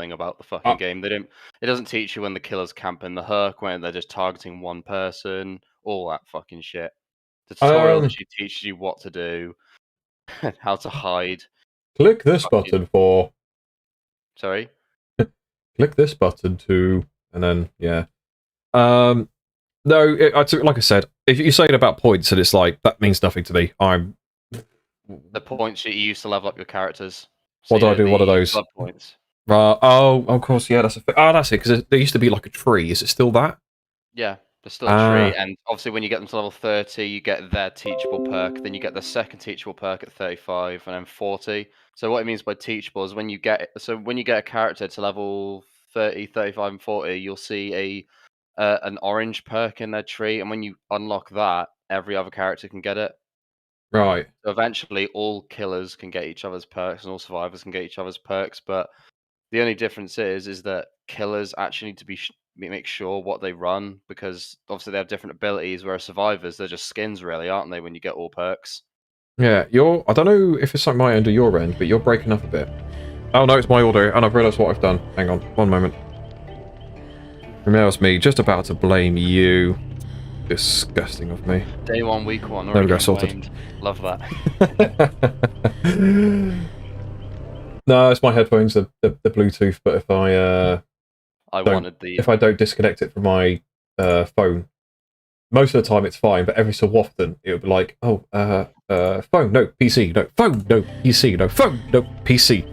nothing about the fucking game. It doesn't teach you when the killer's camping the hook, when they're just targeting one person, all that fucking shit. The tutorial literally teaches you what to do, how to hide. Click this button for... Sorry? Click this button to... And then, yeah. No, like I said, if you say it about points, and it's like, that means nothing to me. The points that you use to level up your characters. So what do I do? What are those? Blood points. Oh, of course, yeah, that's a... Oh, that's it, because there used to be like a tree. Is it still that? Yeah, there's still a tree, and obviously when you get them to level 30, you get their teachable perk, then you get the second teachable perk at 35, and then 40. So what it means by teachable is when you get a character to level 30, 35, and 40, you'll see an orange perk in their tree, and when you unlock that, every other character can get it. Right. So eventually, all killers can get each other's perks, and all survivors can get each other's perks, but the only difference is that killers actually need to make sure what they run, because obviously they have different abilities, whereas survivors, they're just skins really, aren't they, when you get all perks? Yeah, I don't know if it's like my end or your end, but you're breaking up a bit. Oh no, it's my audio, and I've realised what I've done. Hang on, one moment. That was me, just about to blame you. Disgusting of me. Day 1, week 1. There we go, sorted. Love that. No, it's my headphones, the Bluetooth, but if if I don't disconnect it from my phone, most of the time it's fine, but every so often it would be like, oh, phone, no, PC, no, phone, no, PC, no, phone, no, PC.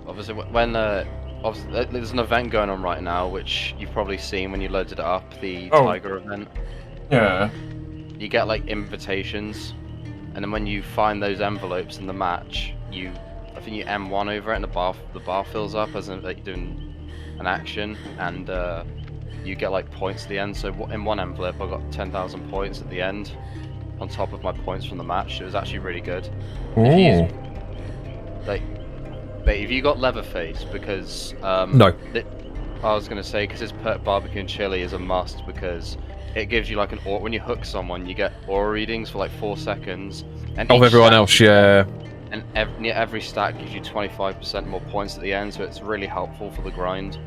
Obviously, obviously, there's an event going on right now, which you've probably seen when you loaded it up, the Tiger event. Yeah. You get, like, invitations, and then when you find those envelopes in the match, I think you M1 over it, and the bar fills up as if you're doing an action, and you get, like, points at the end. So in one envelope, I got 10,000 points at the end, on top of my points from the match. It was actually really good. If you got Leatherface, because no, I was gonna say, because his perk barbecue and chili is a must, because it gives you like an aura. When you hook someone, you get aura readings for like 4 seconds, and of everyone else, yeah. And every stack gives you 25% more points at the end, so it's really helpful for the grind.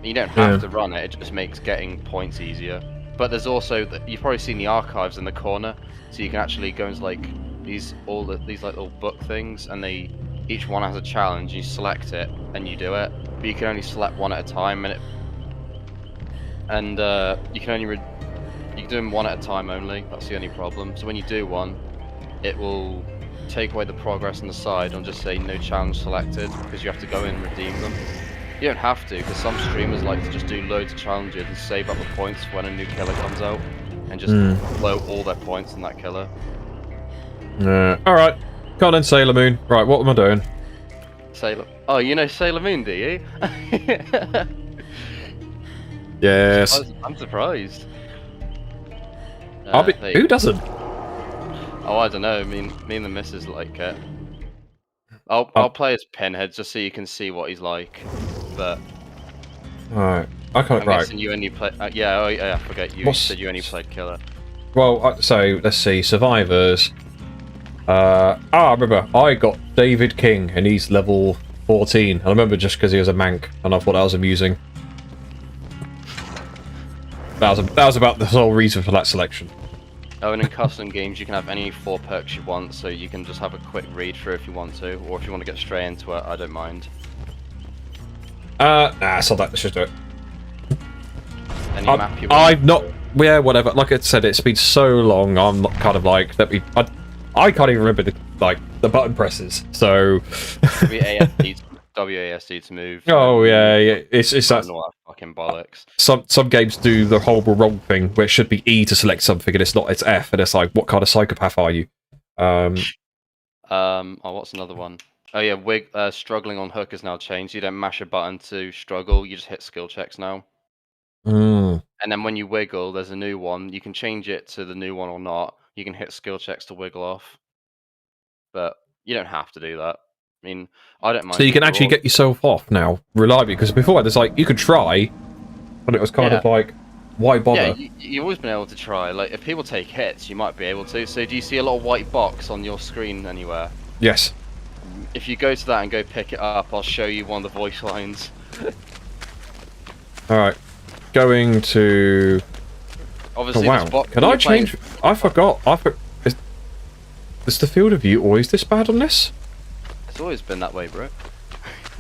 You don't have to run it; it just makes getting points easier. But there's also you've probably seen the archives in the corner, so you can actually go into like these like little book things, and each one has a challenge. You select it and you do it, but you can only select one at a time, and you can do them one at a time only. That's the only problem. So when you do one, it will take away the progress on the side and just say no challenge selected, because you have to go in and redeem them. You don't have to, because some streamers like to just do loads of challenges and save up the points for when a new killer comes out, and just blow all their points on that killer. Alright. Come on then, Sailor Moon. Right, what am I doing? Oh, you know Sailor Moon, do you? Yes. I'm surprised. Who doesn't? Oh, I don't know. Me and the missus like it. I'll play as Pinhead just so you can see what he's like. But alright, I'm guessing you only play. I forget you said you only played Killer. Well, so let's see, survivors. Remember, I got David King, and he's level 14. I remember just because he was a mank, and I thought that was amusing. That was about the whole reason for that selection. Oh, and in custom games, you can have any 4 perks you want, so you can just have a quick read through if you want to, or if you want to get straight into it, I don't mind. Nah, it's not that. Let's just do it. Any map you want? I'm not. Yeah, whatever. Like I said, it's been so long. I'm not kind of like that. I can't even remember the button presses. So. WASD to move. Oh yeah. It's that fucking bollocks. Some games do the horrible wrong thing where it should be E to select something and it's not. It's F, and it's like, what kind of psychopath are you? What's another one? Oh yeah, struggling on hook has now changed. You don't mash a button to struggle. You just hit skill checks now. And then when you wiggle, there's a new one. You can change it to the new one or not. You can hit skill checks to wiggle off, but you don't have to do that. I mean, I don't mind. So you can actually get yourself off now reliably, because before there's like you could try, but it was kind of like, why bother? Yeah, you've always been able to try. Like if people take hits, you might be able to. So do you see a little white box on your screen anywhere? Yes. If you go to that and go pick it up, I'll show you one of the voice lines. Alright. Going to... Obviously, oh, wow. Can I change... I forgot. Is the field of view always this bad on this? It's always been that way, bro.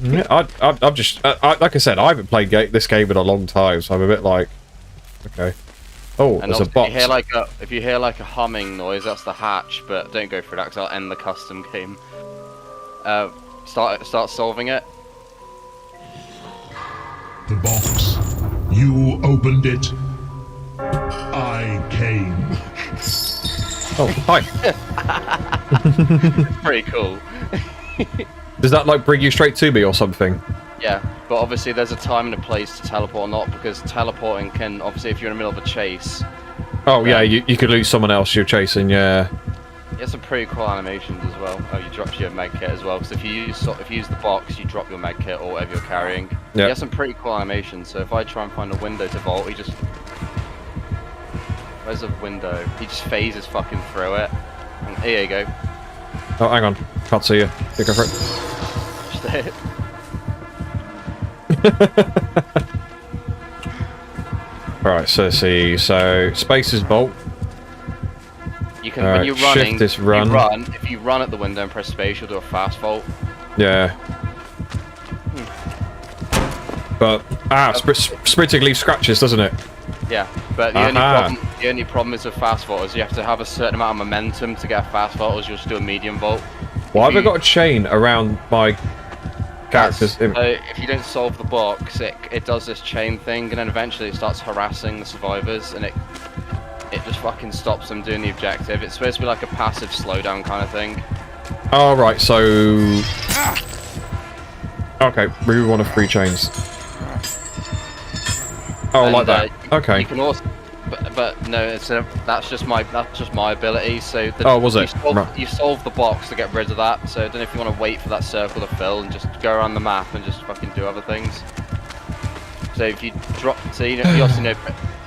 Yeah, I'm just... like I said, I haven't played this game in a long time, so I'm a bit like... Okay. Oh, and there's a box. If you hear like a humming noise, that's the hatch, but don't go for that because I'll end the custom game. Start solving it. The box. You opened it. I came. Oh, hi. Pretty cool. Does that like bring you straight to me or something? Yeah, but obviously there's a time and a place to teleport or not, because teleporting can, obviously if you're in the middle of a chase... Oh yeah, you could lose someone else you're chasing, yeah. There's some pretty cool animations as well. Oh, you drop your med kit as well, because if you use the box, you drop your med kit or whatever you're carrying. Yeah. There's some pretty cool animations, so if I try and find a window to vault, he just... Where's a window? He just phases fucking through it. And here you go. Oh, hang on. Can't see you. You go for it. Just hit. Alright, so let's see. So, space is vault. You can, when you're running, shift is run. If you run at the window and press space, you'll do a fast vault. Yeah. But, sprinting leaves scratches, doesn't it? Yeah, but the only problem is with fast vault is you have to have a certain amount of momentum to get a fast vault, or you'll just do a medium vault. Why have I got a chain around my characters? So if you don't solve the box, it does this chain thing, and then eventually it starts harassing the survivors, and it just fucking stops them doing the objective. It's supposed to be like a passive slowdown kind of thing. Oh, right, so... Okay, remove one of 3 chains. Oh, and, like that. Okay. You can also, but no, that's just my ability. So was it? You solve the box to get rid of that. So I don't know if you want to wait for that circle to fill and just go around the map and just fucking do other things. So if you drop, so you also know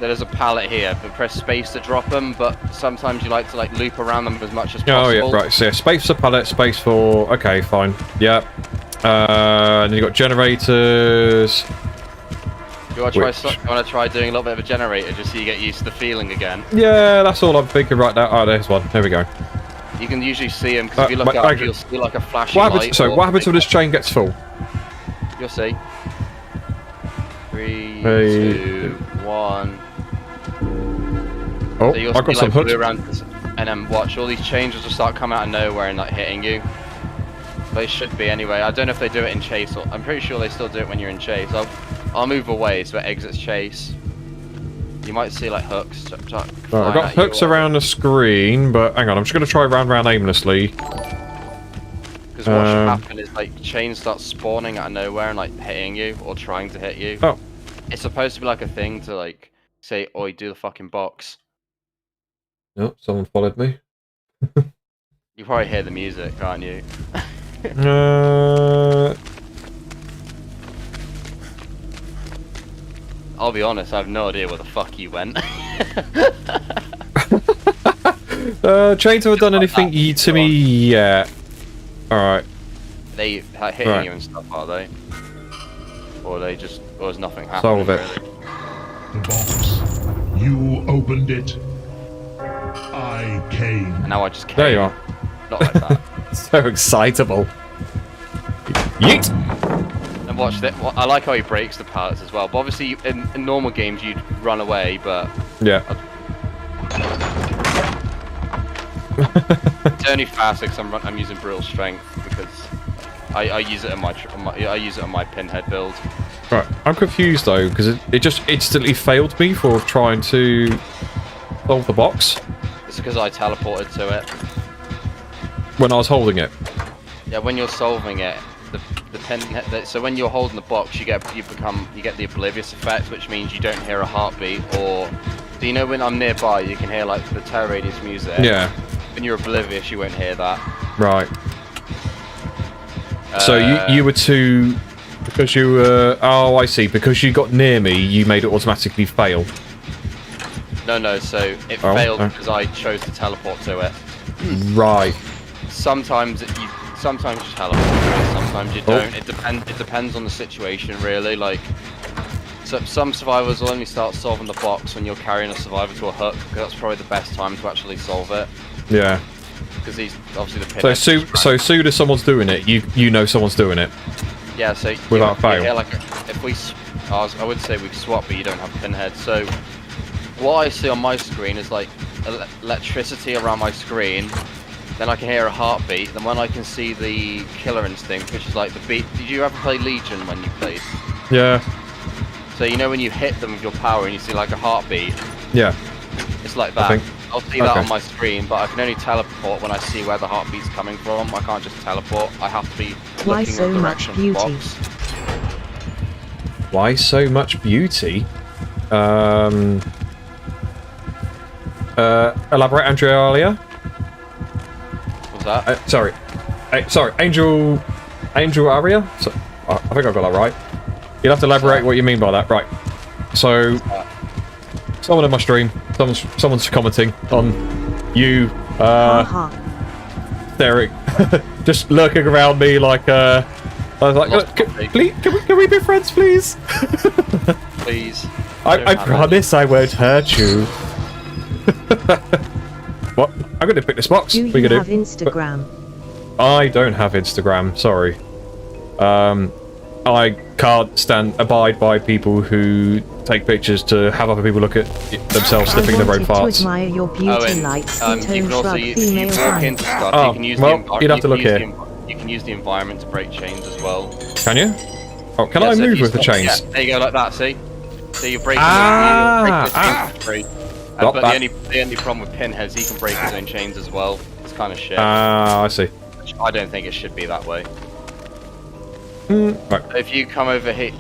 there's a pallet here, but press space to drop them. But sometimes you like to loop around them as much as possible. Oh yeah, right. So yeah, space for pallet, space for. Okay, fine. Yeah. And then you got generators. You want to try doing a little bit of a generator just so you get used to the feeling again? Yeah, that's all I'm thinking right now. Oh, there's one. There we go. You can usually see them because if you look up, you'll see like a flashing light. So what happens when this chain gets full? You'll see. 3, 2, 1. Oh, so you'll I got some hooks. And then watch, all these chains will just start coming out of nowhere and hitting you. They should be anyway. I don't know if they do it in chase, or I'm pretty sure they still do it when you're in chase. I'll move away so it exits chase. You might see like hooks. Right, I've got hooks around the screen, but hang on, I'm just going to try round aimlessly. Because what should happen is like chains start spawning out of nowhere and hitting you or trying to hit you. Oh. It's supposed to be like a thing to say, "Oi, do the fucking box." Oh, someone followed me. You probably hear the music, can't you? I'll be honest, I have no idea where the fuck you went. Chains haven't done anything to me yet. Alright. They hitting you and stuff, are they? Or there's nothing happening. Solve it. Really. The box. You opened it. I came. And now I just came. There you are. Not like that. So excitable. Yeet! And watch that. I like how he breaks the pallets as well. But obviously, in normal games, you'd run away, but... Yeah. It's only faster because I'm using Brittle Strength, because I use it on my pinhead build. Right, I'm confused though, because it just instantly failed me for trying to solve the box. It's because I teleported to it. When I was holding it. Yeah, when you're solving it, the pinhead. So when you're holding the box, you get the oblivious effect, which means you don't hear a heartbeat. Or do you know when I'm nearby, you can hear the terror radius music? Yeah. When you're oblivious, you won't hear that. Right. So you were too, because you were. Oh, I see. Because you got near me, you made it automatically fail. No. So it failed because I chose to teleport to it. Right. Sometimes sometimes you teleport through it, sometimes you don't. It depends on the situation, really. Like, so some survivors will only start solving the box when you're carrying a survivor to a hook, because that's probably the best time to actually solve it. Yeah. Because he's obviously the pinhead. So soon as someone's doing it, you know someone's doing it. Yeah, so without fail. Yeah, like if we, I would say we swap, but you don't have pinhead. So what I see on my screen is like electricity around my screen. Then I can hear a heartbeat. Then when I can see the killer instinct, which is like the beat. Did you ever play Legion when you played? Yeah. So you know when you hit them with your power and you see like a heartbeat. Yeah. It's like that. I'll see that on my screen, but I can only teleport when I see where the heartbeat's coming from. I can't just teleport. I have to be looking in the direction of the box. Why so much beauty? Elaborate, Andrea. What's that? Sorry, Angel Aria. So, I think I got that right. You'll have to elaborate what you mean by that, right? So, someone in my stream, someone's commenting on you, Derek, just lurking around me like, I was like, can we be friends, please? Please. I promise I won't hurt you. What? I'm gonna pick this box. Do you have Instagram? I don't have Instagram, sorry. I can't abide by people who take pictures to have other people look at themselves sniffing their own farts. To admire your beauty you can also, if you walk into stuff, you can use you'd have to look here. You can use the environment to break chains as well. Can you? Oh, can I move with the chains? Yeah, there you go, like that, see? So you're breaking the chains. But the only problem with pinheads, he can break his own chains as well. It's kind of shit. I see. I don't think it should be that way. Right. If you come over here,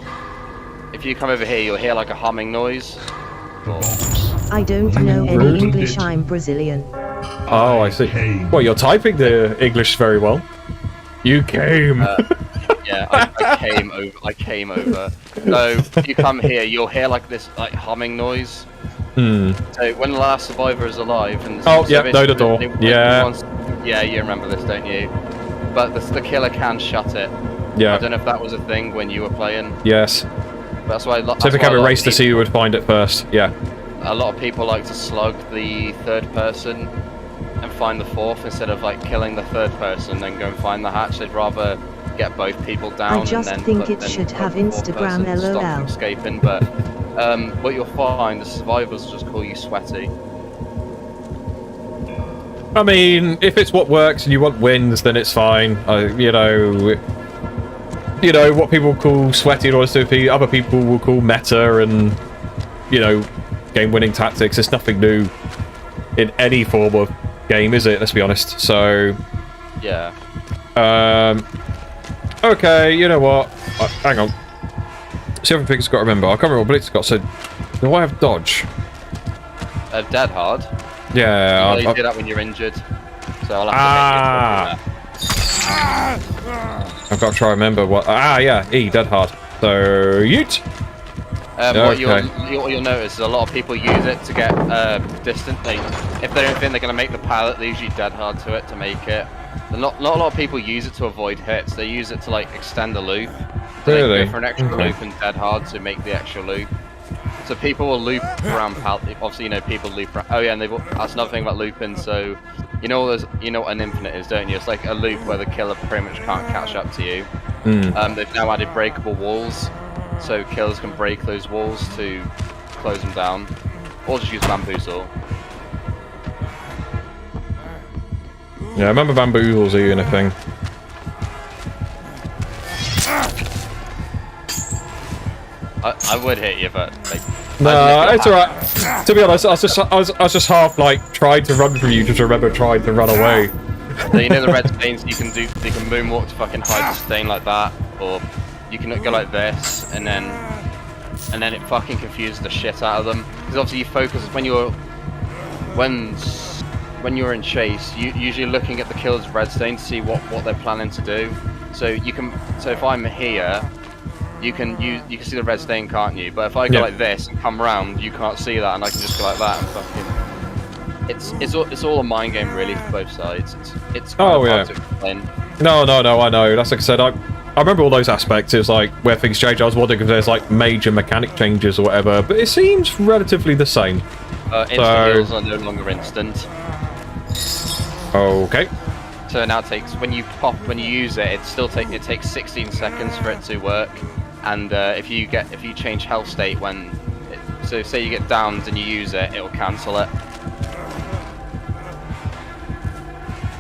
you'll hear like a humming noise. I don't know any English. I'm Brazilian. Oh, I see. Well, you're typing the English very well. You came. Yeah, I came over. So if you come here, you'll hear like this like humming noise. So when the last survivor is alive, and know the door. Yeah, you remember this, don't you? But the killer can shut it. Yeah. I don't know if that was a thing when you were playing. Yes. That's why. So if we have a race to see who would find it first. Yeah. A lot of people like to slug the third person and find the fourth instead of like killing the third person and go and find the hatch. They'd rather get both people down. I just and think it should have Instagram to stop them LOL. escaping, but what you'll find, the survivors will just call you sweaty. I mean, if it's what works and you want wins, then it's fine. You know what people call sweaty and all this stuff. Other people will call meta and game-winning tactics. It's nothing new in any form of game, is it? Let's be honest. So, yeah. Okay, you know what? Hang on. See how many things I've got to remember. I can't remember what Blitz got. So, do I have dodge? Dead hard. Yeah. You do that when you're injured. So I'll have to I've got to try and remember what. Yeah. E, dead hard. So, yeet. What you'll notice is a lot of people use it to get distant. If they don't think they're going to make the pallet, they usually dead hard to it to make it. Not a lot of people use it to avoid hits. They use it to like extend the loop. So really? They go for an extra loop and dead hard to make the extra loop. So people will loop around pallet. Obviously, people loop around. Oh yeah, and that's another thing about looping. So you know what an infinite is, don't you? It's like a loop where the killer pretty much can't catch up to you. They've now added breakable walls, so killers can break those walls to close them down, or just use bamboozle. Yeah, I remember bamboozles and a thing. I would hit you, but no, it's alright. To be honest, I was just half like trying to run from you, just remember trying to run away. So you know the red stains you can moonwalk to fucking hide the stain like that, or you can go like this, and then it fucking confuses the shit out of them. Because obviously you focus when you're in chase, you usually looking at the killer's red stain to see what they're planning to do. So if I'm here, you can see the red stain, can't you? But if I go like this and come round, you can't see that, and I can just go like that and fucking. It's all a mind game really for both sides. It's hard to explain. No, I know. That's like I said, I remember all those aspects. It was like where things change. I was wondering if there's like major mechanic changes or whatever, but it seems relatively the same. Instant heals are no longer instant. Okay. So now it takes when you use it, it takes 16 seconds for it to work, and if you change health state so say you get downed and you use it, it will cancel it.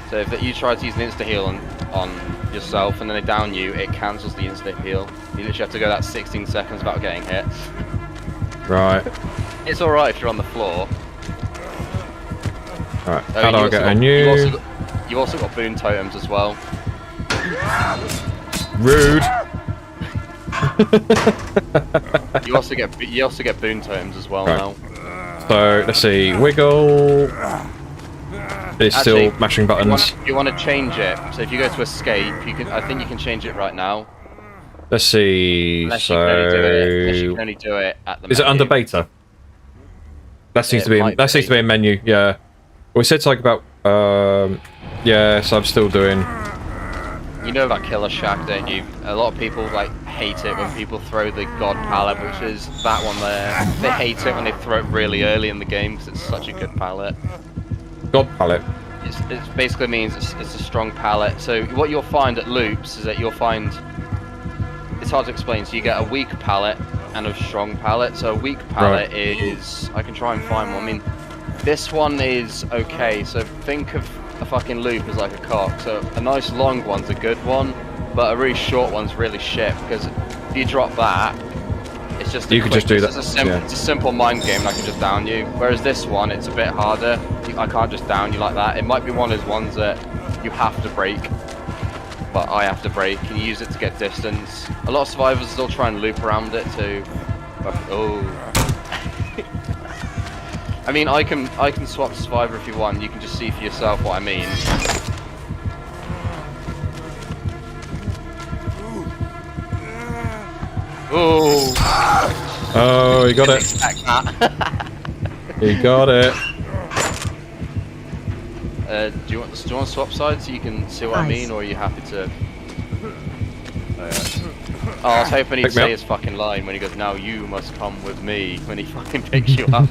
So if you try to use an insta heal on yourself and then they down you, it cancels the insta heal. You literally have to go that 16 seconds without getting hit. Right. It's alright if you're on the floor. Alright, how do I get a new... You also got boon totems as well. Rude. You also get boon totems as well now. So let's see, wiggle. It's still mashing buttons. You want to change it. So if you go to escape, I think you can change it right now. Let's see. Unless you can only do it at the menu. Is it under beta? That seems to be a menu. Yeah. We said something about. Yeah, so I'm still doing. You know about Killer Shack, don't you? A lot of people like hate it when people throw the God palette, which is that one there. They hate it when they throw it really early in the game because it's such a good palette. God palette. It basically means it's a strong palette. So what you'll find at loops is that you'll find. It's hard to explain. So you get a weak palette and a strong palette. So a weak palette is. I can try and find one. I mean, this one is okay. So think of a fucking loop as like a cock. So a nice long one's a good one, but a really short one's really shit because if you drop that, it's just you could just do that. It's a simple mind game. And I can just down you. Whereas this one, it's a bit harder. I can't just down you like that. It might be one of those ones that you have to break, but I have to break. And you use it to get distance. A lot of survivors still try and loop around it too. Oh. I mean, I can swap to survivor if you want. You can just see for yourself what I mean. Oh. Oh, you got it. You got it. Do you want to swap sides so you can see what I mean, or are you happy to? Oh, I was hoping he'd say his fucking line when he goes, "Now you must come with me," when he fucking picks you up.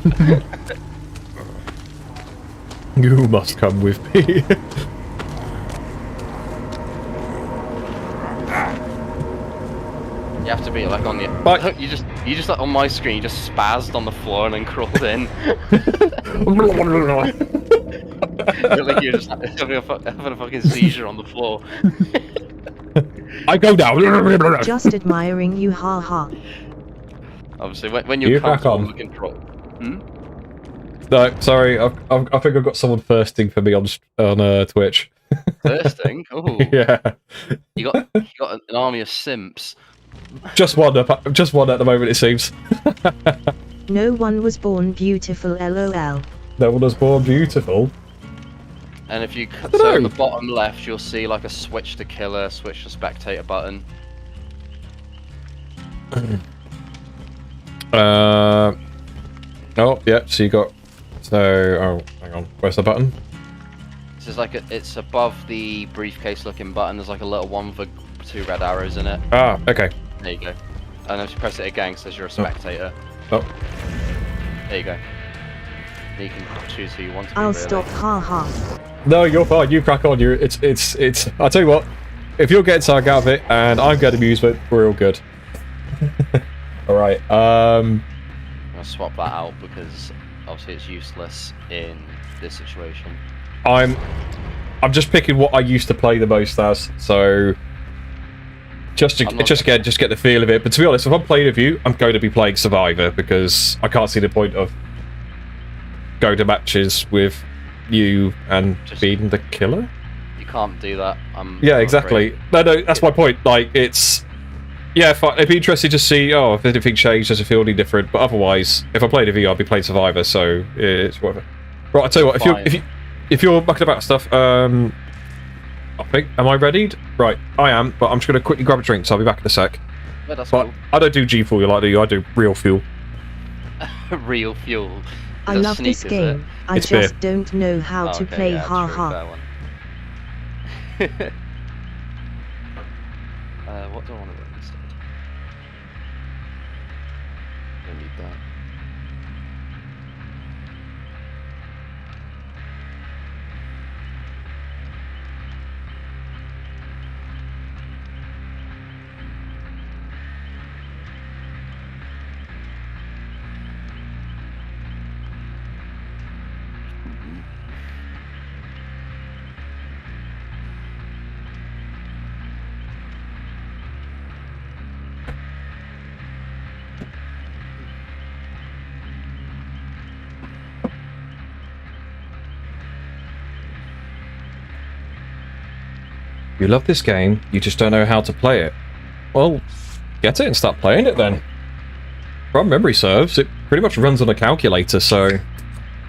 You must come with me. You have to be like on the. But you just like on my screen. You just spazzed on the floor and then crawled in. Like you're just having a fucking seizure on the floor. I go down. Just admiring you, haha. Obviously, when you're comfortable with control. No, sorry. I think I've got someone thirsting for me on Twitch. Thirsting? Oh. Yeah. You got an army of simps. Just one at the moment, it seems. No one was born beautiful, lol. No one was born beautiful. And if you so on the bottom left, you'll see like a switch to killer, switch to spectator button. Oh, yeah. So you got. Oh, hang on. Where's the button? This is like it's above the briefcase-looking button. There's like a little one with 2 red arrows in it. Ah, okay. There you go. And if you press it again, it says you're a spectator. Oh. There you go. You can choose who you want to be. I'll really. stop, haha. No, you're fine. You crack on. It's. I'll tell you what. If you're getting something out of it and I'm getting amusement, we're all good. All right. I'm gonna swap that out because obviously it's useless in this situation. I'm just picking what I used to play the most as. So. Just get the feel of it. But to be honest, if I'm playing with you, I'm going to be playing Survivor because I can't see the point of going to matches with you and being the killer. You can't do that. Yeah, exactly. No, that's my point. Like, it's it'd be interesting to see. Oh, if anything changed, does it feel any different? But otherwise, if I played with you, I'd be playing Survivor. So it's whatever. Right, I tell you what. If you're mucking about stuff, I think. Am I readied? Right, I am, but I'm just going to quickly grab a drink, so I'll be back in a sec. Yeah, that's but cool. I don't do G Fuel like you, I do real fuel. Real fuel. I love this game. I just don't know how to play, haha. do I want to do instead? Don't need that. You love this game, you just don't know how to play it. Well, get it and start playing it then. From memory serves, it pretty much runs on a calculator, so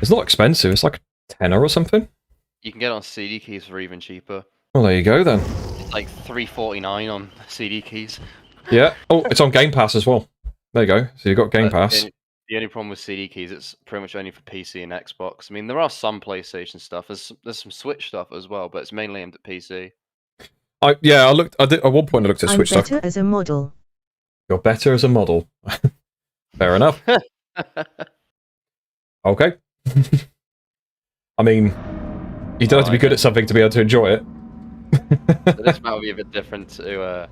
it's not expensive. It's like a tenner or something. You can get it on CD keys for even cheaper. Well, there you go then. It's like $3.49 on CD keys. Yeah. Oh, it's on Game Pass as well. There you go. So you've got Game Pass. The only problem with CD keys, it's pretty much only for PC and Xbox. I mean, there are some PlayStation stuff. There's some Switch stuff as well, but it's mainly aimed at PC. I did at one point. I looked at Switch stuff. I'm better as a model. You're better as a model. Fair enough. Okay. I mean, you don't have to be good at something to be able to enjoy it. So this map will be a bit different to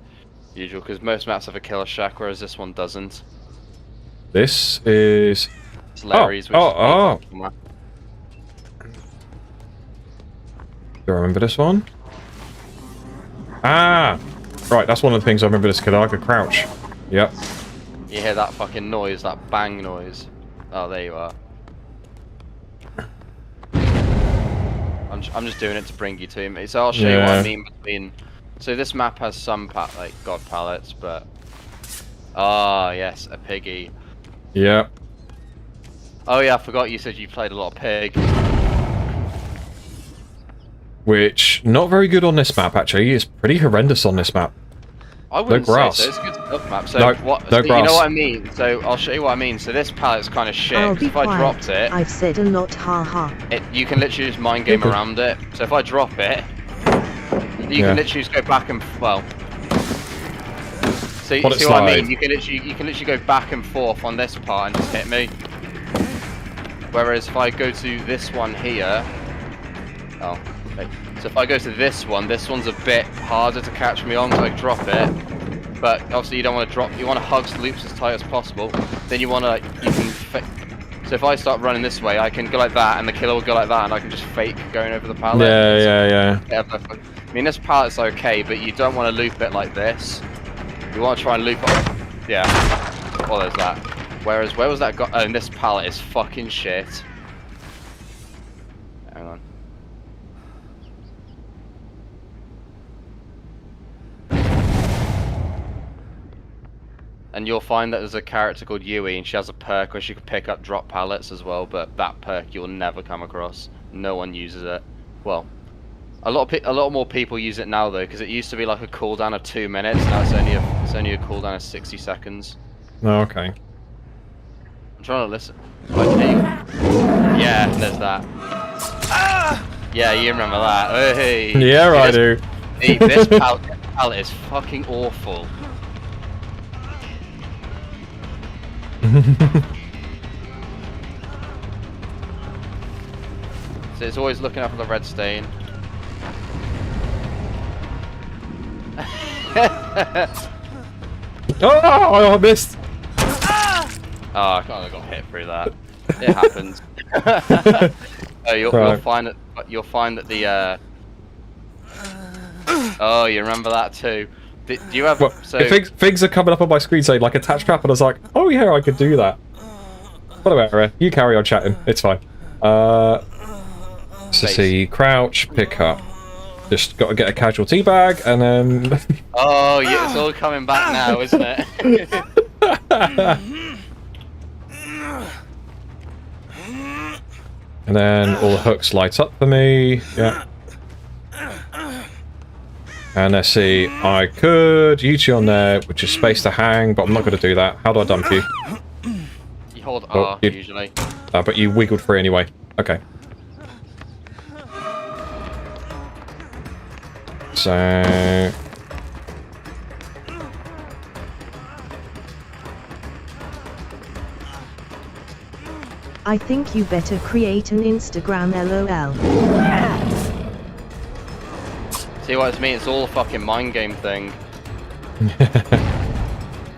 usual, because most maps have a killer shack, whereas this one doesn't. This is... It's Larry's, which oh. is map. Do I remember this one? Ah! Right, that's one of the things I remember this kid. I could crouch. Yep. You hear that fucking noise, that bang noise. Oh, there you are. I'm just doing it to bring you to me. So I'll show you what I mean between... So this map has some like god pallets, but... Ah, yes, a piggy. Yeah. Oh yeah, I forgot you said you played a lot of Pig. Which, not very good on this map, actually. It's pretty horrendous on this map. I wouldn't say so. It's a good stuff map. So no what? grass. You know what I mean? So I'll show you what I mean. So this pallet's kind of shit. I'll be If I quiet. dropped it, I've said a lot, haha. you can literally just mind game around it. So if I drop it, you can literally just go back and So you see what I mean? You can literally go back and forth on this part and just hit me. Whereas if I go to this one here, so if I go to this one's a bit harder to catch me on, so I drop it. But obviously you don't want to drop. You want to hug loops as tight as possible. Then you want to So if I start running this way, I can go like that, and the killer will go like that, and I can just fake going over the pallet. Yeah. I mean, this pallet's okay, but you don't want to loop it like this. You want to try and loop it. Yeah. Well, there's that. Whereas, where was that guy? Oh, and this pallet is fucking shit. Hang on. And you'll find that there's a character called Yui, and she has a perk where she can pick up drop pallets as well, but that perk you'll never come across. No one uses it. Well, a lot more people use it now though, because it used to be like a cooldown of 2 minutes. Now it's only a cooldown of 60 seconds. Oh, okay. I'm trying to listen. Okay. Yeah, there's that. Yeah, you remember that. Hey. Yeah, I do. This pallet is fucking awful. So it's always looking up for the red stain. Oh, I missed. Oh, I kind of got hit through that. It happens. You'll find that the Oh, you remember that too. Do you have things are coming up on my screen saying like attach trap, and I was like, oh yeah, I could do that. Whatever, you carry on chatting, it's fine. So see, crouch, pick up. Just got to get a casualty bag, and then... Oh, yeah, it's all coming back now, isn't it? And then all the hooks light up for me, yeah. And let's see, I could use you on there, which is space to hang, but I'm not going to do that. How do I dump you? You hold R, usually. But you wiggled free anyway. Okay. So... I think you better create an Instagram LOL. See what I mean? It's all a fucking mind game thing.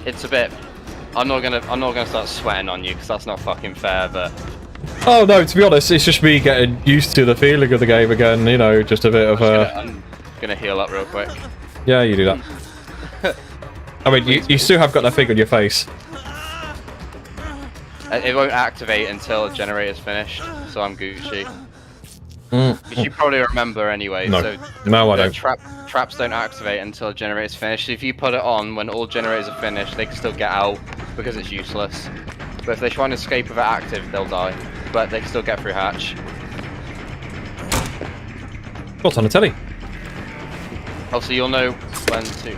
It's a bit. I'm not gonna start sweating on you because that's not fucking fair. But oh no, to be honest, it's just me getting used to the feeling of the game again. You know, just a bit of I'm gonna heal up real quick. Yeah, you do that. I mean, you still have got that thing on your face. It won't activate until the generator's finished, so I'm Gucci. Which you probably remember anyway. No, so no, I don't. Traps don't activate until the generator's finished. If you put it on when all generators are finished, they can still get out because it's useless. But if they try and escape with it active, they'll die. But they can still get through hatch. What's on the telly? Also, you'll know when to.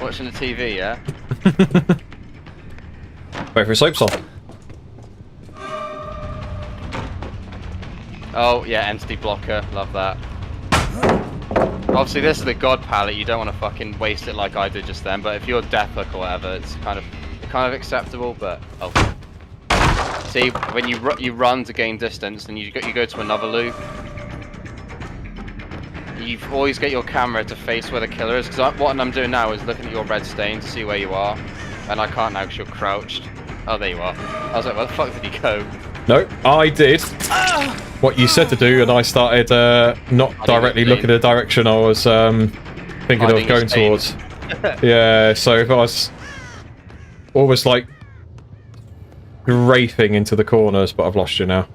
Watching the TV, yeah? Wait for a soap song. Oh, yeah, entity blocker. Love that. Obviously, this is the god palette. You don't want to fucking waste it like I did just then. But if you're Deathhook or whatever, it's kind of acceptable. But oh, see, when you run to gain distance, and you go to another loop, you always get your camera to face where the killer is. Because what I'm doing now is looking at your red stain to see where you are, and I can't now because you're crouched. Oh, there you are. I was like, where the fuck did you go? No, I did what you said to do, and I started not directly looking in the direction I was thinking of going towards. Yeah, so if I was almost like rafing into the corners, but I've lost you now.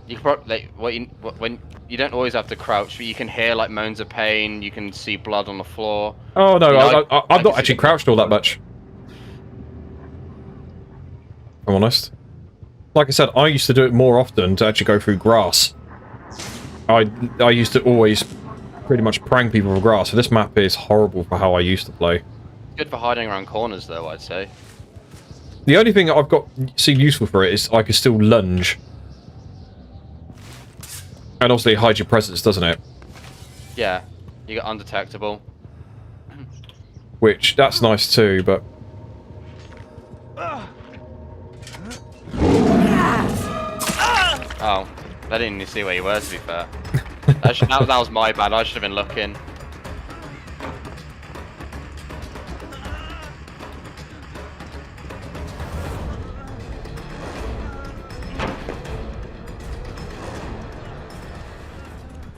You can probably when you don't always have to crouch, but you can hear like moans of pain. You can see blood on the floor. Oh no, you know, I'm not actually crouched all that much. If I'm honest. Like I said, I used to do it more often to actually go through grass. I used to always pretty much prank people with grass, so this map is horrible for how I used to play. Good for hiding around corners, though, I'd say. The only thing I've got seen useful for it is I can still lunge. And obviously it hides your presence, doesn't it? Yeah, you get undetectable. Which, that's nice too, but... Oh, I didn't even see where you were, to be fair. that was my bad, I should have been looking.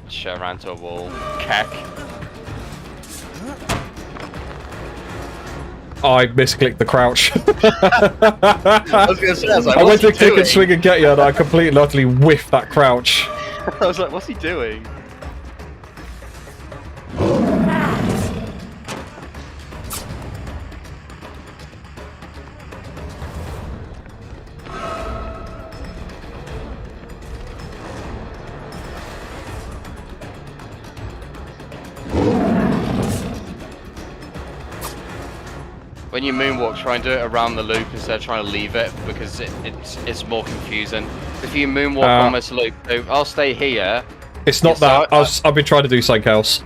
Shit, ran to a wall. Keck. I misclicked the crouch. I was gonna say, I went to click and swing and get you, and I completely and utterly whiffed that crouch. I was like, what's he doing? When you moonwalk, try and do it around the loop instead of trying to leave it, because it's more confusing. If you moonwalk on this loop, so I'll stay here. It's not that. I've been trying to do something else.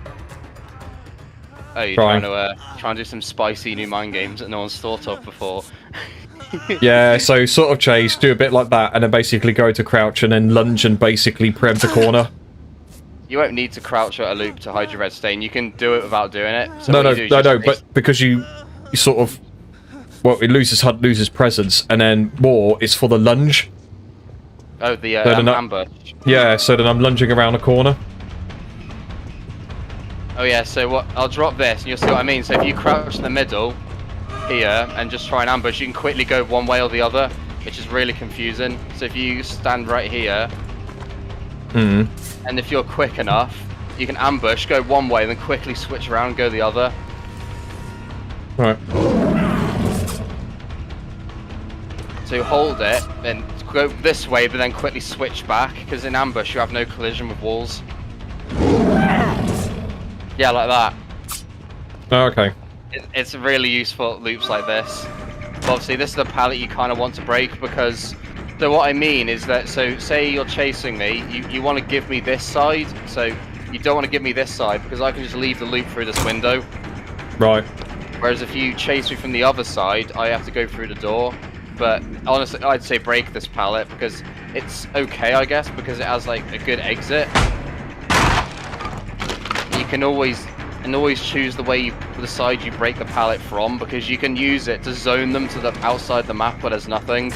Oh, you're trying to do some spicy new mind games that no one's thought of before. Yeah, so sort of chase, do a bit like that, and then basically go to crouch and then lunge and basically preempt a corner. You won't need to crouch at a loop to hide your red stain. You can do it without doing it. So No, but because you sort of, well, it loses presence, and then more is for the lunge. Oh, the ambush. Yeah, so then I'm lunging around a corner. Oh yeah, so what? I'll drop this, and you'll see what I mean. So if you crouch in the middle here and just try and ambush, you can quickly go one way or the other, which is really confusing. So if you stand right here, and if you're quick enough, you can ambush, go one way, then quickly switch around, go the other. Right. So hold it, then go this way, but then quickly switch back, because in ambush you have no collision with walls. Yeah, like that. Oh, okay. It's really useful at loops like this. But obviously this is the palette you kind of want to break, because... So what I mean is that, so say you're chasing me, you want to give me this side, so you don't want to give me this side, because I can just leave the loop through this window. Right. Whereas if you chase me from the other side, I have to go through the door. But honestly, I'd say break this pallet because it's okay, I guess, because it has like a good exit. You can always choose the side you break the pallet from, because you can use it to zone them to the outside the map where there's nothing.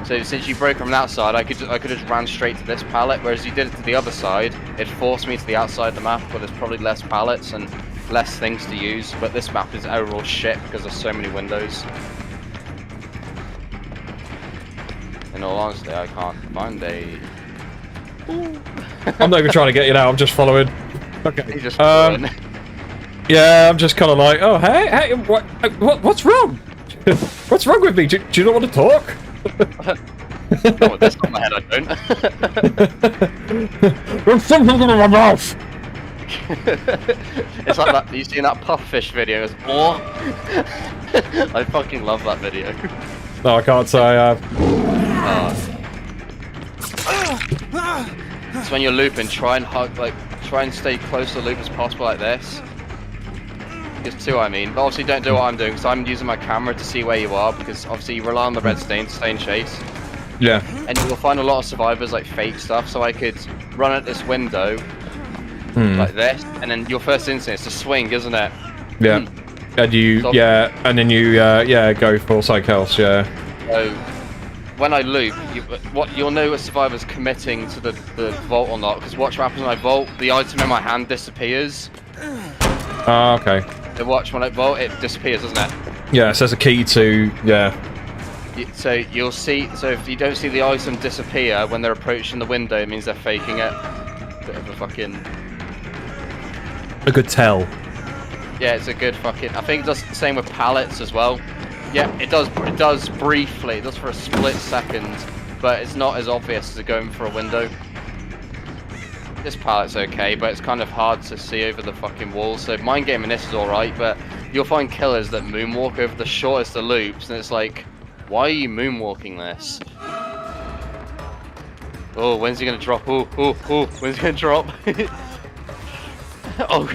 So since you broke from that side, I could just ran straight to this pallet, whereas you did it to the other side, it forced me to the outside the map where there's probably less pallets and less things to use. But this map is overall shit because there's so many windows. In all honesty, I can't find a... I'm not even trying to get you now, I'm just following. Okay. He's just yeah, I'm just kind of like, oh, hey, what's wrong? What's wrong with me? Do you not want to talk? Not with this on my head, I don't. There's something in my mouth! It's like that, you seen that puffish video? It's, oh. I fucking love that video. No, I can't say I have. So when you're looping, try and stay close to the loop as possible like this. There's two, I mean. But obviously don't do what I'm doing, because I'm using my camera to see where you are, because obviously you rely on the red stain to stay in chase. Yeah. And you'll find a lot of survivors like fake stuff, so I could run at this window like this, and then your first instinct is to swing, isn't it? Yeah. And you, So, and then you, go for something else, yeah. So when I loop, you'll know a survivor's committing to the vault or not, because watch what happens when I vault, the item in my hand disappears. Ah, okay. So watch when I vault, it disappears, doesn't it? Yeah, it says a key to, yeah. So you'll see, so if you don't see the item disappear when they're approaching the window, it means they're faking it. Bit of a fucking... A good tell. Yeah, it's a good fucking... I think it does the same with pallets as well. Yeah, it does briefly, it does for a split second, but it's not as obvious as going for a window. This pallet's okay, but it's kind of hard to see over the fucking wall, so mind gaming this is alright, but you'll find killers that moonwalk over the shortest of loops, and it's like, why are you moonwalking this? Oh, when's he gonna drop? Oh, when's he gonna drop? Oh.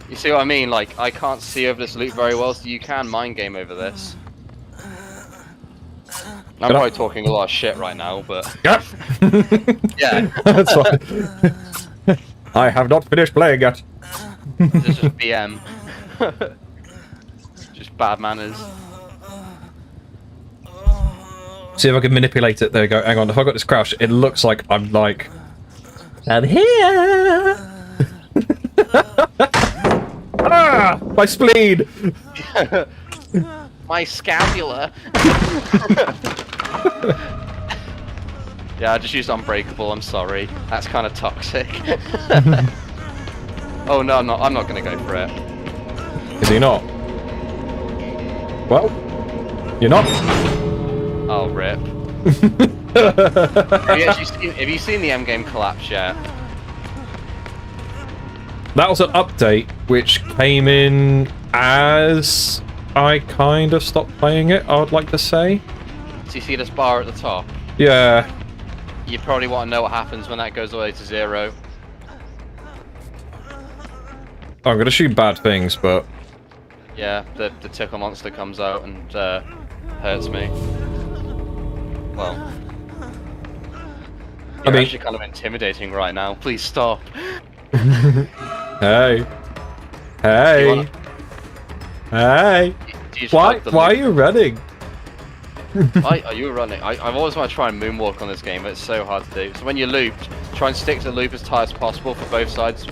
You see what I mean? Like, I can't see over this loop very well, so you can mind game over this. I'm probably talking a lot of shit right now, but... Yeah. Yeah. That's fine. I have not finished playing yet. This is just BM. Just bad manners. See if I can manipulate it. There you go. Hang on. If I got this crouch, it looks like I'm like... I'm here! Ah! My spleen! My scapula! Yeah, I just used Unbreakable, I'm sorry. That's kind of toxic. Oh no, I'm not gonna go for it. Is he not? Well, you're not. Oh, rip. Have you seen the endgame collapse yet? That was an update which came in as I kind of stopped playing it, I would like to say. So you see this bar at the top? Yeah. You probably want to know what happens when that goes away to 0. I'm going to shoot bad things, but... Yeah, the tickle monster comes out and hurts me. Well... You're actually kind of intimidating right now. Please stop. Hey. Hey. Hey. Why are you running? Why are you running? I've always wanted to try and moonwalk on this game, but it's so hard to do. So when you're looped, try and stick to the loop as tight as possible for both sides,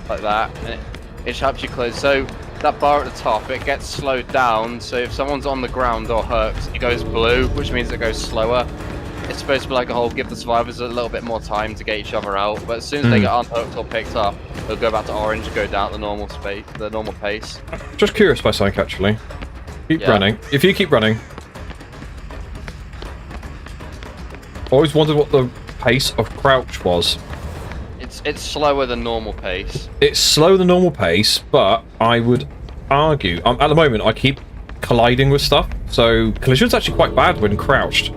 like that, and it helps you close. So that bar at the top, it gets slowed down, so if someone's on the ground or hurt, it goes blue, which means it goes slower. It's supposed to be like a whole give the survivors a little bit more time to get each other out, but as soon as they get unhooked or picked up, they'll go back to orange and go down at the normal pace. Just curious by something, actually. Keep running. If you keep running... Always wondered what the pace of crouch was. It's slower than normal pace. It's slower than normal pace, but I would argue... at the moment, I keep colliding with stuff, so collision's actually quite bad when crouched.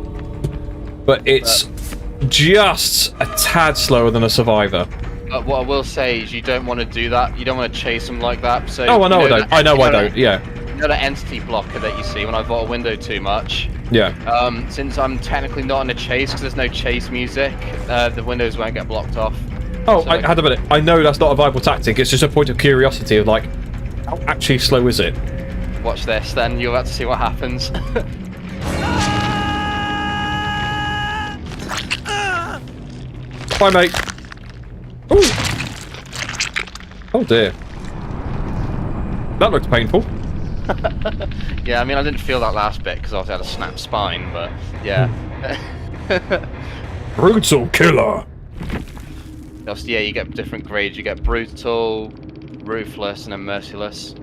But it's just a tad slower than a survivor. But what I will say is you don't want to do that. You don't want to chase them like that. So Oh, I know I don't. I know I that- don't. Yeah. You know that entity blocker that you see when I vault a window too much? Yeah. Since I'm technically not in a chase because there's no chase music, the windows won't get blocked off. Oh, So, had a minute. I know that's not a viable tactic. It's just a point of curiosity of like, how actually slow is it? watch this, then you're about to see what happens. Bye, mate. Ooh. Oh dear. That looked painful. Yeah, I mean, I didn't feel that last bit because I had a snapped spine, but yeah. Brutal killer. Also, yeah, you get different grades. You get brutal, ruthless, and then merciless.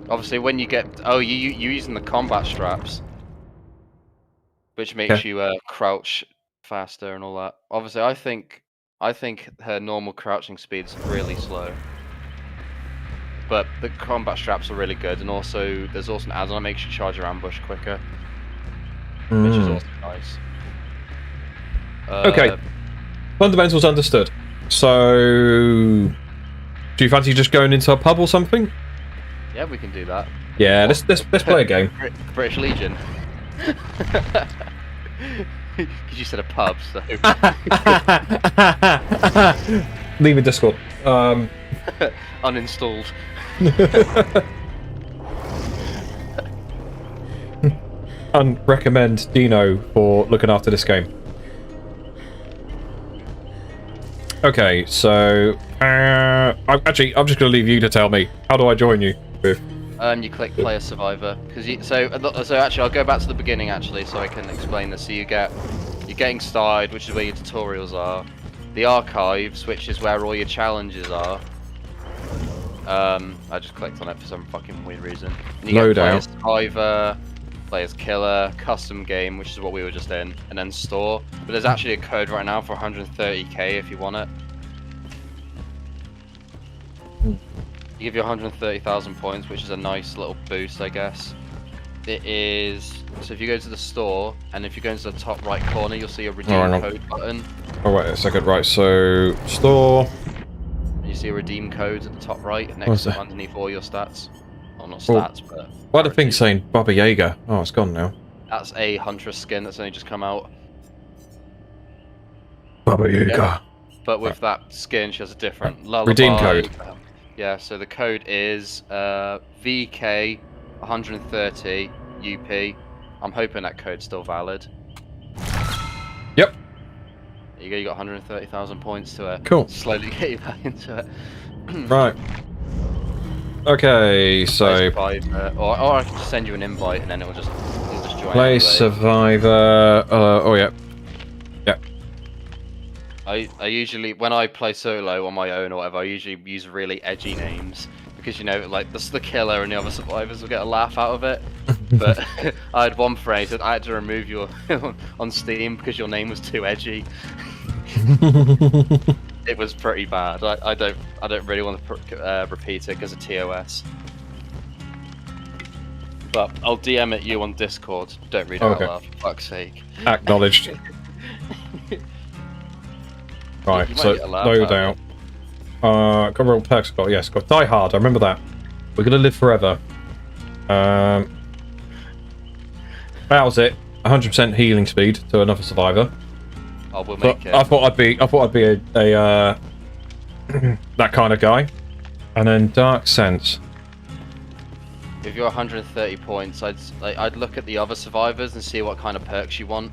Obviously, when you get you're using the combat straps, which makes you crouch faster and all that. Obviously, I think her normal crouching speed is really slow, but the combat straps are really good, and also there's also an add-on that makes you charge your ambush quicker, which is also nice. Okay, fundamentals understood. So, do you fancy just going into a pub or something? Yeah, we can do that. Yeah, let's play a game. British Legion. Because you said a pub, so. Leave a Discord. Uninstalled. Unrecommend Dino for looking after this game. Okay, so I'm just going to leave you to tell me. How do I join you? You click Player Survivor because so actually I'll go back to the beginning actually so I can explain this. So you're getting started, which is where your tutorials are. The archives, which is where all your challenges are. I just clicked on it for some fucking weird reason. And you get Player Survivor, Player's Killer, Custom Game, which is what we were just in, and then Store. But there's actually a code right now for 130k if you want it. You give you 130,000 points, which is a nice little boost, I guess. It is... So if you go to the store, and if you go into the top right corner, you'll see a redeem code button. Oh, wait a second. Right, so... Store... And you see a redeem code at the top right, underneath all your stats. Well, not stats, but... Why the thing saying Baba Yaga? Oh, it's gone now. That's a Huntress skin that's only just come out. Baba Yaga. Yeah. But with that skin, she has a different lullaby. Redeem code. Yeah, so the code is VK130 UP. I'm hoping that code's still valid. Yep. There you go, you got 130,000 points to slowly get you back into it. Right. Okay, so... or I can just send you an invite and then you'll just join. Play Survivor... oh, yeah. Yeah. I usually, when I play solo on my own or whatever, I usually use really edgy names. Because, you know, like, this is the killer and the other survivors will get a laugh out of it. But I had one phrase that I had to remove you on Steam because your name was too edgy. It was pretty bad. I don't really want to repeat it because of TOS. But I'll DM it you on Discord. Don't read it out loud, for fuck's sake. Acknowledged. Right, so load out. Got real perks. Got got Die Hard. I remember that. We're gonna live forever. That was it. 100% healing speed to another survivor. Oh, we'll make it. I thought I'd be a that kind of guy. And then Dark Sense. If you're 130 points, I'd look at the other survivors and see what kind of perks you want.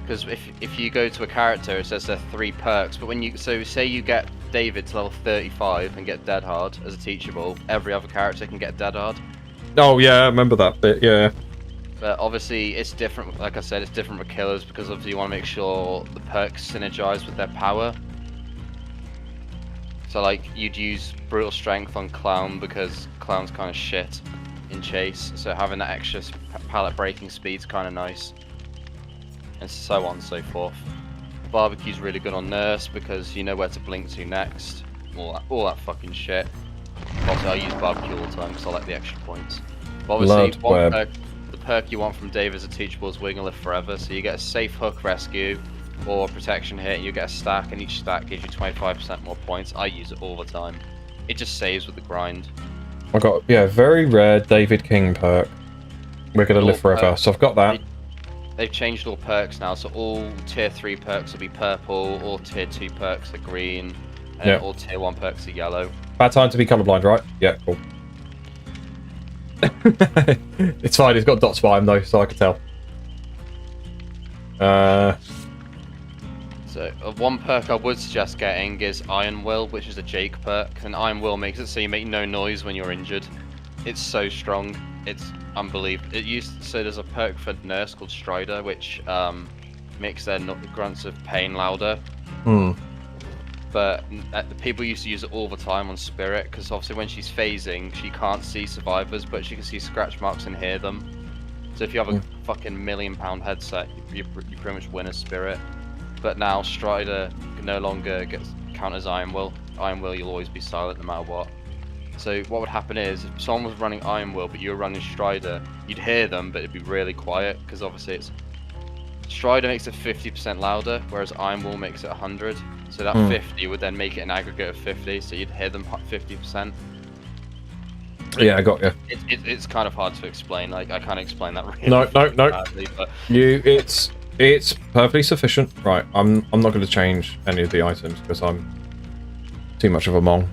Because if you go to a character, it says there are 3 perks. But when you say you get David to level 35 and get Dead Hard as a teachable, every other character can get Dead Hard. Oh yeah, I remember that bit. Yeah. But obviously, it's different. Like I said, it's different with killers because obviously you want to make sure the perks synergize with their power. So like you'd use Brutal Strength on Clown because Clown's kind of shit in chase. So having that extra pallet breaking speed's kind of nice. And so on and so forth. Barbecue's really good on Nurse because you know where to blink to next. All that fucking shit. Also, I use Barbecue all the time because I like the extra points. But obviously, the perk you want from Dave as a teachable is We're Gonna Live Forever. So you get a safe hook rescue, or protection hit, and you get a stack, and each stack gives you 25% more points. I use it all the time. It just saves with the grind. I got, yeah, very rare David King perk. We're gonna live forever, so I've got that. They've changed all perks now, so all tier 3 perks will be purple, all tier 2 perks are green, and all tier 1 perks are yellow. Bad time to be colorblind, right? Yeah, cool. It's fine, he's got dots by him though, so I can tell. So, one perk I would suggest getting is Iron Will, which is a Jake perk, and Iron Will makes it so you make no noise when you're injured. It's so strong, it's unbelievable. So there's a perk for Nurse called Strider, which makes their grunts of pain louder. But the people used to use it all the time on Spirit, because obviously when she's phasing, she can't see survivors, but she can see scratch marks and hear them. So if you have a fucking £1 million headset, you pretty much win a Spirit. But now Strider no longer count as Iron Will. Iron Will, you'll always be silent no matter what. So what would happen is, if someone was running Iron Will but you were running Strider, you'd hear them, but it'd be really quiet, because obviously Strider makes it 50% louder, whereas Iron Will makes it 100. So that 50 would then make it an aggregate of 50, so you'd hear them 50%. Yeah, I got you. It's kind of hard to explain. Like, I can't explain that really. No. Badly, but... It's perfectly sufficient. Right, I'm not going to change any of the items because I'm too much of a mong.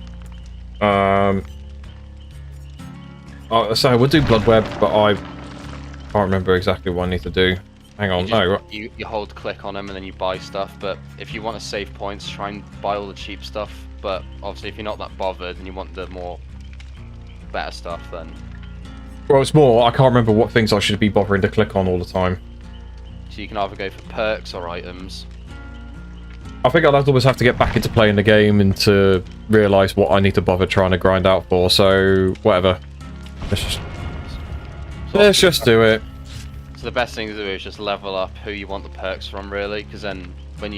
So I would do Blood Web, but I can't remember exactly what I need to do. Hang on, you hold click on them and then you buy stuff. But if you want to save points, try and buy all the cheap stuff. But obviously, if you're not that bothered and you want the better stuff, then... Well, it's more, I can't remember what things I should be bothering to click on all the time. So you can either go for perks or items. I think I'll always have to get back into playing the game and to realise what I need to bother trying to grind out for, so whatever. Let's just do it. So the best thing to do is just level up who you want the perks from, really, because then when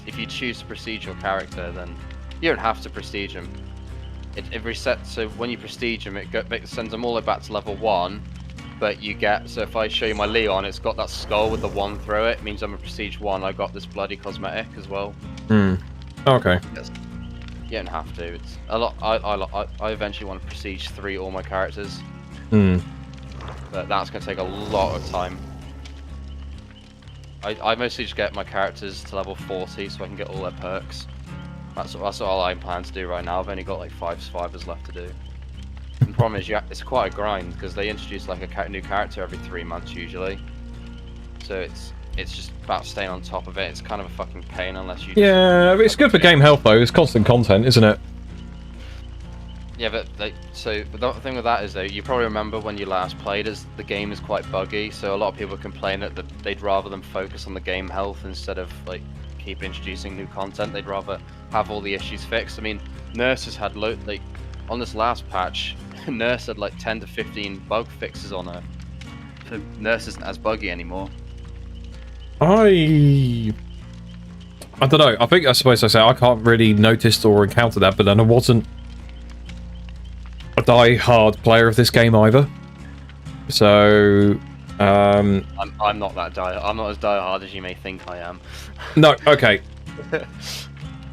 if you choose to prestige your character, then you don't have to prestige them. It resets, so when you prestige them, it sends them all the way back to level 1. But you get, so if I show you my Leon, it's got that skull with the 1 through it. It means I'm a prestige 1. I got this bloody cosmetic as well. Okay. You don't have to. It's a lot. I eventually want to prestige 3 all my characters. But that's going to take a lot of time. I mostly just get my characters to level 40 so I can get all their perks. That's all I plan to do right now. I've only got like 5 survivors left to do. The problem is, it's quite a grind because they introduce like a new character every 3 months usually. So it's just about staying on top of it. It's kind of a fucking pain unless you. Yeah, it's good for game health though. It's constant content, isn't it? Yeah, but so the thing with that is though, you probably remember when you last played, the game is quite buggy. So a lot of people complain that they'd rather them focus on the game health instead of like keep introducing new content. They'd rather have all the issues fixed. I mean, Nurse has had on this last patch. Nurse had like 10 to 15 bug fixes on her. So Nurse isn't as buggy anymore. I don't know. I suppose I say I can't really notice or encounter that, but then I wasn't a die-hard player of this game either. So I'm not that I'm not as die-hard as you may think I am. No, okay.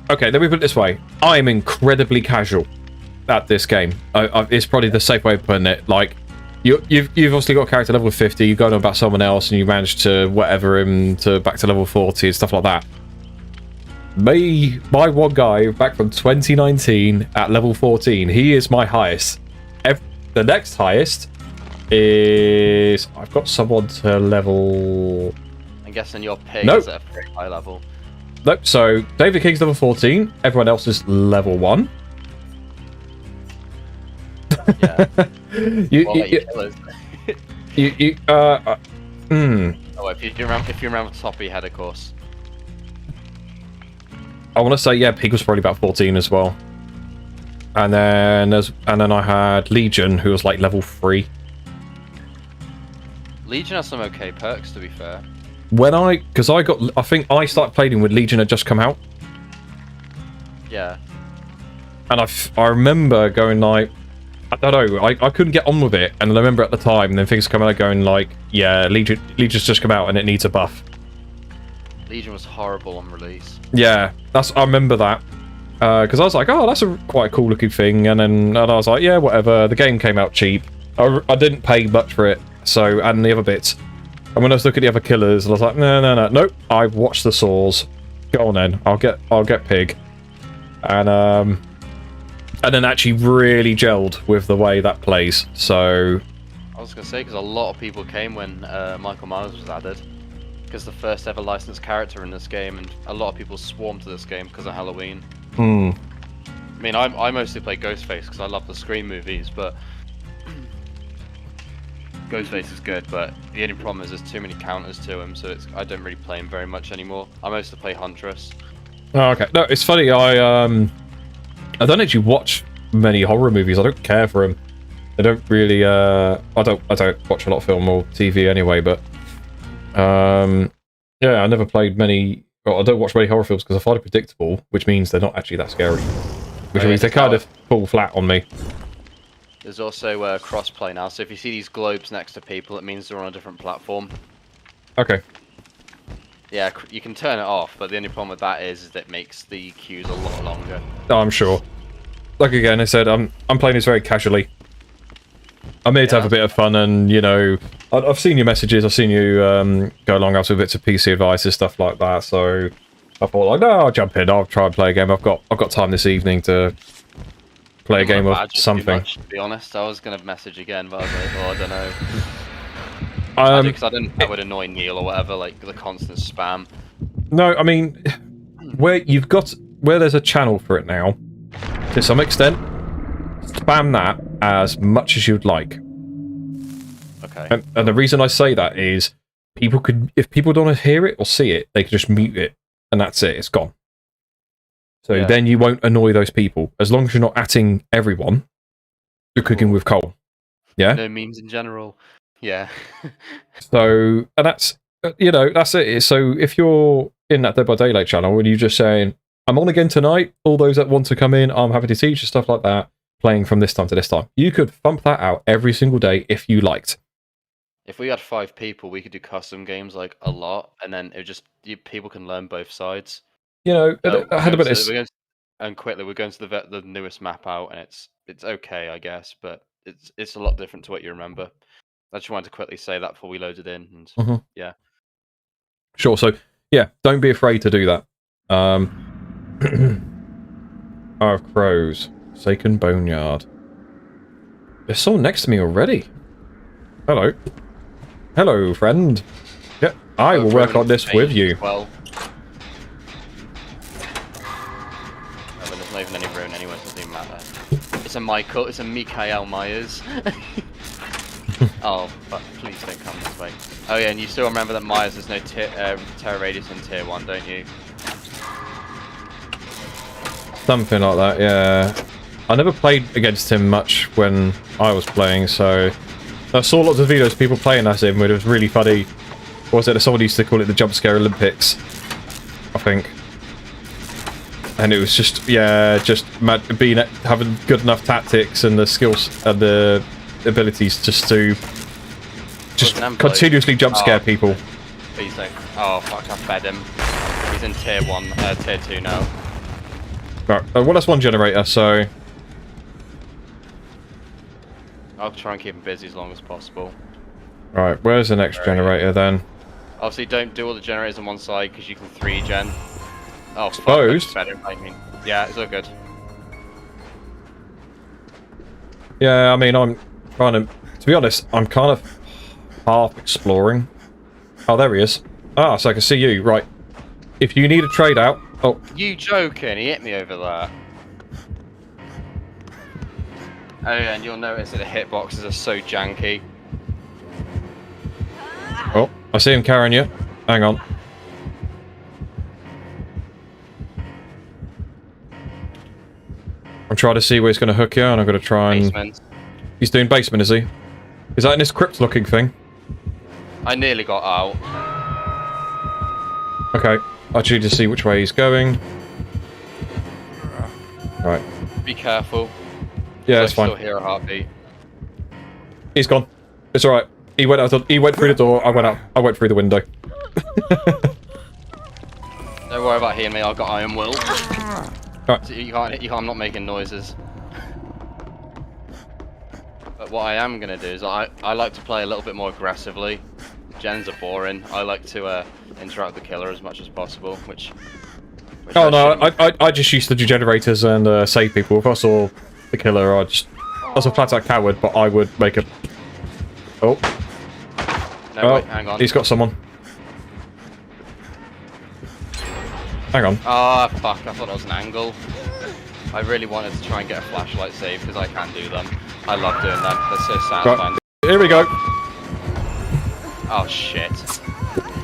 Okay, let me put it this way. I am incredibly casual at this game. It's probably the safe way of putting it. Like, you've obviously got a character level 50, you go on about someone else, and you manage to whatever him to back to level 40 and stuff like that. My one guy back from 2019 at level 14, he is my highest. The next highest is... I've got someone to level... I'm guessing your pig is at a very high level. Nope, so David King's level 14, everyone else is level 1. Yeah. Oh, if you remember the top of your head, of course. I want to say, yeah, Pig was probably about 14 as well. And then I had Legion, who was like level 3. Legion has some okay perks, to be fair. I think I started playing when Legion had just come out. Yeah. And I remember going like, I don't know, I couldn't get on with it. And I remember at the time, and then things come out going like, yeah, Legion's just come out and it needs a buff. Legion was horrible on release. Yeah, I remember that. Because I was like, oh, that's a quite cool looking thing, and I was like, yeah, whatever. The game came out cheap. I didn't pay much for it, so, and the other bits. And when I was looking at the other killers, I was like, no, nope. I've watched the Saws. Go on then. I'll get Pig. And then actually really gelled with the way that plays. So I was gonna say, because a lot of people came when Michael Myers was added, because the first ever licensed character in this game, and a lot of people swarmed to this game because of Halloween. I mean, I mostly play Ghostface because I love the Scream movies, but Ghostface is good, but the only problem is there's too many counters to him, so I don't really play him very much anymore. I mostly play Huntress. Oh, okay. No, it's funny. I don't actually watch many horror movies. I don't care for them. I don't really. I don't watch a lot of film or TV anyway. But yeah, I never played many. Well, I don't watch many horror films because I find it predictable, which means they're not actually that scary. Which means they kind of fall flat on me. There's also crossplay now, so if you see these globes next to people, it means they're on a different platform. Okay. Yeah, you can turn it off, but the only problem with that is that it makes the queues a lot longer. Oh, I'm sure. Like again, I said, I'm playing this very casually. I'm here to have a bit of fun, and you know, I've seen your messages. I've seen you go along after bits of PC advice and stuff like that. So I thought, like, no, I'll jump in. I'll try and play a game. I've got time this evening to play a game of something. Much, to be honest, I was gonna message again, but I was like, oh, I don't know. Because I didn't. That would annoy Neil or whatever, like the constant spam. No, I mean, where there's a channel for it now, to some extent, spam that as much as you'd like. Okay. And the reason I say that is, if people don't want to hear it or see it, they can just mute it, and that's it. It's gone. So then you won't annoy those people. As long as you're not atting everyone, you're cooking with coal. Yeah? No memes in general. Yeah. So, and that's, you know, that's it. So if you're in that Dead by Daylight channel and you're just saying, I'm on again tonight, all those that want to come in, I'm happy to teach and stuff like that, playing from this time to this time. You could thump that out every single day if you liked. If we had 5 people, we could do custom games like a lot, and then it just people can learn both sides. You know, I had a bit of... And quickly, we're going to the newest map out, and it's okay, I guess, but it's a lot different to what you remember. I just wanted to quickly say that before we loaded in, and yeah. Sure. So yeah, don't be afraid to do that. Eye of Crows, Forsaken Boneyard. There's someone next to me already. Hello. Hello, friend. Yeah, I will work on this with you. Well. There's not even any rune anyway, so it doesn't even matter. It's a Mikael Myers. Oh, but please don't come this way. Oh yeah, and you still remember that Myers has no terror radius in tier 1, don't you? Something like that, yeah. I never played against him much when I was playing, so... I saw lots of videos of people playing as him, where it was really funny. What was it? Someone used to call it the Jump Scare Olympics, I think. And it was just, yeah, just having good enough tactics and the skills and the abilities just to continuously jump scare people. Please don't. Oh fuck, I fed him. He's in tier 1, tier 2 now. Right, well that's one generator, so... I'll try and keep him busy as long as possible. Right, where's the next generator then? Obviously don't do all the generators on one side, because you can 3-gen. Oh, suppose. Fuck, better, I mean. Yeah, it's all good. Yeah, I mean, I'm trying to be honest, I'm kind of half exploring. Oh, there he is. Ah, so I can see you. Right. If you need a trade out... Oh. You joking? He hit me over there. Oh yeah, and you'll notice that the hitboxes are so janky. Oh, I see him carrying you. Hang on. I'm trying to see where he's going to hook you, and I'm going to try and... Basement. He's doing basement, is he? Is that in this crypt-looking thing? I nearly got out. Okay, I need to see which way he's going. Right. Be careful. Yeah, it's fine. I still hear a heartbeat. He's gone. It's alright. He went through the door, I went out. I went through the window. worry about hearing me. I've got iron will. Right. So I'm not making noises. But what I am gonna do is I like to play a little bit more aggressively. Gens are boring. I like to interact with the killer as much as possible, which Oh no, I just used to do generators and save people. If I saw the killer, I was a flat-out coward, but I would make a... Oh. No, wait, hang on. He's got someone. Hang on. Ah, fuck, I thought that was an angle. I really wanted to try and get a flashlight save, because I can do them. I love doing them, they're so satisfying. Right. Here we go. Oh, shit.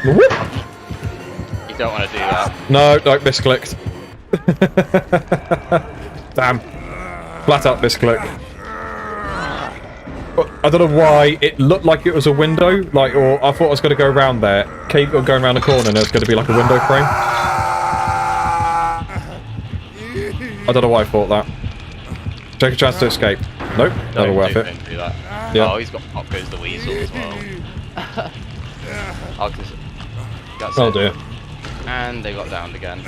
Whoop. You don't want to do that. No, misclicked. Damn. Flat out misclick. I don't know why, it looked like it was a window, like, or I thought I was going to go around there, keep on going around the corner and there's going to be like a window frame. I don't know why I thought that. Take a chance to escape. Nope, never worth it. Do that. Yeah. Oh, he's got Pop Goes the Weasel as well. Oh dear. And they got downed again.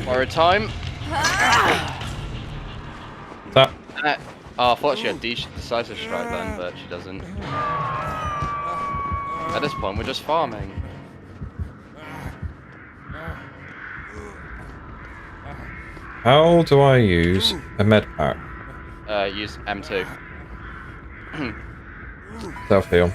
Borrowed time. That. Oh, I thought she had decisive strike then, but she doesn't. At this point, we're just farming. How do I use a med pack? Use M2. Self heal.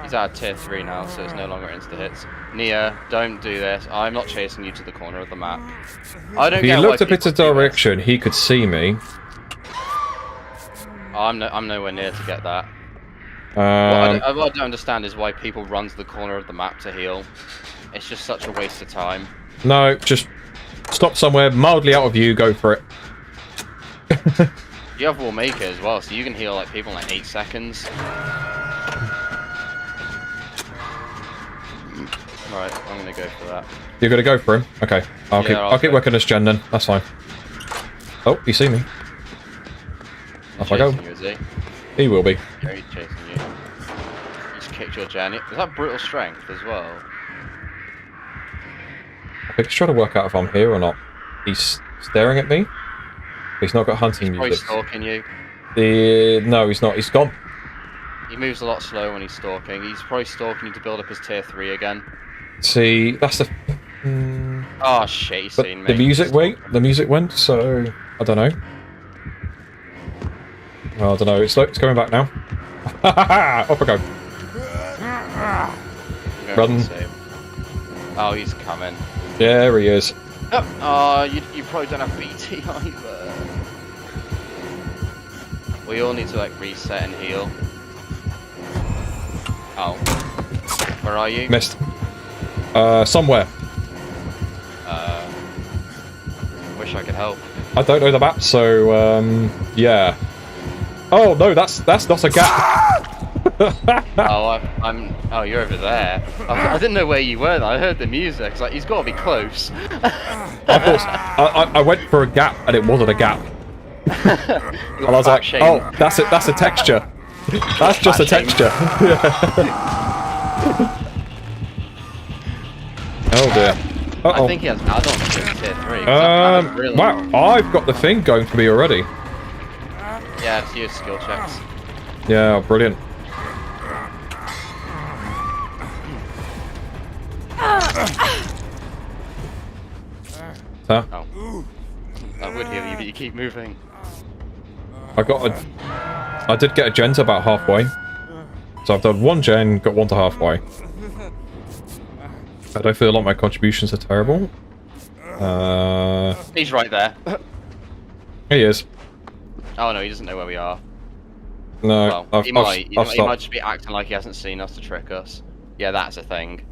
He's out of tier 3 now, so it's no longer insta hits. Nia, don't do this. I'm not chasing you to the corner of the map. I don't If he get looked why a bit of people do this. direction, he could see me. Oh, I'm nowhere near to get that. What I don't understand is why people run to the corner of the map to heal. It's just such a waste of time. No, just stop somewhere mildly out of view, go for it. You have War Maker as well, so you can heal like people in like 8 seconds. Right, I'm gonna go for that. You're gonna go for him? Okay. I'll keep working this gen then. That's fine. Oh, you see me. Off I go. You, is he? He will be. Yeah, he's chasing you. He just kicked your gen. Is that brutal strength as well? I think he's trying to work out if I'm here or not. He's staring at me. He's not got hunting He's probably music. stalking you. No, he's not. He's gone. He moves a lot slower when he's stalking. He's probably stalking you to build up his tier 3 again. See, that's the... Oh shit, he's seen me. The music went, so... I don't know. Well, I don't know. It's coming back now. Off I go. Run. Oh, he's coming. Yeah, there he is. Oh, you probably don't have BT either. We all need to like reset and heal. Oh. Where are you? Missed. Somewhere. Wish I could help. I don't know the map, so, yeah. Oh, no, that's not a gap. Oh, you're over there. I didn't know where you were. I heard the music. It's like, he's got to be close. I went for a gap, and it wasn't a gap. And I was like, oh, that's it. That's a texture. That's just a texture. Oh dear. Uh-oh. I think he has add-ons in tier 3. Wow, I've got the thing going for me already. Yeah, it's your skill checks. Yeah, brilliant. Huh? Oh. I would heal you, but you keep moving. I did get a gen to about halfway. So I've done one gen, got one to halfway. I don't feel like my contributions are terrible. He's right there. He is. Oh no, he doesn't know where we are. No, Well, he might stopped. just be acting like he hasn't seen us to trick us. Yeah, that's a thing.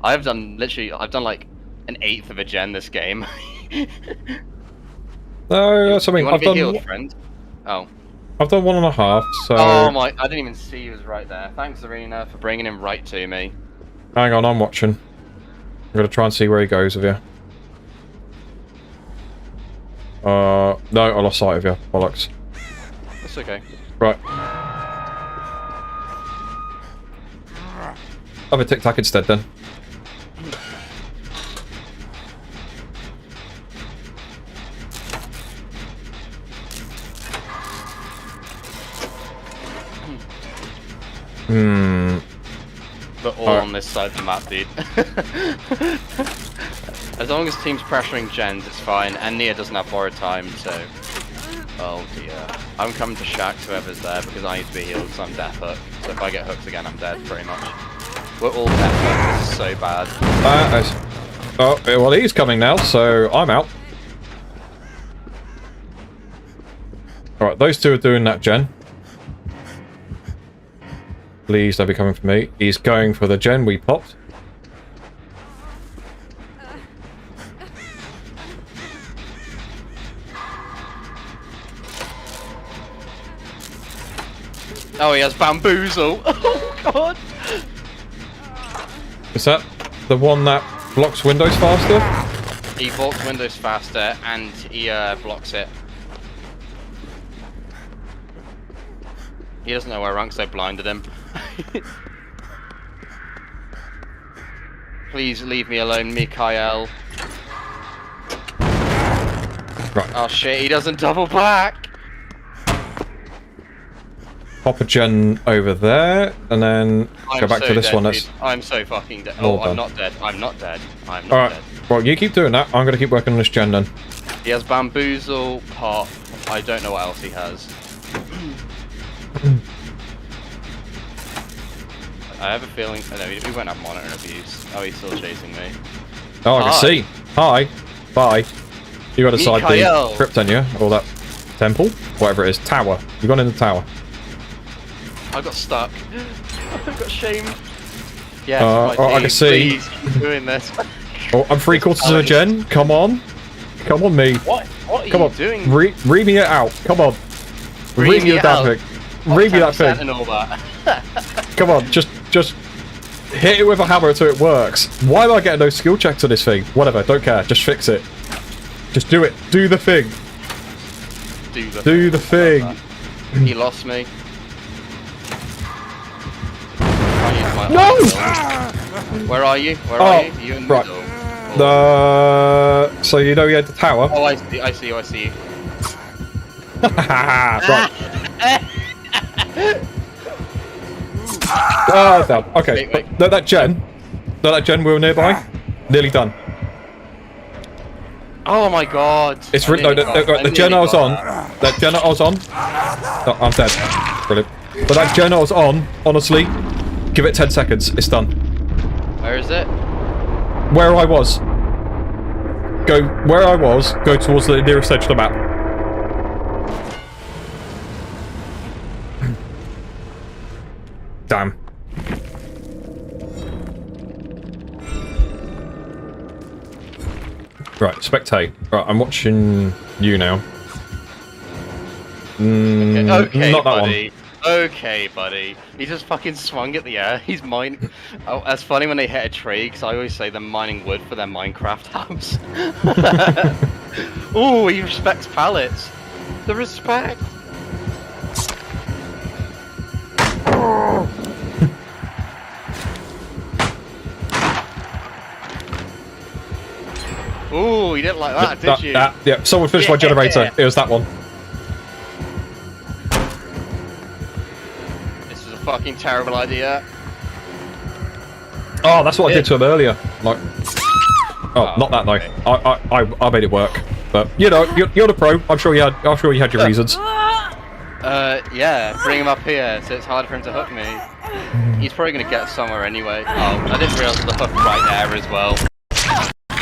I've done like an 1/8 of a gen this game. No, that's something. I've done. Healed, friend? Oh. I've done 1.5. So. Oh my! I didn't even see he was right there. Thanks, Arena, for bringing him right to me. Hang on, I'm watching. I'm gonna try and see where he goes with you. No, I lost sight of you. Bollocks. That's okay. Right. have a tic tac instead then. But all on this side of the map, dude. As long as team's pressuring gens, it's fine. And Nia doesn't have borrowed time, so... Oh dear. I'm coming to Shack, whoever's there, because I need to be healed, so I'm death hook. So if I get hooked again, I'm dead, pretty much. We're all death hook. This is so bad. Oh, well, he's coming now, so I'm out. Alright, those two are doing that gen. Please don't be coming for me. He's going for the gen we popped. Oh, he has bamboozle. Oh god. Is that the one that blocks windows faster? He blocks windows faster and he blocks it. He doesn't know where rank, so I blinded him. Please leave me alone, Mikael. Right. Oh shit, he doesn't double back! Pop a gen over there, and then go back to this dead, one. Dude. That's I'm so fucking dead. all Oh, done. I'm not dead. I'm not dead. I'm not dead. Alright, well, you keep doing that. I'm going to keep working on this gen then. He has bamboozle, pop. I don't know what else he has. I have a feeling. Oh, no, we won't have monitor abuse. Oh, he's still chasing me. Oh, I can see. Hi. Bye. You got to side Mikael. the crypt, you? Or that temple? Whatever it is. Tower. You gone in the tower. I got stuck. I got shamed. Yes, I can see. Please keep doing this. Oh, I'm 3/4 of a gen. Come on. Come on, me. What? What are Come you on. doing? Read me it out. Come on. Read me it that out. thing. Read me that 10% thing. and all that. Come on. Just hit it with a hammer until it works. Why am I getting no skill checks to this thing? Whatever. Don't care. Just fix it. Just do it. Do the thing. Do the thing. He lost me. No! Where are you? Where are you? You in the right. middle? So you know you had the tower? Oh, I see you, I see you. Right. Down. Okay. Wait. No, that gen we were nearby. Nearly done. Oh my god. It's the gen I was on. That gen I was on. No, I'm dead. Brilliant. But that gen I was on, honestly, give it 10 seconds. It's done. Where is it? Where I was. Go towards the nearest edge of the map. Damn. Right, spectate. Right, I'm watching you now. Okay, not that buddy. one. Okay, buddy. He just fucking swung at the air. He's mining. Oh, that's funny when they hit a tree, because I always say they're mining wood for their Minecraft house. Ooh, he respects pallets. The respect. Ooh, you didn't like that, did you? Yeah, someone finished my generator. It was that one. This is a fucking terrible idea. Oh, that's what I did to him earlier. Like, not that though. Okay. I made it work. But you know, you're the pro. I'm sure you had your reasons. Yeah, bring him up here, so it's harder for him to hook me. He's probably gonna get somewhere anyway. Oh, I didn't realize the hook right there as well.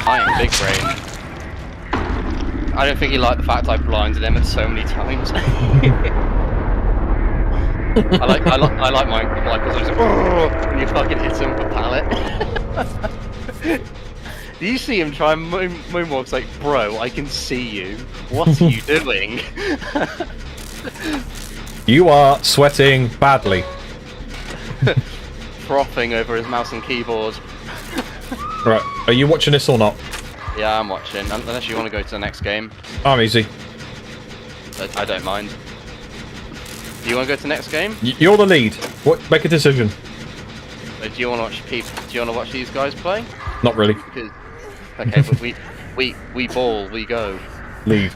I am big brain. I don't think he liked the fact I blinded him at so many times. I like my because I was like, oh, and you fucking hit him with a pallet. Do you see him try and moonwalk? It's like, bro, I can see you. What are you doing? You are sweating badly. Frothing over his mouse and keyboard. Right, are you watching this or not? Yeah, I'm watching. Unless you want to go to the next game. I'm easy. I don't mind. Do you want to go to the next game? You're the lead. What? Make a decision. Do you want to watch people? Do you want to watch these guys play? Not really. Because, okay, but we ball, we go. Leave.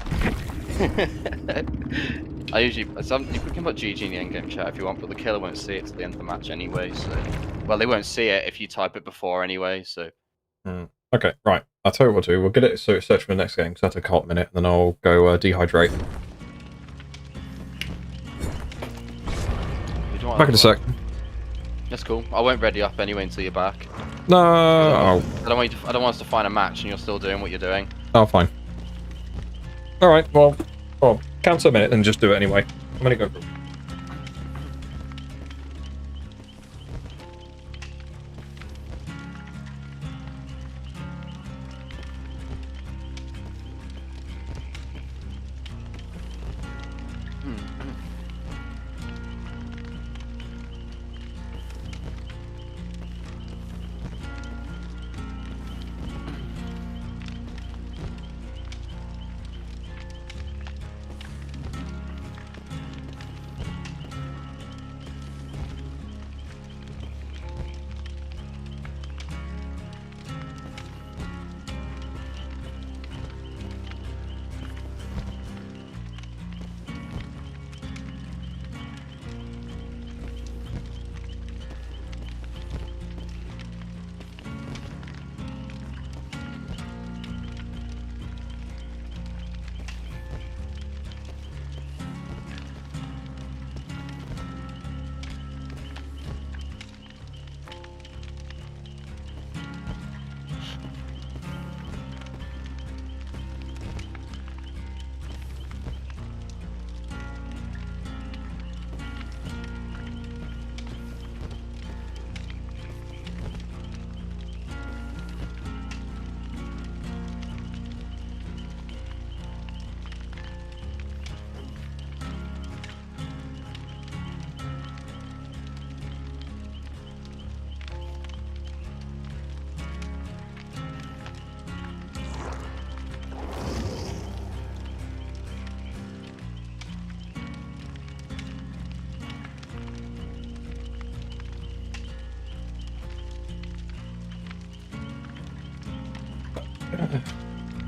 I usually you can put GG in the endgame chat if you want, but the killer won't see it till the end of the match anyway. So, well, they won't see it if you type it before anyway. So. Okay, right. I'll tell you what to do. We'll get it search for the next game because that'll take a hot minute, and then I'll go dehydrate. Back in a sec. That's cool. I won't ready up anyway until you're back. No. I don't want us to find a match and you're still doing what you're doing. Oh, fine. All right. Well, cancel a minute and just do it anyway. I'm gonna go.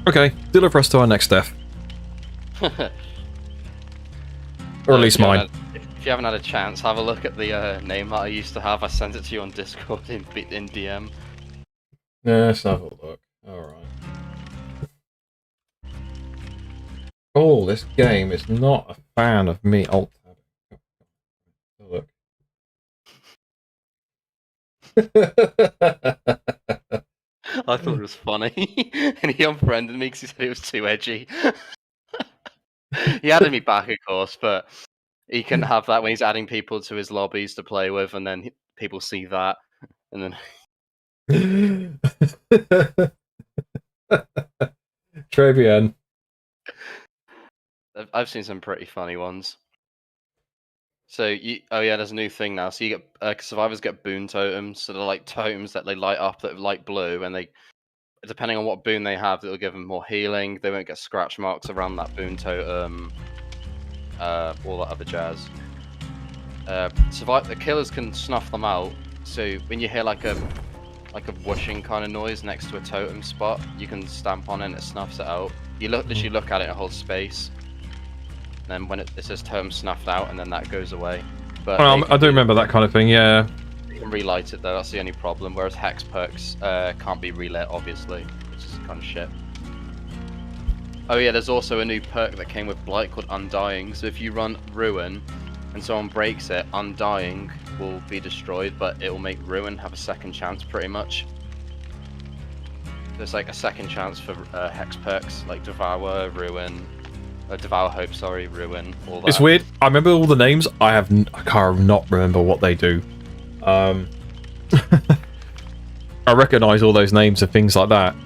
Okay, deliver us to our next death. Or at least mine. If you haven't had a chance, have a look at the name that I used to have. I sent it to you on Discord in DM. Yeah, let's have a look. Alright. Oh, this game is not a fan of me alt-tabbing. Look. I thought it was funny, and he unfriended me because he said it was too edgy. He added me back, of course, but he can have that when he's adding people to his lobbies to play with, and then people see that, and then... Trevian. I've seen some pretty funny ones. So, oh yeah, there's a new thing now. So you get survivors get boon totems. So they're like totems that they light up that are light blue, and they, depending on what boon they have, it'll give them more healing. They won't get scratch marks around that boon totem. All that other jazz. The killers can snuff them out. So when you hear like a whooshing kind of noise next to a totem spot, you can stamp on it and it snuffs it out. You literally look at it and it holds space. And then when it says totem snuffed out, and then that goes away. But I do remember that kind of thing, yeah. You can relight it though, that's the only problem. Whereas hex perks can't be relit, obviously, which is kind of shit. Oh yeah, there's also a new perk that came with Blight called Undying. So if you run Ruin and someone breaks it, Undying will be destroyed, but it will make Ruin have a second chance pretty much. There's like a second chance for hex perks like Devour, Ruin, Devour Hope, sorry, Ruin, all that. It's weird. I remember all the names. I can't not remember what they do. I recognise all those names and things like that.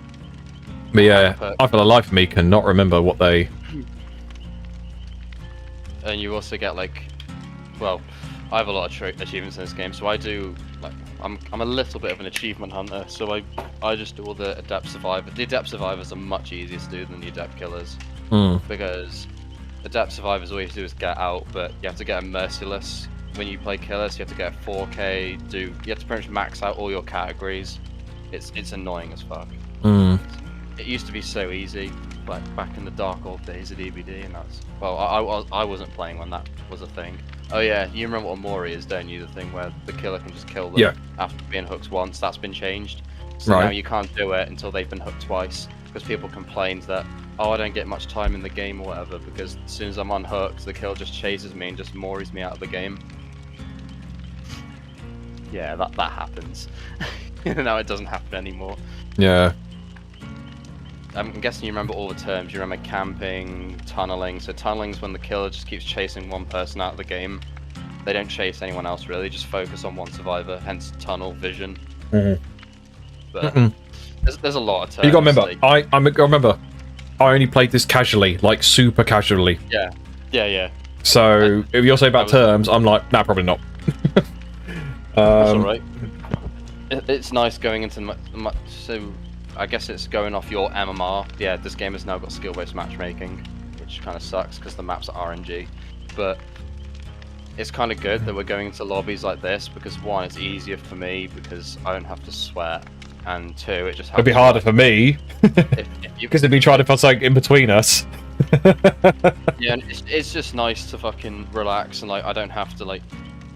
But yeah, I for the life of me cannot remember what they... And you also get like, well, I have a lot of achievements in this game, so I do like I'm a little bit of an achievement hunter, so I just do all the Adept Survivors. The Adept Survivors are much easier to do than the Adept Killers, because Adept Survivors all you have to do is get out, but you have to get a Merciless when you play killers, you have to get a 4K. You have to pretty much max out all your categories. It's annoying as fuck. It used to be so easy, like back in the dark old days of DBD, and that's well, I wasn't playing when that was a thing. Oh yeah, you remember what Mori is, don't you? The thing where the killer can just kill them after being hooked once. That's been changed. So now you can't do it until they've been hooked twice, because people complained that, oh, I don't get much time in the game or whatever, because as soon as I'm unhooked, the kill just chases me and just Moris me out of the game. Yeah, that happens. Now it doesn't happen anymore. Yeah. I'm guessing you remember all the terms. You remember camping, tunneling. So tunneling's when the killer just keeps chasing one person out of the game. They don't chase anyone else really, just focus on one survivor, hence tunnel vision. But there's a lot of terms. You gotta remember, like, I remember, I only played this casually, like super casually. Yeah. So if you're saying about terms, I'm like, nah, probably not. That's alright. It's nice going into so I guess it's going off your MMR. Yeah, this game has now got skill-based matchmaking, which kind of sucks because the maps are RNG. But it's kind of good that we're going into lobbies like this because one, it's easier for me because I don't have to sweat, and two, it just helps. It'd be harder for me because they'd be trying to put something in between us. Yeah, and it's just nice to fucking relax and like I don't have to like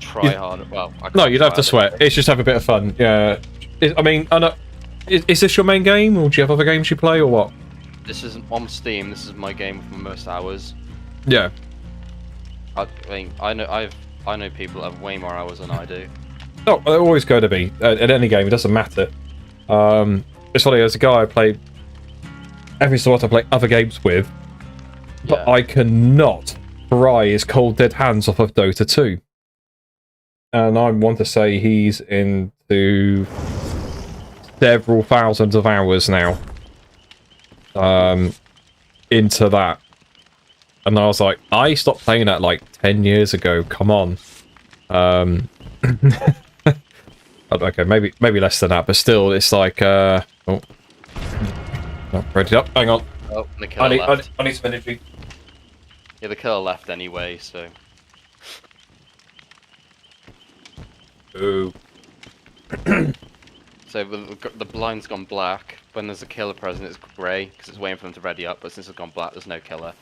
try harder. Well, no, you don't have to sweat. It's just have a bit of fun. Yeah, I mean, I know. Is this your main game, or do you have other games you play, or what? This isn't on Steam. This is my game for most hours. Yeah. I mean, I know people that have way more hours than I do. Oh, they're always going to be at any game. It doesn't matter. It's funny. There's a guy I play every so often. I play other games with, but I cannot pry his cold dead hands off of Dota 2. And I want to say he's into several thousands of hours now into that, and I was like, I stopped playing that like 10 years ago. Come on. Okay, maybe less than that, but still, it's like oh, ready up. Hang on. Oh, the killer left. I need some energy. Yeah, the killer left anyway, so. Ooh. So the blind's gone black. When there's a killer present, it's grey because it's waiting for them to ready up. But since it's gone black, there's no killer.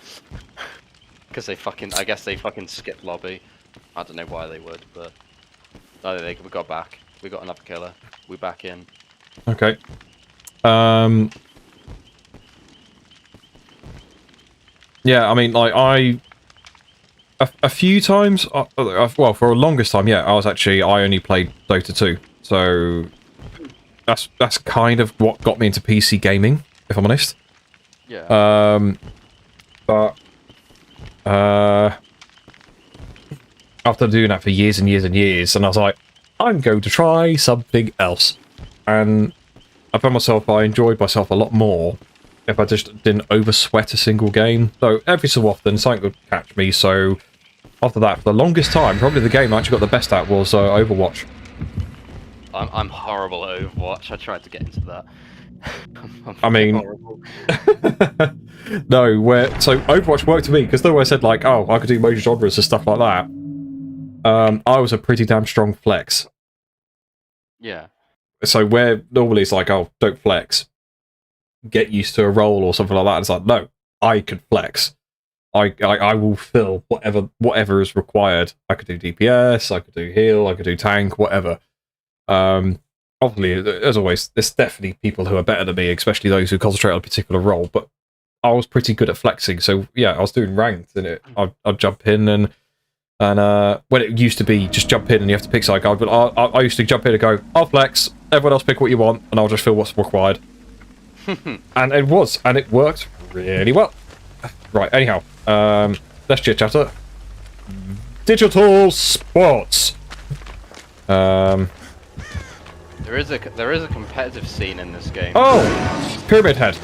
Because I guess they fucking skipped lobby. I don't know why they would, but oh, we got back. We got another killer. We back in. Okay. Yeah, I mean, like a few times. Well, for the longest time, yeah, I only played Dota 2, so. That's kind of what got me into PC gaming, if I'm honest. Yeah. But after doing that for years and years and years, and I was like, I'm going to try something else. And I found myself, I enjoyed myself a lot more if I just didn't oversweat a single game. So every so often, something would catch me. So after that, for the longest time, probably the game I actually got the best at was Overwatch. I'm horrible at Overwatch. I tried to get into that. I mean, no, so Overwatch worked for me because though I said like, oh, I could do major genres and stuff like that. I was a pretty damn strong flex. Yeah. So where normally it's like, oh, don't flex, get used to a role or something like that. It's like, no, I can flex. I will fill whatever is required. I could do DPS, I could do heal, I could do tank, whatever. Obviously, as always, there's definitely people who are better than me, especially those who concentrate on a particular role, but I was pretty good at flexing, so yeah, I was doing ranked, and I'd jump in, and when it used to be just jump in and you have to pick side guard, but I used to jump in and go, I'll flex, everyone else pick what you want, and I'll just fill what's required. And it worked really well. Right, anyhow, let's chit-chatter. Digital sports! There is a competitive scene in this game. Oh! Pyramid Head.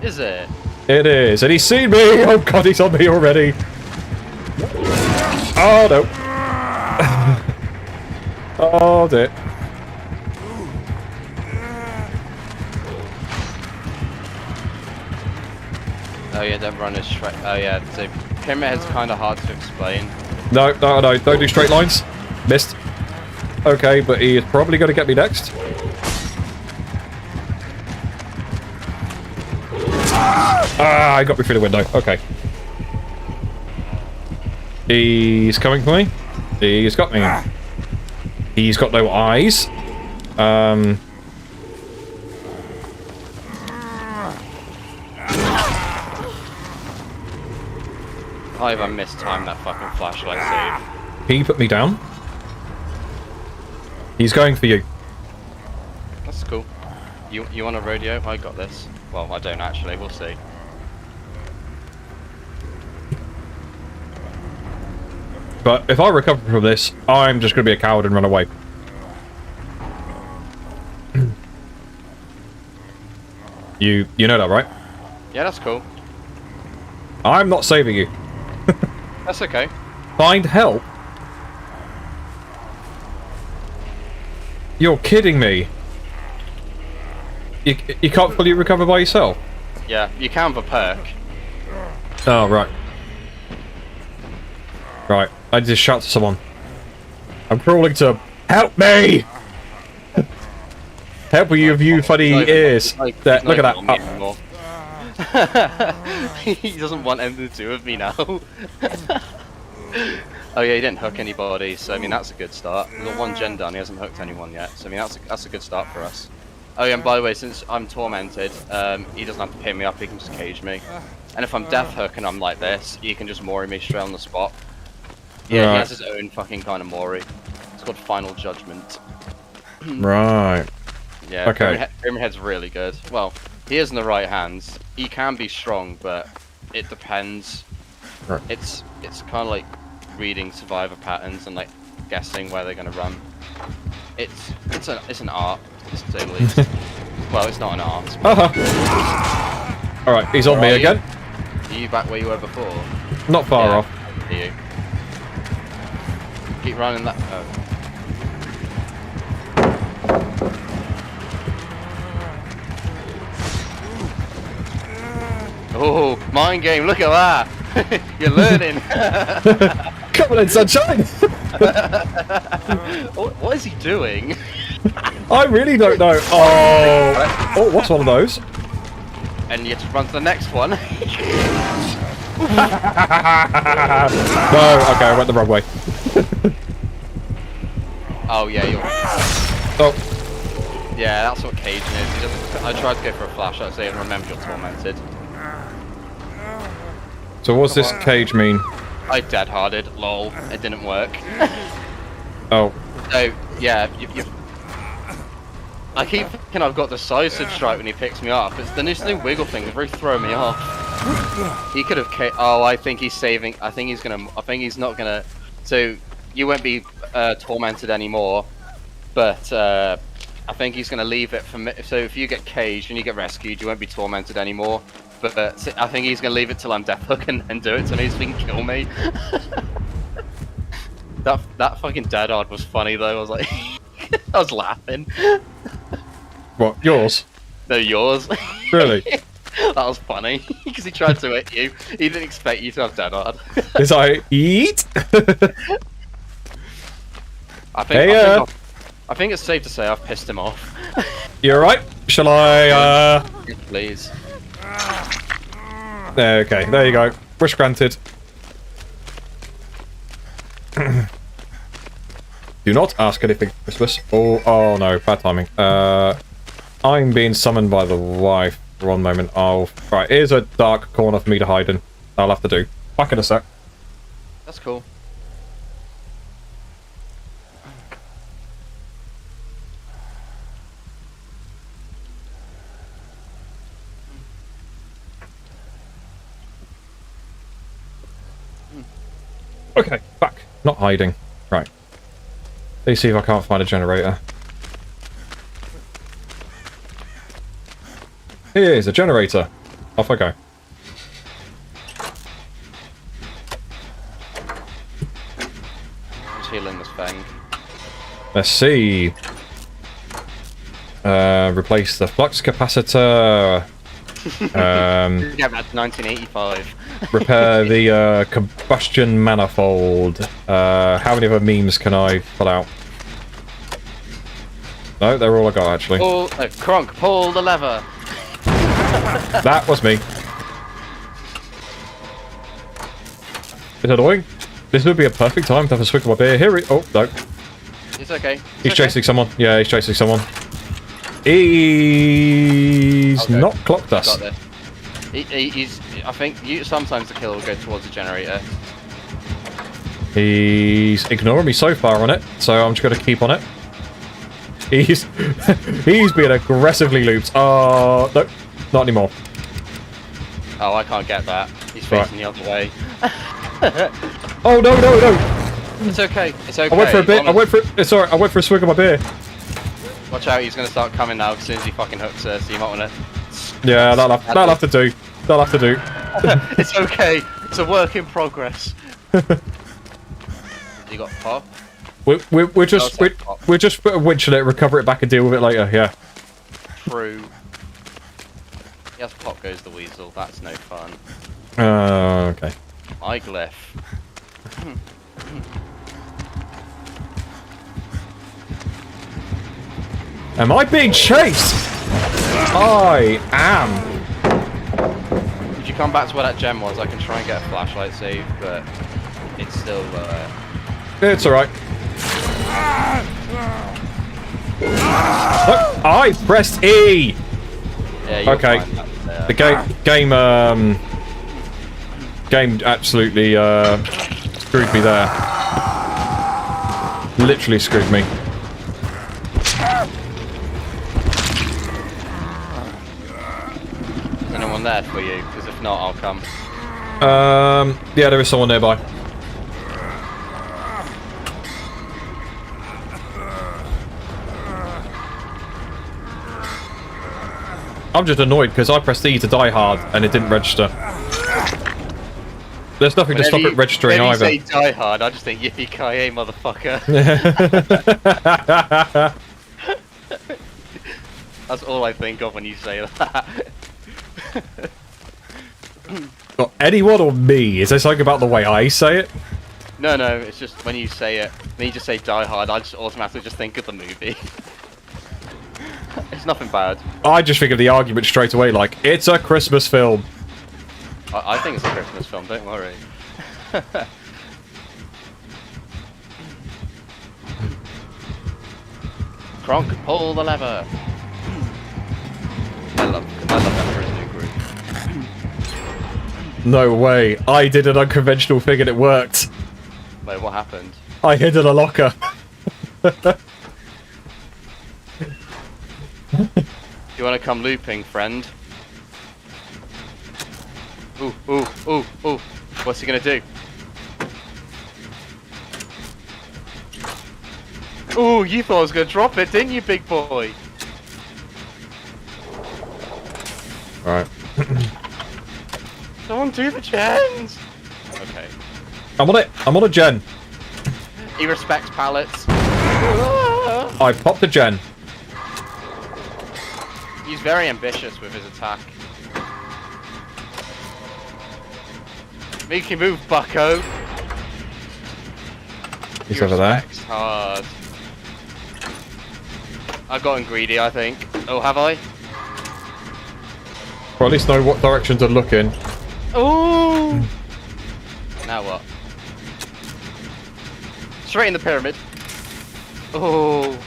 Is it? It is, and he's seen me! Oh god, he's on me already! Oh no! Oh dear. Oh yeah, don't run as straight. Oh yeah, so Pyramid Head's kind of hard to explain. No, no, no, don't do straight lines. Missed. Okay, but he is probably going to get me next. Ah, he got me through the window. Okay. He's coming for me. He's got me. He's got no eyes. I mistimed that fucking flashlight save. He put me down. He's going for you. That's cool. You want a rodeo? I got this. Well, I don't actually. We'll see. But if I recover from this, I'm just going to be a coward and run away. You know that, right? Yeah, that's cool. I'm not saving you. That's okay. Find help? You're kidding me. You can't fully recover by yourself? Yeah, you can for perk. Oh, right. Right, I just shout to someone. I'm crawling to... Help me! Help you with you funny ears. There, look at that. He doesn't want anything to do with me now. Oh yeah, he didn't hook anybody, so I mean that's a good start. We've got one gen done, he hasn't hooked anyone yet, so I mean that's a good start for us. Oh yeah, and by the way, since I'm tormented, he doesn't have to pin me up, he can just cage me. And if I'm death hook and I'm like this, he can just mori me straight on the spot. Yeah, he has his own fucking kind of mori. It's called Final Judgment. Right. Yeah, okay. Grimhead's really good. Well, he is in the right hands. He can be strong, but it depends. Right. It's kind of like reading survivor patterns and like guessing where they're gonna run. It's an art, to say the least. Well, it's not an art. All right, he's on me again. Are you back where you were before? Not far off. Are you? Keep running that. Oh, mind game! Look at that. You're learning. Come on in, sunshine. What is he doing? I really don't know. Oh, what's one of those? And you have to run to the next one. No, okay, I went the wrong way. Oh yeah, you're. Oh. Yeah, that's what caging is. He doesn't. I tried to go for a flash. I say, remember you're tormented. So what's this cage mean? I dead-harded. Lol. It didn't work. Oh. So yeah, I keep thinking I've got decisive strike when he picks me up. It's the new wiggle thing that's really throwing me off. He could have. Oh, I think he's saving. I think he's gonna. I think he's not gonna. So you won't be tormented anymore, but I think he's gonna leave it for me. So if you get caged and you get rescued, you won't be tormented anymore. But I think he's gonna leave it till I'm death hook and do it to me so he can kill me. that fucking dead hard was funny though. I was like, I was laughing. What, yours? No, yours. Really? That was funny because he tried to hit you. He didn't expect you to have dead hard. Is I eat? I think it's safe to say I've pissed him off. You alright? Shall I, Please. Okay, there you go. Wish granted. Do not ask anything for Christmas. Oh no, bad timing. I'm being summoned by the wife. For one moment. Right, here's a dark corner for me to hide in. I'll have to do. Back in a sec. That's cool. Okay, back. Not hiding. Right. Let's see if I can't find a generator. Here's a generator. Off I go. Just healing this fang. Let's see. Replace the flux capacitor. Yeah, that's 1985. Repair the combustion manifold. How many other memes can I pull out? No, they're all I got actually. Kronk, pull the lever. That was me. It's annoying. This would be a perfect time to have a swig of my beer. Here oh, no. It's okay. He's chasing someone. Yeah, he's chasing someone. He's not clocked us. Got this. He's. I think sometimes the kill will go towards the generator. He's ignoring me so far on it, so I'm just going to keep on it. He's being aggressively looped. Oh, no, not anymore. Oh, I can't get that. He's facing the other way. Oh no! It's okay. It's okay. I went for a bit. It's alright. I went for a swig of my beer. Watch out! He's gonna start coming now as soon as he fucking hooks her. So you might wanna. Yeah, that'll have to do. That'll have to do. It's okay. It's a work in progress. You got pop? We're just winching it, recover it back, and deal with it later. Yeah. True. Yes, pop goes the weasel. That's no fun. Okay. My glyph. Am I being chased? I am. If you come back to where that gem was, I can try and get a flashlight save, but it's still. It's alright. Look, I pressed E. Yeah, you'll okay. find that, The game absolutely screwed me there. Literally screwed me. Is anyone there for you? Because if not, I'll come. Yeah, there is someone nearby. I'm just annoyed because I pressed E to die hard and it didn't register. There's nothing to stop it registering either. When you say die hard, I just think yippee-ki-yay, motherfucker. That's all I think of when you say that. Got anyone or me? Is there something about the way I say it? No, it's just when you say it, when you just say die hard, I just automatically just think of the movie. It's nothing bad. I just think of the argument straight away, like, it's a Christmas film. I think it's a Christmas film, don't worry. Kronk, pull the lever. I love that for his new group. No way. I did an unconventional thing and it worked. Wait, what happened? I hid in a locker. You want to come looping, friend? Ooh. What's he gonna do? Ooh, you thought I was gonna drop it, didn't you, big boy? Alright. Someone do the gens! Okay. I'm on it. I'm on a gen. He respects pallets. I popped a gen. He's very ambitious with his attack. Make him move, bucko! He's over there. Hard. I've gotten greedy, I think. Oh, have I? Or at least know what direction to look in. Ooh! Now what? Straight in the pyramid. Oh,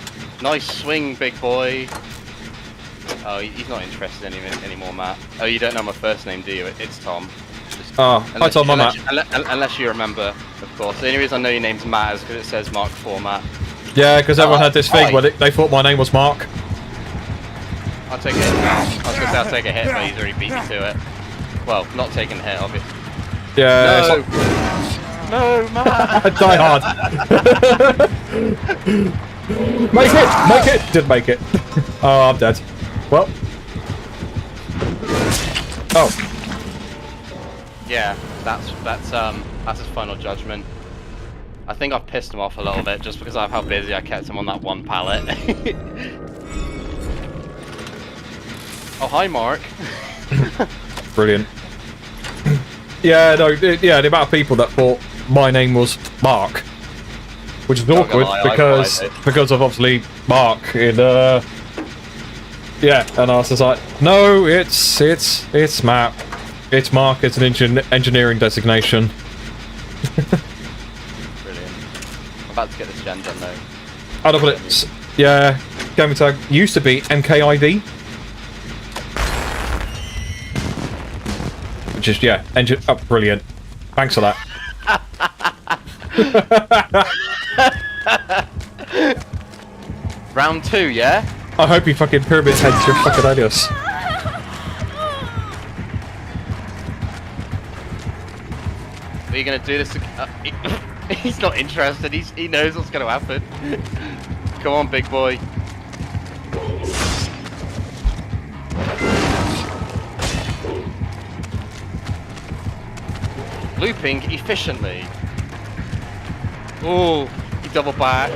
nice swing, big boy. Oh, he's not interested anymore, Matt. Oh, you don't know my first name, do you? It's Tom. Oh, hi Tom, I'm Matt. Unless you remember, of course. The only reason I know your name's Matt is because it says MRKFour Matt. Yeah, because everyone had this thing where they thought my name was Mark. I'll take a hit. I was going to say I'll take a hit, but he's already beat me to it. Well, not taking a hit, obviously. Yeah. No, no, Matt. Die hard. Make it! Didn't make it. Oh, I'm dead. Well. Oh. Yeah, that's his final judgment. I think I've pissed him off a little bit just because of how busy I kept him on that one pallet. Oh, hi, Mark. Brilliant. Yeah, no, yeah, the amount of people that thought my name was Mark, which is awkward because of obviously Mark in yeah, and I was just like, no, it's Matt, it's Mark, it's an engineering designation. Brilliant. I'm about to get this gen done though. I don't know what it's, yeah, gaming tag used to be MKID. Which is, yeah, engine, oh, brilliant. Thanks for that. Round 2, yeah? I hope you fucking pyramid heads your fucking ideas. Are you gonna do this? He's not interested. He knows what's gonna happen. Come on, big boy. Looping efficiently. Oh, he double backed.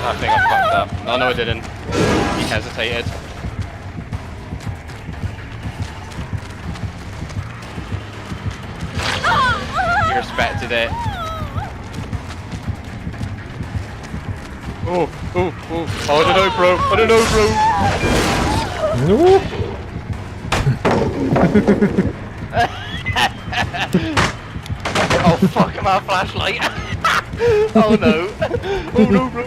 I think I fucked up. Oh no, I didn't. He hesitated. He respected it. Oh, oh, oh. Oh, I don't know, bro. I don't know, bro. Oh, fuck, I'm out of flashlight. Oh, no. Oh, no, bro.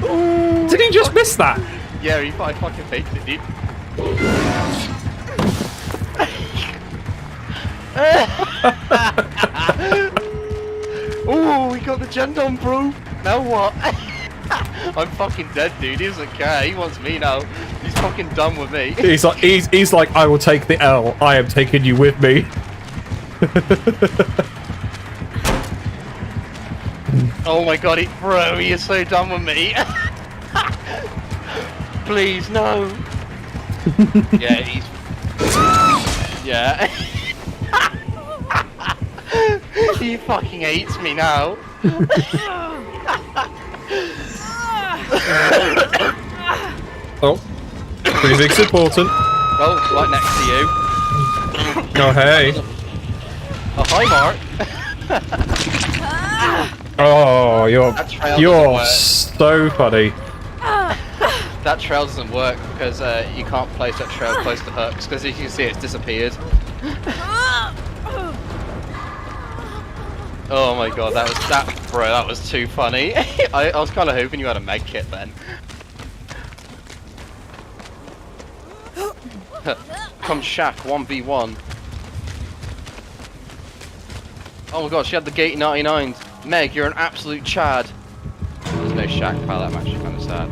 Oh, did he just miss that? Yeah, I fucking faked it, dude. Oh, we got the gen done, bro. Now what? I'm fucking dead, dude. He doesn't care. He wants me now. He's fucking done with me. He's like, I will take the L. I am taking you with me. Oh my god, bro, he is so done with me. Please, no. Yeah, he's... Yeah. He fucking hates me now. Oh. Breathing's important. Oh, right next to you. Oh, hey. Oh, hi, Mark. Oh, you're so funny. That trail doesn't work because you can't place that trail close to hooks because as you can see it's disappeared. Oh my god, that was too funny. I was kind of hoping you had a med kit then. Come Shaq 1v1. Oh my god, she had the gate 99s. Meg, you're an absolute Chad. There's no Shaq, pal, I'm actually kind of sad.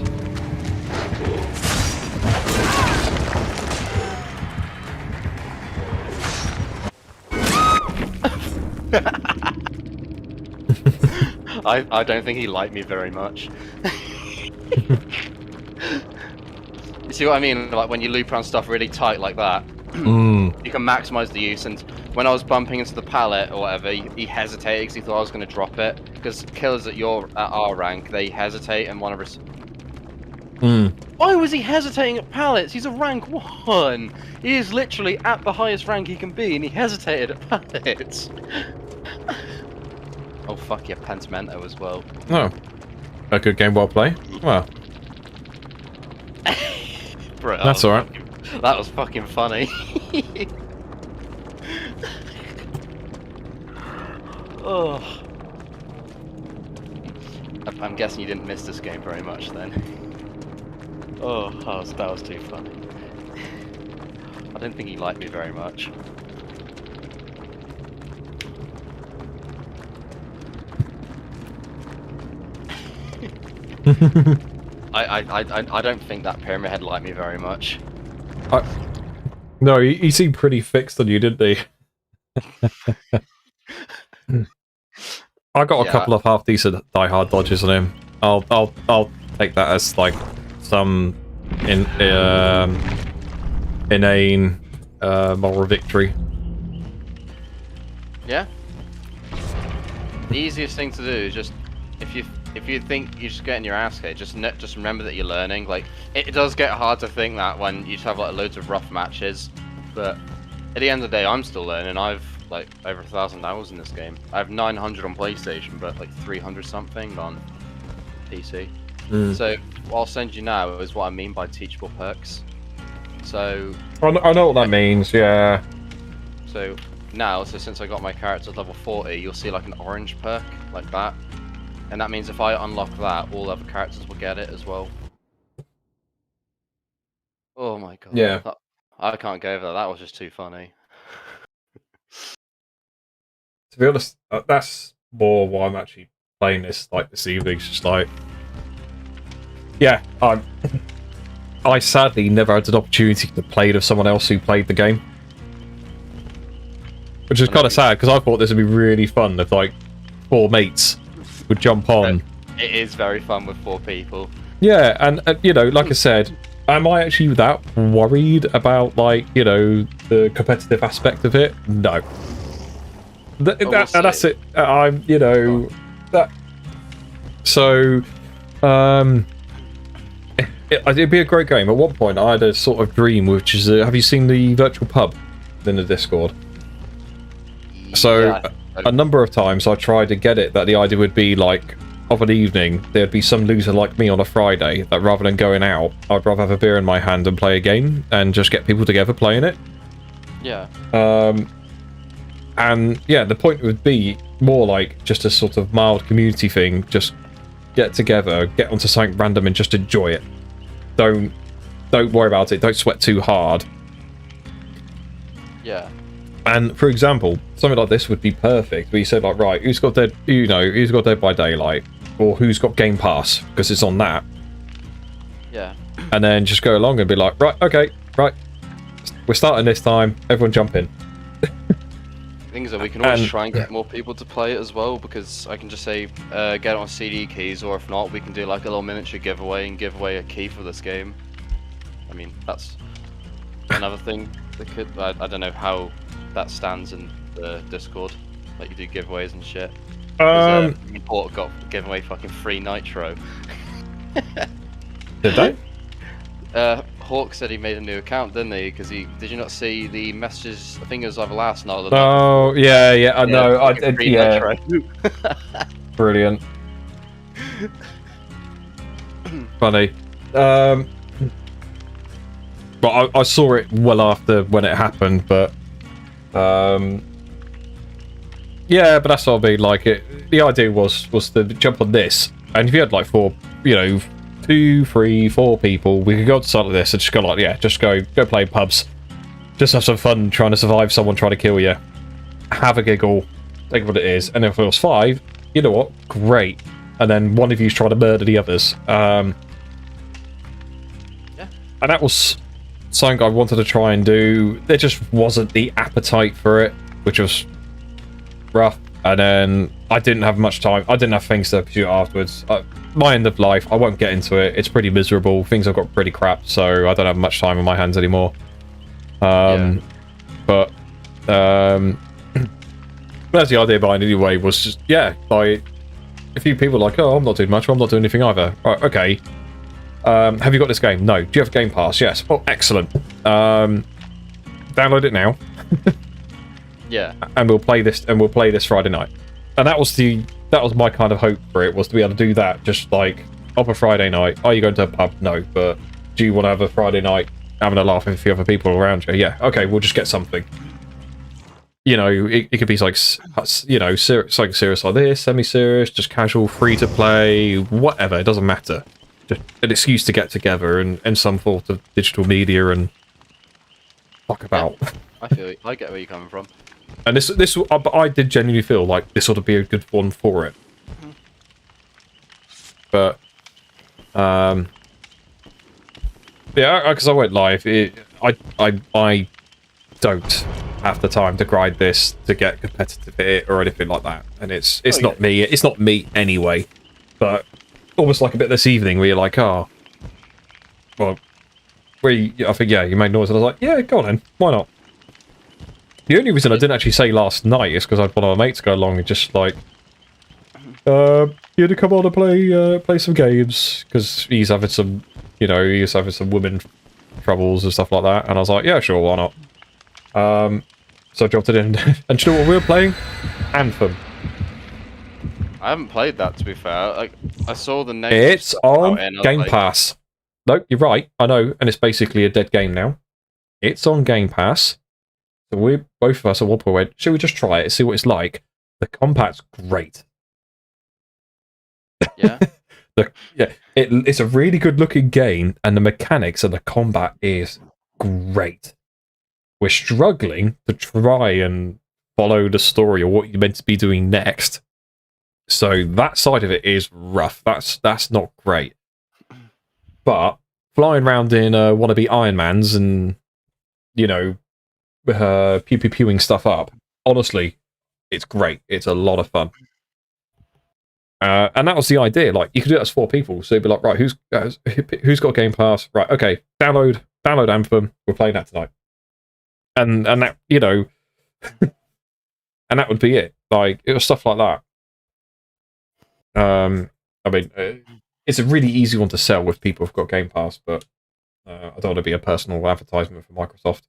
I don't think he liked me very much. You see what I mean? Like when you loop around stuff really tight like that, you can maximize the use. And when I was bumping into the pallet or whatever, he hesitated because he thought I was going to drop it. Because killers at our rank, they hesitate and want to. Why was he hesitating at pallets? He's a rank 1. He is literally at the highest rank he can be, and he hesitated at pallets. Oh fuck yeah, Pentimento as well. Oh. A good game, well played. Well. Bro, that's alright. That was fucking funny. Oh. I'm guessing you didn't miss this game very much then. Oh, that was too funny. I don't think he liked me very much. I don't think that pyramid head liked me very much. No, he seemed pretty fixed on you, didn't he? I got a couple of half decent die-hard dodges on him. I'll take that as like some inane moral victory. Yeah. The easiest thing to do is just if you think you're just getting your ass kicked, just remember that you're learning. Like it does get hard to think that when you just have like loads of rough matches, but at the end of the day, I'm still learning. I've like over 1,000 hours in this game. I have 900 on PlayStation, but like 300 something on PC. So what I'll send you now is what I mean by teachable perks. So I know what that means. Yeah. So now, since I got my character to level 40, you'll see like an orange perk like that, and that means if I unlock that, all other characters will get it as well. Oh my god! Yeah. I can't go over that. That was just too funny. To be honest, that's more why I'm actually playing this like this evening. It's just like, yeah, I sadly never had an opportunity to play with someone else who played the game. Which is kind of sad, because I thought this would be really fun if, like, 4 mates would jump on. It is very fun with 4 people. Yeah, and, you know, like I said, am I actually that worried about, like, you know, the competitive aspect of it? No. That's it. I'm, you know, that... So, it'd be a great game. At one point, I had a sort of dream, which is, have you seen the virtual pub in the Discord? So, yeah, a number of times I tried to get it that the idea would be like, of an evening, there'd be some loser like me on a Friday, that rather than going out, I'd rather have a beer in my hand and play a game, and just get people together playing it. Yeah. And, yeah, the point would be more like just a sort of mild community thing, just get together, get onto something random and just enjoy it. Don't worry about it, don't sweat too hard. Yeah. And for example, something like this would be perfect. Where you said like, right, who's got Dead? You know, who's got Dead by Daylight, or who's got Game Pass because it's on that. Yeah. And then just go along and be like, right, okay, right, we're starting this time. Everyone jump in. Things that we can always try and get more people to play it as well, because I can just say get it on CD keys, or if not, we can do like a little miniature giveaway and give away a key for this game. I mean, that's another thing that could. I don't know how that stands in the Discord, like you do giveaways and shit. Report got given away fucking free Nitro. Did they? Hawk said he made a new account, didn't he? Because did you not see the messages? I think it was either last night or the night before. Yeah, I know. I did. Yeah. Brilliant. Funny. But I saw it well after when it happened, but yeah, but that's what I mean. Like the idea was to jump on this, and if you had like 4, you know, 2, 3, 4 people, we could go to start of this and just go like, yeah, just go play pubs, just have some fun trying to survive someone trying to kill you, have a giggle, take what it is, and if it was 5, you know what, great, and then one of you's trying to murder the others. Yeah. And that was something I wanted to try and do. There just wasn't the appetite for it, which was rough. And then I didn't have much time. I didn't have things to pursue afterwards. My end of life, I won't get into it. It's pretty miserable. Things have got pretty crap, so I don't have much time on my hands anymore. But that's the idea behind it anyway, was just, yeah, like, a few people are like, oh, I'm not doing much, well, I'm not doing anything either. Right, okay. Have you got this game? No. Do you have Game Pass? Yes. Oh, excellent. Download it now. Yeah. And we'll play this Friday night. And that was my kind of hope for it, was to be able to do that, just like up a Friday night. Are you going to a pub? No, but do you want to have a Friday night having a laugh with a few other people around you? Yeah, okay, we'll just get something. You know, it could be like, you know, something serious like this, semi-serious, just casual, free to play, whatever, it doesn't matter. Just an excuse to get together and some sort of digital media and fuck about. Yeah, I get where you're coming from. And I did genuinely feel like this ought to be a good one for it. Mm-hmm. But, yeah, because I went live. I don't have the time to grind this to get competitive at it or anything like that. And it's not me. It's not me anyway. But almost like a bit this evening where you're like, oh, well, I think, yeah, you made noise, and I was like, yeah, go on then, why not? The only reason I didn't actually say last night is because I had one of my mates go along and just, like, You to come on and play some games because he's having some, he's having some women troubles and stuff like that. And I was like, yeah, sure, why not? So I dropped it in, and do you know what we were playing? Anthem. I haven't played that, to be fair. Like, I saw the name. It's on Game Pass. No, you're right. I know, and it's basically a dead game now. It's on Game Pass. So we both of us at one point went, should we just try it, see what it's like? The combat's great. Yeah. It's a really good looking game, and the mechanics and the combat is great. We're struggling to try and follow the story or what you're meant to be doing next. So that side of it is rough. That's not great. But flying around in wannabe Iron Mans and pew pew pewing stuff up, honestly, it's great. It's a lot of fun. And that was the idea. Like, you could do it as 4 people. So you'd be like, right, who's got Game Pass? Right, okay, download Anthem. We're playing that tonight. And that, and that would be it. Like, it was stuff like that. It's a really easy one to sell with people who've got Game Pass, but I don't want to be a personal advertisement for Microsoft.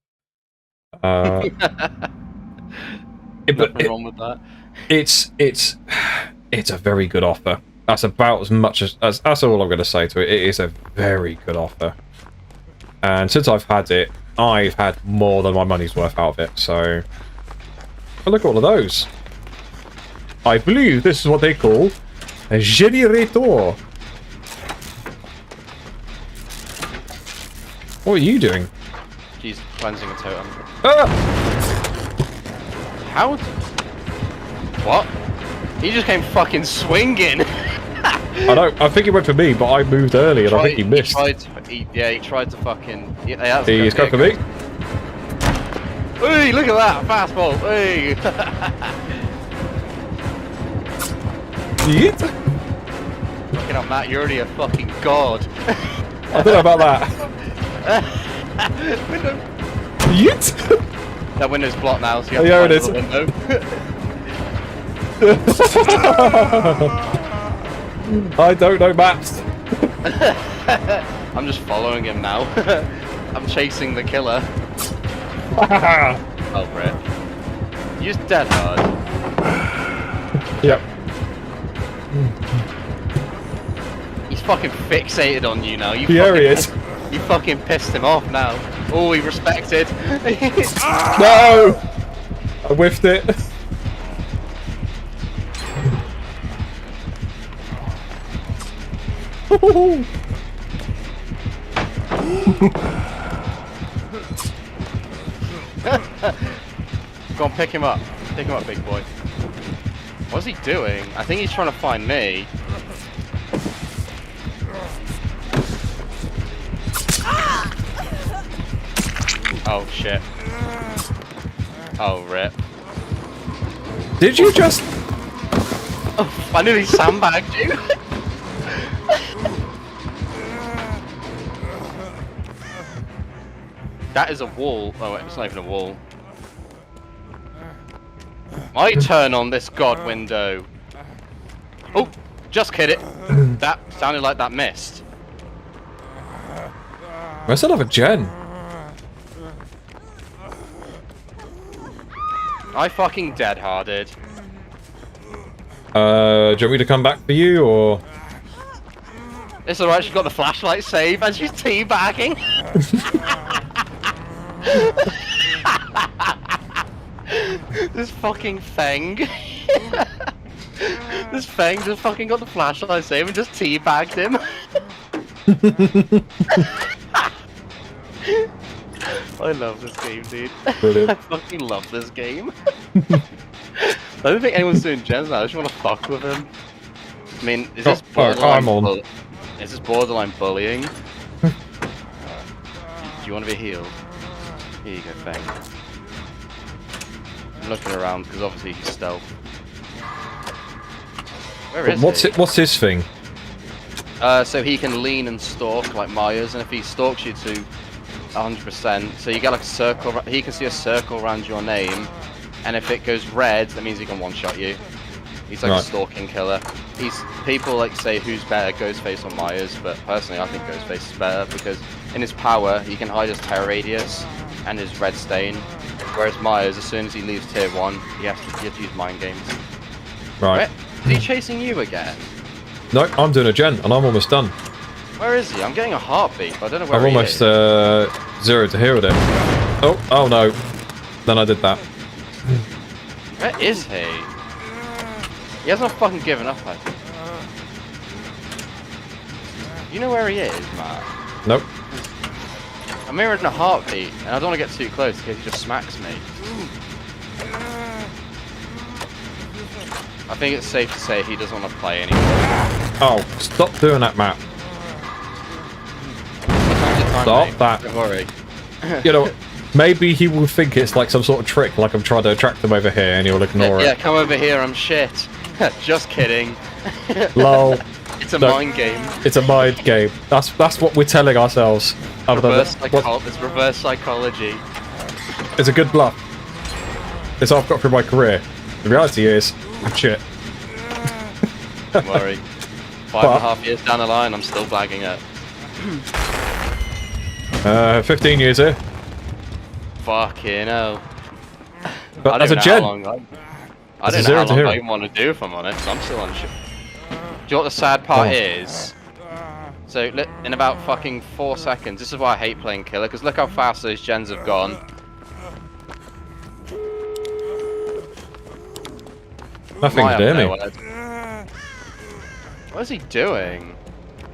Nothing wrong with that. It's a very good offer. That's about as much as that's all I'm going to say to it. It is a very good offer, and since I've had it, I've had more than my money's worth out of it. So, look at all of those. I believe this is what they call a generator. What are you doing? She's cleansing a totem. Ah! How? What? He just came fucking swinging. I know. I think he went for me, but I moved early, and I think he missed. He tried to fucking. Yeah, he's going for me. Hey, look at that fastball! Hey. Yeet. Fucking up, Matt. You're already a fucking god. I don't know about that. Window. Yeet. That window's blocked now, so you have Yeah, to it find is. another window. I don't know maps. I'm just following him now. I'm chasing the killer. Oh, Brett. You're just dead hard. Yep. He's fucking fixated on you now. Here he is. You fucking pissed him off now. Oh, he respected. No! I whiffed it. Go on, pick him up. Pick him up, big boy. What's he doing? I think he's trying to find me. Oh, shit. Oh, rip. Did you just... Oh, I nearly sandbagged you. That is a wall. Oh, wait, it's not even a wall. My turn on this god window. Oh, just hit it. That sounded like that missed. Where's that other gen? I fucking dead-hearted. Do you want me to come back for you, or...? It's alright, she's got the flashlight save and she's teabagging. This fucking Feng. This Feng just fucking got the flashlight save and just teabagged him. I love this game, dude. Brilliant. I fucking love this game. I don't think anyone's doing gens now. I just want to fuck with him. I mean, is this borderline? I'm on. Is this borderline bullying? Do you want to be healed? Here you go, Fang. I'm looking around because obviously he's stealth. Where is he? What's his thing? So he can lean and stalk like Myers, and if he stalks you to 100%, so you get like a circle. He can see a circle around your name, and if it goes red, that means he can one-shot you. He's like Right. a stalking killer. People like say who's better, Ghostface or Myers, but personally I think Ghostface is better because in his power he can hide his terror radius and his red stain, whereas Myers, as soon as he leaves tier 1, he has to use mind games. Right. Is he chasing you again? No, I'm doing a gen, and I'm almost done. Where is he? I'm getting a heartbeat, but I don't know where I've he almost is. zeroed to hero it. Oh no. Then I did that. Where is he? He hasn't fucking given up, I think. You know where he is, Matt? Nope. I'm hearing a heartbeat, and I don't want to get too close because he just smacks me. I think it's safe to say he doesn't want to play anymore. Oh, stop doing that, Matt. Time, Stop mate. that. Don't worry. You know, maybe he will think it's like some sort of trick, like I'm trying to attract him over here, and he'll ignore Yeah, it. come over here, I'm shit. Just kidding. Lol. It's a No. mind game. It's a mind game. That's what we're telling ourselves. It's reverse psychology. It's a good bluff. It's all I've got through my career. The reality is, I'm shit. Don't worry. 5.5 years down the line, I'm still blagging it. 15 years here. Fucking hell. But I don't as a know gen, how long I as a don't know zero how to long hero. I even want to do if I'm honest. I'm still on shit. Do you know what the sad part Oh. is? So, in about fucking 4 seconds, this is why I hate playing killer, because look how fast those gens have gone. Nothing to do me. What is he doing?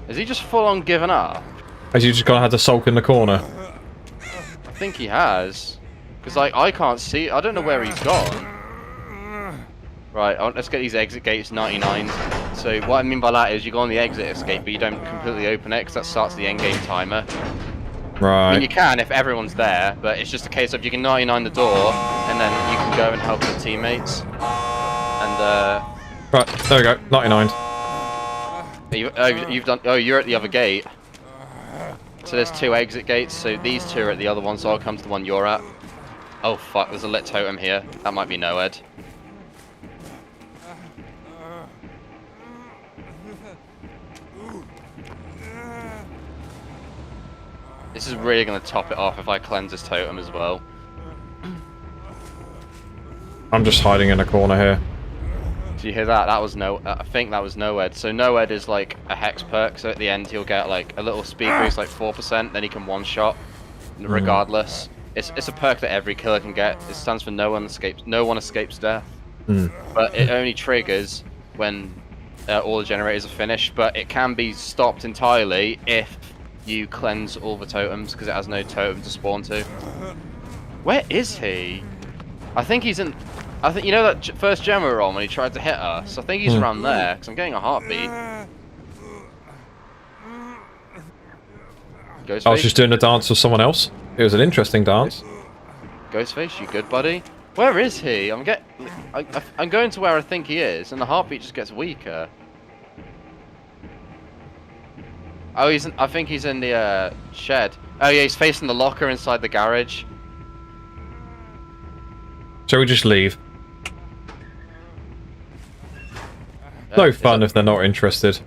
Is he just full on giving up? As you just kind of had to sulk in the corner. I think he has. Because like, I can't see, I don't know where he's gone. Right, let's get these exit gates 99. So what I mean by that is you go on the exit escape, but you don't completely open it, because that starts the end game timer. Right. I mean, you can if everyone's there, but it's just a case of you can 99 the door, and then you can go and help your teammates. And Right, there we go. 99. you've done. Oh, you're at the other gate. So there's 2 exit gates. So these 2 are at the other one. So I'll come to the one you're at. Oh fuck! There's a lit totem here. That might be Noed. This is really going to top it off if I cleanse this totem as well. I'm just hiding in a corner here. Do you hear that? That was I think that was Noed. So Noed is like a hex perk. So at the end he'll get like a little speed boost, like 4%. Then he can one shot, regardless. It's a perk that every killer can get. It stands for no one escapes death. But it only triggers when all the generators are finished. But it can be stopped entirely if you cleanse all the totems, because it has no totem to spawn to. Where is he? I think he's in. I think you know that first gem we were on when he tried to hit us. I think he's around there because I'm getting a heartbeat. Ghostface, I was just doing a dance with someone else. It was an interesting dance. Ghostface, you good, buddy? Where is he? I'm going to where I think he is, and the heartbeat just gets weaker. Oh, I think he's in the shed. Oh yeah, he's facing the locker inside the garage. Shall we just leave? No fun if they're not interested.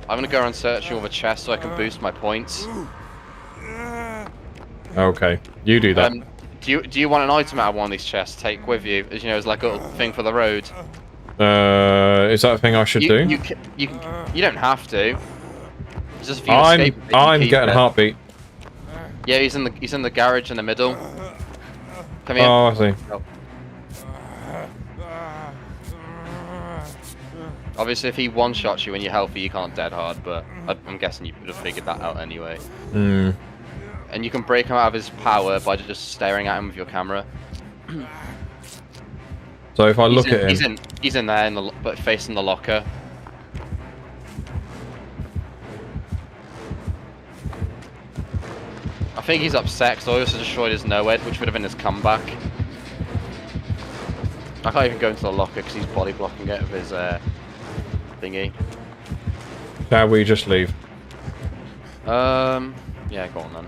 I'm gonna go around searching all the chests so I can boost my points. Okay, you do that. Do you want an item out of one of these chests to take with you? As you know, as like a little thing for the road. Is that a thing I should do? You don't have to. It's just if you escape, I'm keep getting it. heartbeat. Yeah, he's in the garage in the middle. Come here. Oh, I see. Oh. Obviously, if he one-shots you when you're healthy, you can't dead hard, but I'm guessing you would have figured that out anyway. Hmm. And you can break him out of his power by just staring at him with your camera. So if I look at him... He's in there, but facing the locker. I think he's upset because I also destroyed his Noed, which would have been his comeback. I can't even go into the locker because he's body blocking it with his thingy. Shall we just leave? Yeah, go on then.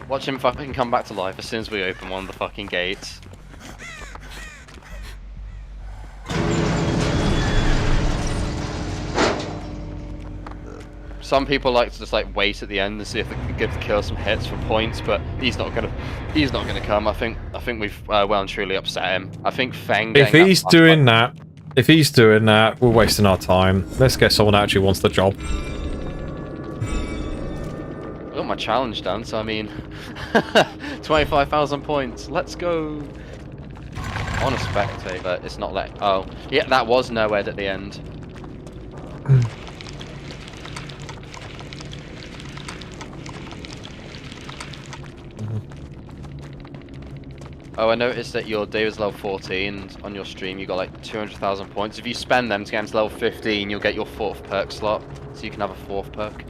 Watch him fucking come back to life as soon as we open one of the fucking gates. Some people like to just like wait at the end and see if they can give the kill some hits for points, but he's not gonna come. I think we've well and truly upset him. I think Feng. If he's doing that, we're wasting our time. Let's get someone that actually wants the job. I got my challenge done, so I mean, 25,000 points. Let's go. I want to spectate, but it's not let. Oh, yeah, that was nowhere at the end. Oh, I noticed that your day was level 14, and on your stream you got like 200,000 points. If you spend them to get into level 15, you'll get your 4th perk slot, so you can have a 4th perk.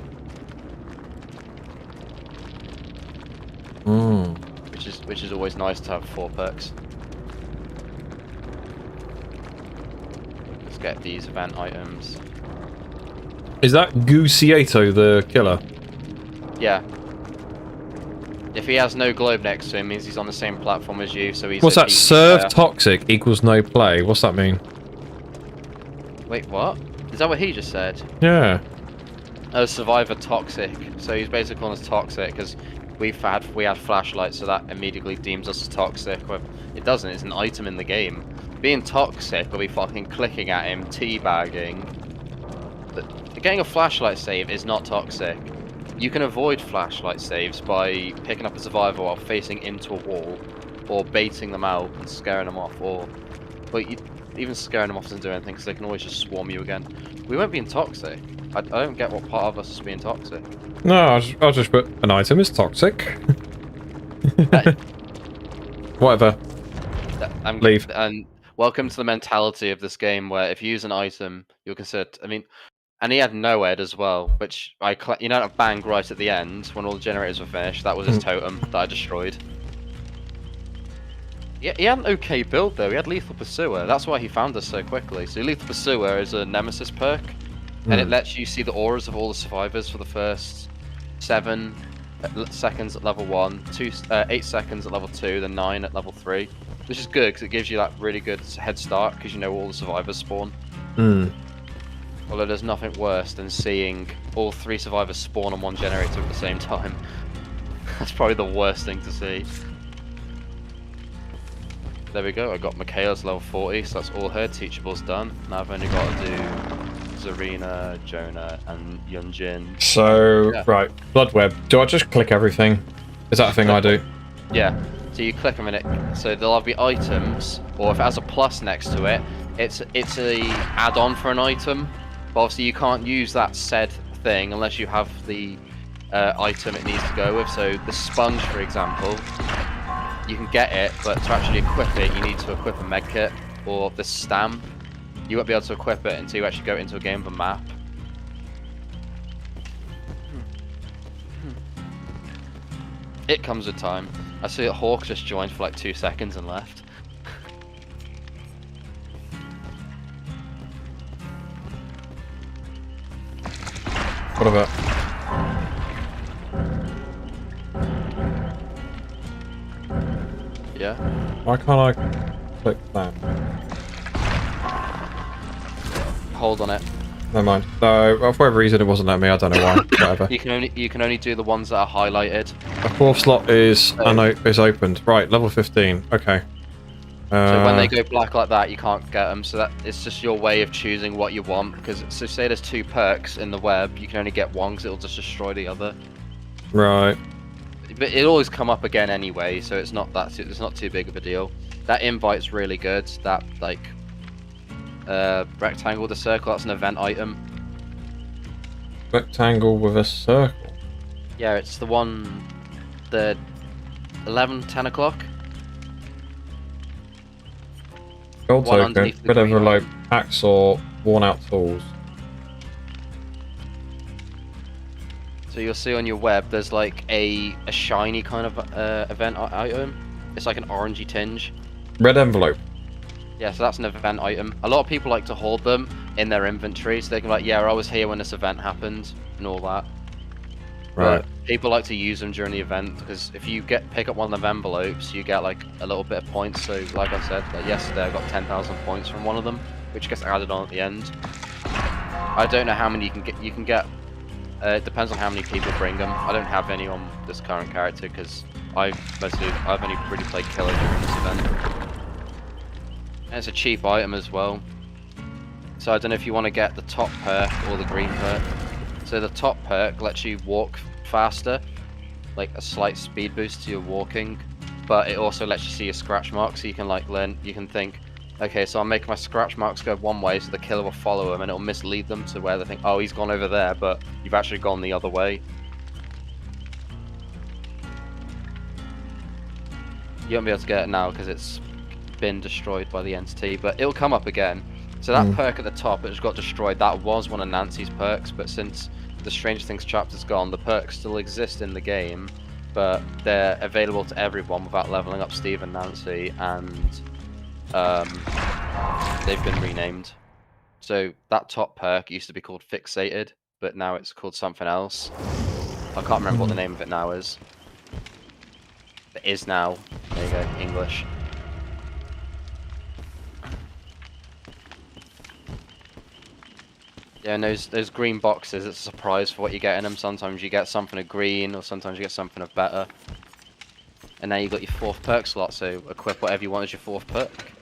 Which is always nice to have 4 perks. Let's get these event items. Is that Gucieto the killer? Yeah. If he has no globe next to him, means he's on the same platform as you, so he's. What's that? Serve toxic equals no play. What's that mean? Wait, what? Is that what he just said? Yeah. Oh, survivor toxic. So he's basically calling us toxic because we had flashlights, so that immediately deems us as toxic. Well, it doesn't. It's an item in the game. Being toxic will be fucking clicking at him, teabagging. Getting a flashlight save is not toxic. You can avoid flashlight saves by picking up a survivor while facing into a wall, or baiting them out and scaring them off, but even scaring them off doesn't do anything because they can always just swarm you again. We weren't being toxic. I don't get what part of us is being toxic. No, I'll just put an item is toxic. Whatever. Leave. And welcome to the mentality of this game where if you use an item, you're considered. I mean, and he had no ed as well, which you know, bang right at the end when all the generators were finished. That was his totem that I destroyed. Yeah, he had an okay build though. He had Lethal Pursuer. That's why he found us so quickly. So Lethal Pursuer is a Nemesis perk, and it lets you see the auras of all the survivors for the first 7 seconds at level 1, 8 seconds at level 2, then 9 at level 3. Which is good because it gives you that really good head start because you know all the survivors spawn. Although there's nothing worse than seeing all 3 survivors spawn on one generator at the same time. That's probably the worst thing to see. There we go, I got Michaela's level 40, so that's all her teachable's done. Now I've only got to do Zarina, Jonah, and Yunjin. So, yeah. Right, Blood Web. Do I just click everything? Is that a thing I do? Yeah, so you click them in it, so there'll either be items, or if it has a plus next to it, it's a add-on for an item. But obviously you can't use that said thing unless you have the item it needs to go with. So the sponge, for example, you can get it, but to actually equip it, you need to equip a medkit, or the stamp. You won't be able to equip it until you actually go into a game of a map. It comes with time. I see that Hawk just joined for like 2 seconds and left. What about? Yeah. Why can't I click that? Hold on it. Never mind. No, for whatever reason it wasn't letting me. I don't know why. Whatever. You can only do the ones that are highlighted. A 4th slot is is opened. Right, level 15. Okay. So when they go black like that, you can't get them. So that it's just your way of choosing what you want. Because so say there's 2 perks in the web, you can only get one because it'll just destroy the other. Right. But it'll always come up again anyway, so it's not too big of a deal. That invite's really good. That like rectangle with a circle, that's an event item. Rectangle with a circle. Yeah, it's the one, the 10 o'clock. Gold token, red envelope, axe or worn out tools. So you'll see on your web there's like a shiny kind of event item. It's like an orangey tinge. Red envelope. Yeah, so that's an event item. A lot of people like to hold them in their inventory so they can be like, yeah, I was here when this event happened and all that. Right. But people like to use them during the event because if you pick up one of them envelopes, you get like a little bit of points. So like I said, like yesterday I got 10,000 points from one of them, which gets added on at the end. I don't know how many you can get. You can get It depends on how many people bring them. I don't have any on this current character because I've only really played killer during this event. And it's a cheap item as well. So I don't know if you want to get the top perk or the green perk. So the top perk lets you walk faster, like a slight speed boost to your walking, but it also lets you see your scratch marks, so you can like learn. You can think, okay, so I'm making my scratch marks go one way, so the killer will follow him, and it'll mislead them to where they think, oh, he's gone over there, but you've actually gone the other way. You won't be able to get it now because it's been destroyed by the entity, but it'll come up again. So that perk at the top, it just got destroyed. That was one of Nancy's perks, but since the Stranger Things chapter's gone, the perks still exist in the game, but they're available to everyone without leveling up Steve and Nancy, and they've been renamed. So that top perk used to be called Fixated, but now it's called something else. I can't remember what the name of it now is. It is now. There you go, English. Yeah, and those green boxes, it's a surprise for what you get in them. Sometimes you get something of green, or sometimes you get something of better. And now you've got your 4th perk slot, so equip whatever you want as your 4th perk.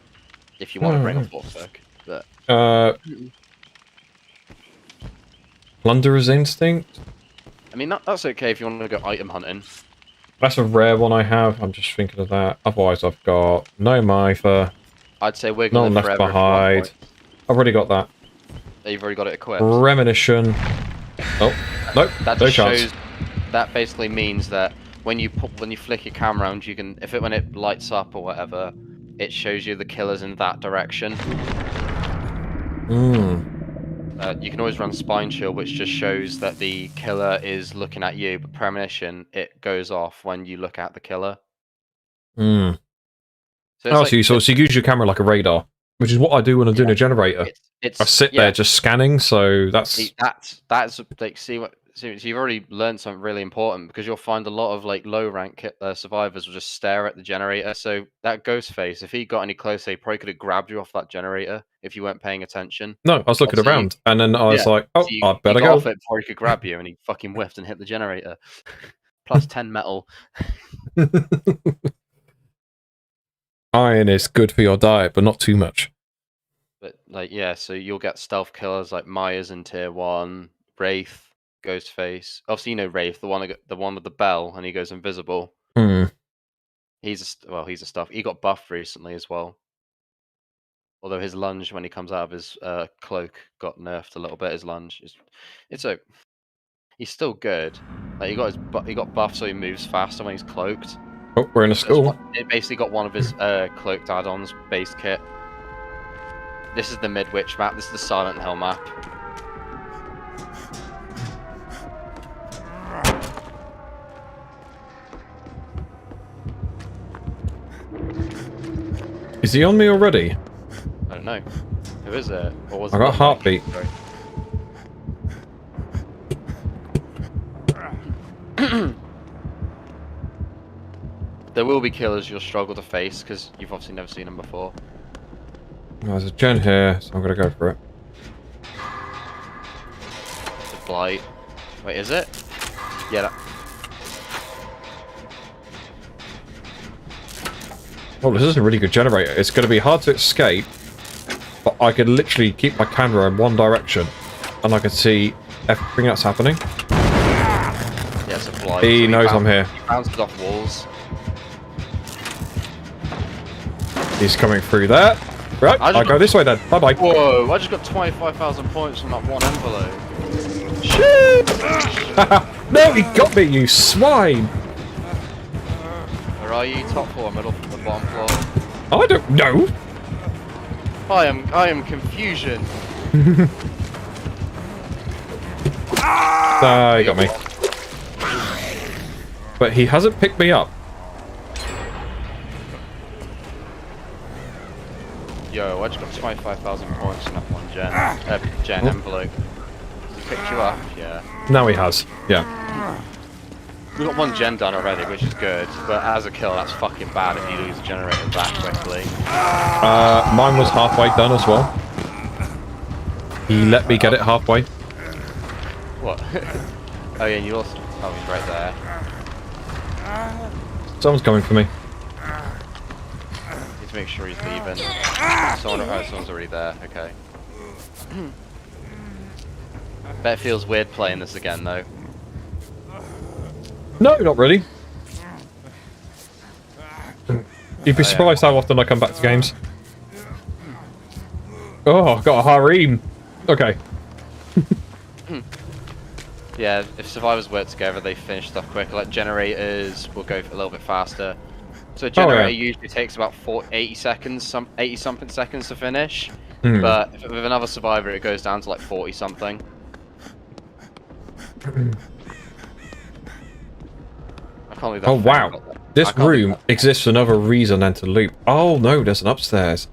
If you want to bring a 4th perk. But Plunderer's Instinct? I mean, that's okay if you want to go item hunting. That's a rare one I have. I'm just thinking of that. Otherwise, I've got No Mither. I'd say we're No going One to Left Behind. I've already got that. You've already got it equipped. Premonition. Oh, nope. That No just chance. shows. That basically means that when you flick your camera around, you can, when it lights up or whatever, it shows you the killers in that direction. You can always run Spine Shield, which just shows that the killer is looking at you, but Premonition, it goes off when you look at the killer. So you use your camera like a radar, which is what I do when I'm doing a generator. I sit there just scanning, so that's like, so you've already learned something really important, because you'll find a lot of like low rank survivors will just stare at the generator. So that ghost face, if he got any closer, he probably could have grabbed you off that generator if you weren't paying attention. No, I was looking around, and then I was like, oh, I better go. Off it before he could grab you, and he fucking whiffed and hit the generator. Plus 10 metal. Iron is good for your diet, but not too much. But like, yeah, so you'll get stealth killers like Myers in tier 1, Wraith, Ghostface. Obviously, you know Wraith, the one with the bell, and he goes invisible. He's a stuff. He got buffed recently as well. Although his lunge when he comes out of his cloak got nerfed a little bit. His lunge he's still good. Like he got buffed so he moves faster when he's cloaked. Oh, we're in a school. It basically got one of his cloaked add-ons base kit. This is the Midwich map. This is the Silent Hill map. Is he on me already? I don't know. Who is it? Or was I got heartbeat. There will be killers you'll struggle to face because you've obviously never seen them before. There's a gen here, so I'm gonna go for it. It's a blight. Wait, is it? Yeah. Oh, this is a really good generator. It's going to be hard to escape, but I could literally keep my camera in one direction, and I can see everything that's happening. Yeah, it's a blight. He knows I'm here. He bounces off walls. He's coming through there. Right, I'll go this way then. Bye-bye. Whoa, I just got 25,000 points from that one envelope. Shit! No, he got me, you swine! Where are you? Top floor, middle floor, bottom floor? I don't know. I am confusion. He got me. But he hasn't picked me up. Yo, I just got 25,000 points in that one gen envelope. Has he picked you up? Yeah. Now he has. Yeah. We got one gen done already, which is good, but as a kill, that's fucking bad if you lose a generator that quickly. Mine was halfway done as well. He let me get it halfway. What? Oh yeah, and you also... Oh, he's right there. Someone's coming for me. Need to make sure he's leaving. Someone's already there. Okay. Bet it feels weird playing this again, though. No, not really. You'd be surprised how often I come back to games. Oh, I've got a harem. Okay. Yeah, if survivors work together, they finish stuff quicker. Like generators will go a little bit faster. So a generator usually takes about 80 seconds, 80 something seconds to finish. But with another survivor, it goes down to like 40 something. I can't believe that. Oh wow, this room exists for another reason than to loop. Oh no, there's an upstairs.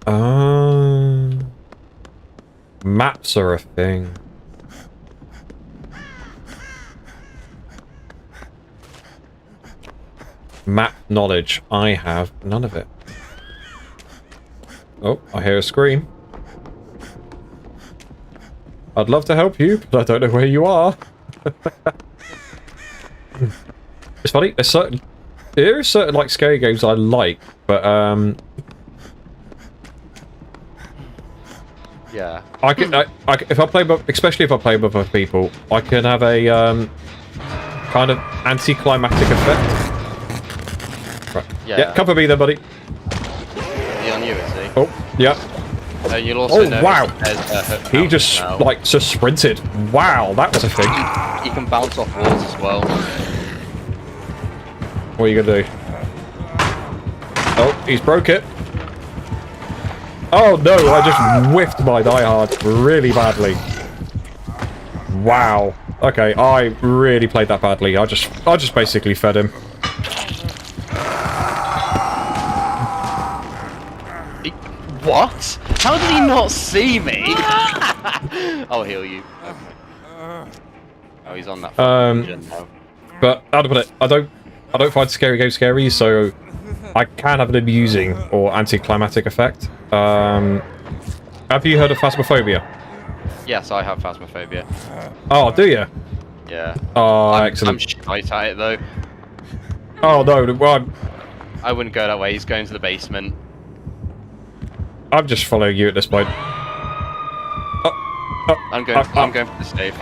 Maps are a thing. Map knowledge. I have none of it. Oh, I hear a scream. I'd love to help you, but I don't know where you are. It's funny, there are certain like scary games I like, but yeah. I can if I play, especially if I play with other people, I can have a kind of anticlimactic effect. Right. Yeah, cover me then, buddy. Is he on you, is he? Oh, yeah. You'll also notice wow! He just now. like just sprinted. Wow, that was a thing. He can bounce off walls as well. What are you gonna do? Oh, he's broke it. Oh no, I just whiffed my diehard really badly. Wow. Okay, I really played that badly. I just basically fed him. What? How did he not see me? I'll heal you. Okay. Oh, he's on that engine now. But how to put it, I don't find scary games scary, so I can have an amusing or anticlimactic effect. Have you heard of Phasmophobia? Yes, I have Phasmophobia. Oh, do you? Yeah. Oh, I'm excellent. shite at it though. Oh no, well, I wouldn't go that way. He's going to the basement. I'm just following you at this point. I'm going for the safe.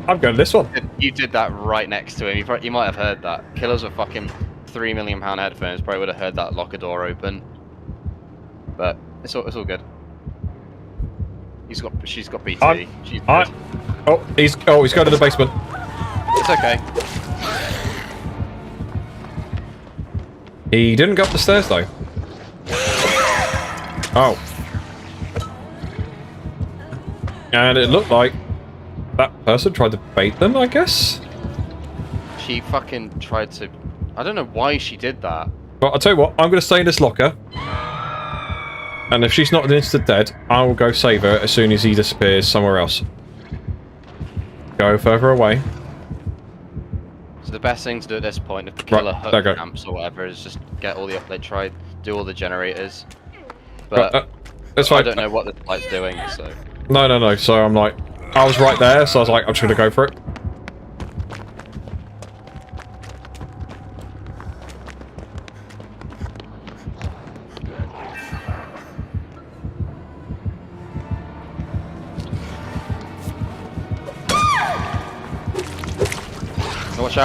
I'm going this one. You did that right next to him. You might have heard that. Killers with fucking £3 million headphones probably would have heard that locker door open. But it's all good. She's got BT. She's good. Oh, he's going to the basement. It's okay. He didn't go up the stairs though. Oh. And it looked like that person tried to bait them, I guess? She fucking tried to... I don't know why she did that. But I'll tell you what, I'm going to stay in this locker. And if she's not an instant dead, I will go save her as soon as he disappears somewhere else. Go further away. So the best thing to do at this point, if the killer hook camps or whatever, is just get all the... They try do all the generators. But that's fine. I don't know what the light's doing, so... No. So I'm like... I was right there, so I was like, I'm just going to go for it.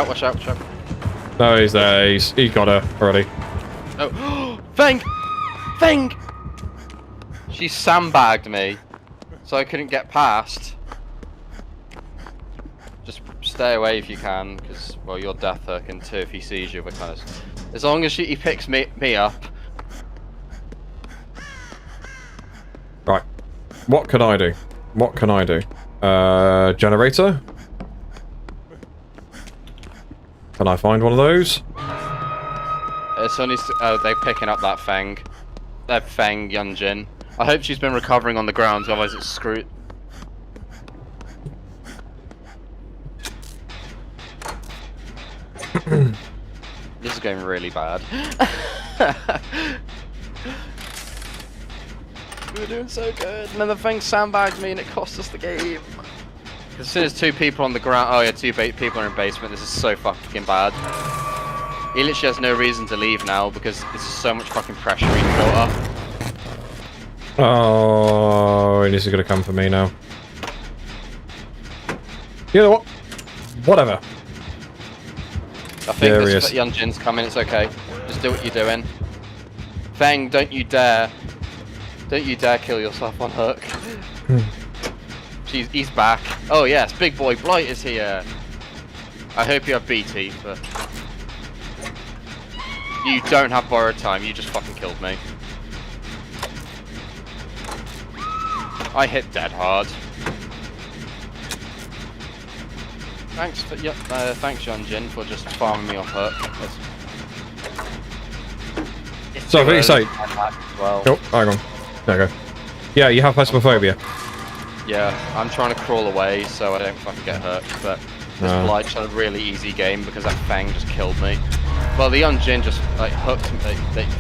Watch out. No, he's there. He's got her already. Oh, Feng! She sandbagged me, so I couldn't get past. Just stay away if you can, because, well, you're death hooking too if he sees you, but kind of... As long as he picks me up. Right. What can I do? Generator? Can I find one of those? It's only... Oh, they're picking up that Feng. That Feng Yunjin. I hope she's been recovering on the ground, otherwise it's screwed. This is going really bad. We were doing so good, and then the Feng sandbagged me and it cost us the game. As soon as 2 people on the ground, oh yeah, 2 people are in basement. This is so fucking bad. He literally has no reason to leave now because there's so much fucking pressure being built up. Oh, this is gonna come for me now. You know what? Whatever. I think this Yunjin's coming. It's okay. Just do what you're doing. Feng, don't you dare kill yourself on hook. He's back. Oh yes, big boy Blight is here. I hope you have BT, but you don't have borrowed time. You just fucking killed me. I hit dead hard. Thanks for thanks Yunjin for just farming me off hook. So I think you say. Well. Oh, hang on. There you go. Yeah, you have phasmophobia. Yeah, I'm trying to crawl away so I don't fucking get hurt, but this Blight's had a really easy game because that Feng just killed me. Well, the Yunjin just like hooked me.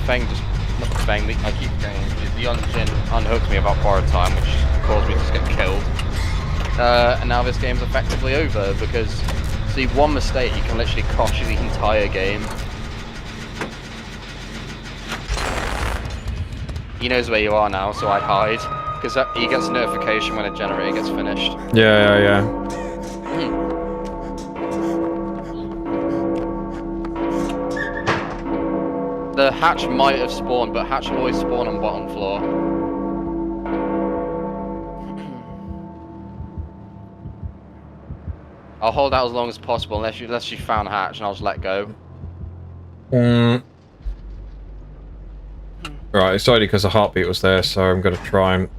Feng just not Feng. I keep going. The Yunjin unhooked me about borrowed time, which caused me to just get killed. And now this game's effectively over because see, one mistake you can literally cost you the entire game. He knows where you are now, so I hide. Because he gets a notification when a generator gets finished. Yeah. The hatch might have spawned, but hatch will always spawn on bottom floor. I'll hold out as long as possible unless you found hatch, and I'll just let go. Right, it's only because the heartbeat was there, so I'm gonna try and.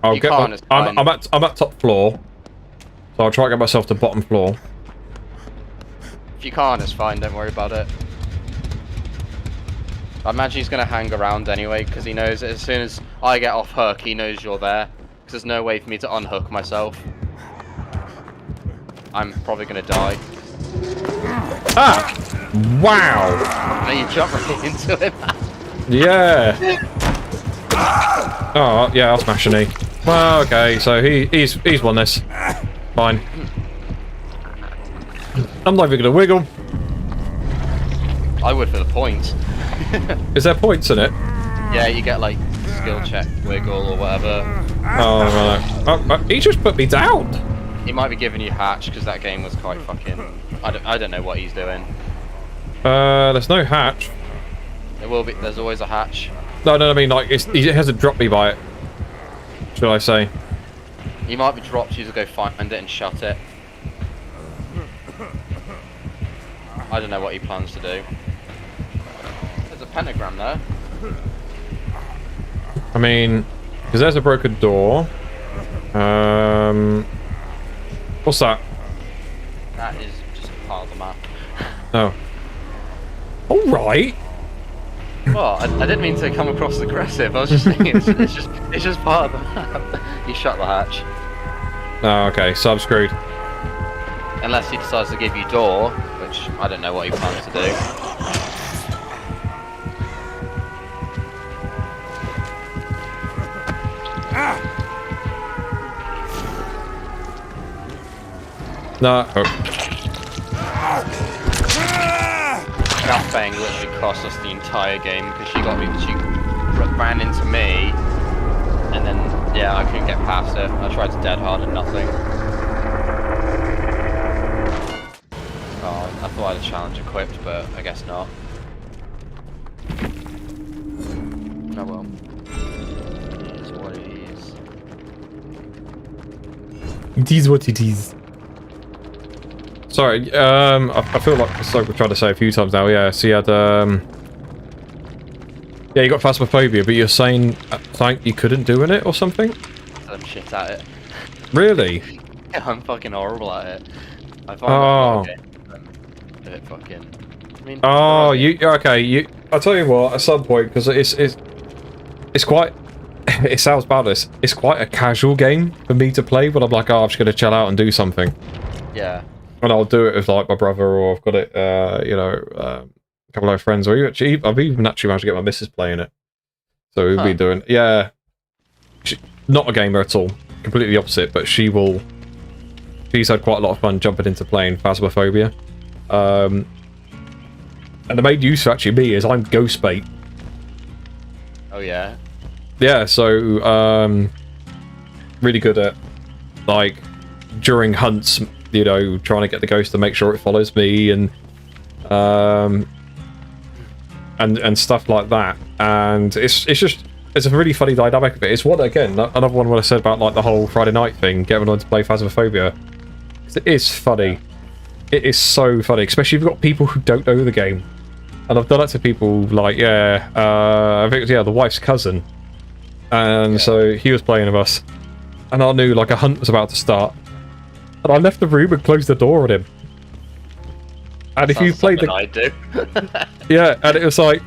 I'm at top floor, so I'll try to get myself to bottom floor. If you can't, it's fine. Don't worry about it. I imagine he's gonna hang around anyway, because he knows that as soon as I get off hook, he knows you're there. Because there's no way for me to unhook myself. I'm probably gonna die. Ah! Wow! No, you jump right into him. Yeah. Oh yeah, I'll smash an E. Well, okay, so he's won this. Fine. I'm not even gonna wiggle. I would for the points. Is there points in it? Yeah, you get like skill check, wiggle, or whatever. Oh right. He just put me down. He might be giving you hatch because that game was quite fucking. I don't know what he's doing. There's no hatch. There will be. There's always a hatch. No, I mean like he hasn't dropped me by it. Should I say? He might be dropped you to go find it and shut it. I don't know what he plans to do. There's a pentagram there. I mean, because there's a broken door. What's that? That is just part of the map. Oh. All right. Well, I didn't mean to come across aggressive. I was just saying it's just part of the map. He shut the hatch. Oh, okay. So I'm screwed. Unless he decides to give you door, which I don't know what he plans to do. No. Oh. That thing literally cost us the entire game because she ran into me, and then yeah, I couldn't get past her. I tried to dead hard and nothing. Oh, I thought I had a challenge equipped, but I guess not. Oh well. It is what it is. It is what it is. Sorry, I feel like it's like we've tried to say a few times now, yeah, so you had, yeah, you got phasmophobia, but you're saying like you couldn't do in it or something? I'm shit at it. Really? Yeah, I'm fucking horrible at it. I find Oh. a bit fucking... I mean, Oh, okay, I'll tell you what, at some point, because it's quite, it sounds bad, it's quite a casual game for me to play, but I'm like, oh, I'm just going to chill out and do something. Yeah. And I'll do it with like my brother, or I've got it, you know, a couple of friends, or I've even actually managed to get my missus playing it. So we'll be doing, yeah. Not a gamer at all, completely opposite, but she will she's had quite a lot of fun jumping into playing Phasmophobia. And the main use for actually me is I'm ghost bait. Oh yeah. Yeah, so really good at like during hunts, you know, trying to get the ghost to make sure it follows me and stuff like that. And it's a really funny dynamic of it. It's one again, another one what I said about like the whole Friday night thing, getting on to play Phasmophobia. It is funny. It is so funny, especially if you've got people who don't know the game. And I've done that to people like, I think the wife's cousin. And so he was playing with us. And I knew like a hunt was about to start. And I left the room and closed the door on him. And if you played the... I do. Yeah, and it was like,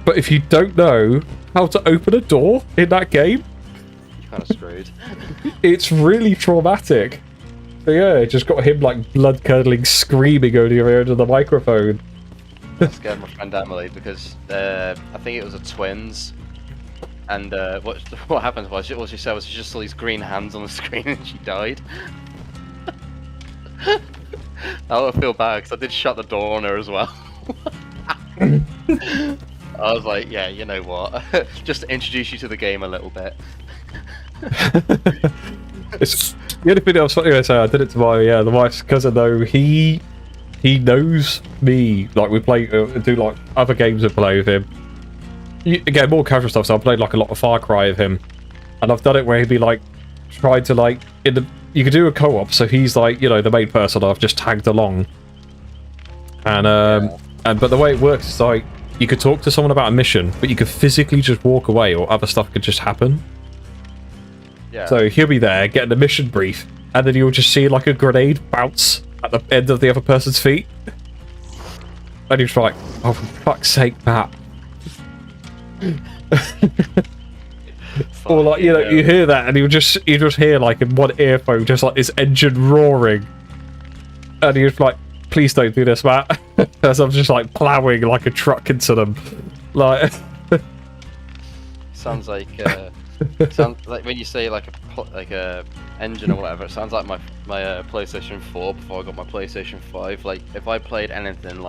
but if you don't know how to open a door in that game, You're kind of screwed. it's really traumatic. So yeah, it just got him like blood-curdling screaming over the microphone. I scared my friend Emily because I think it was a twins. And what happened was, all she said was she just saw these green hands on the screen and she died. I feel bad because I did shut the door on her as well. I was like, yeah, you know what? Just to introduce you to the game a little bit. It's the only thing I was going to say. I did it to my the wife's cousin though. He knows me. Like we play do like other games and play with him. Again, more casual stuff. So I played like a lot of Far Cry with him, and I've done it where he'd be like tried to like you could do a co-op. So he's like the main person. I've just tagged along, and but the way it works is like you could talk to someone about a mission, but you could physically just walk away, or other stuff could just happen. Yeah. So he'll be there getting the mission brief, and then you'll just see like a grenade bounce at the end of the other person's feet. And you're just like, oh, for fuck's sake, Matt. Or like, you hear that, and you just hear like in one earphone, just like this engine roaring. And you're just like, please don't do this, Matt. As I'm just like plowing like a truck into them. Like, sounds like when you say like a engine or whatever, it sounds like my PlayStation 4 before I got my PlayStation 5. Like if I played anything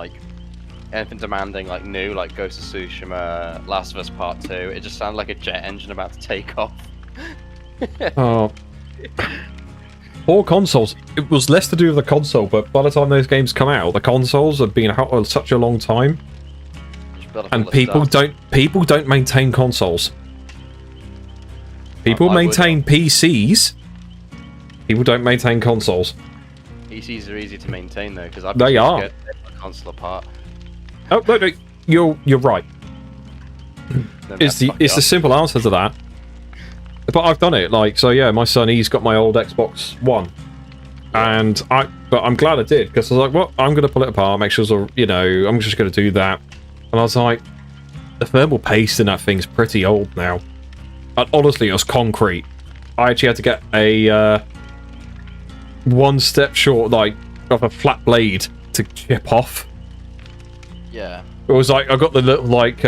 demanding, like new, like Ghost of Tsushima, Last of Us Part 2, it just sounded like a jet engine about to take off. oh. Or consoles. It was less to do with the console, but by the time those games come out, the consoles have been out for such a long time, and people don't maintain consoles. People maintain PCs. People don't maintain consoles. PCs are easy to maintain though, because They are. Get the console apart. Oh no, you're right. It's the simple answer to that. But I've done it. Like, so yeah, my son, he's got my old Xbox One, and I'm glad I did, because I was like, well, I'm gonna pull it apart, make sure I'm just gonna do that. And I was like, the thermal paste in that thing's pretty old now. And honestly, it was concrete. I actually had to get a one step short, like, of a flat blade to chip off. Yeah. It was like I got the little like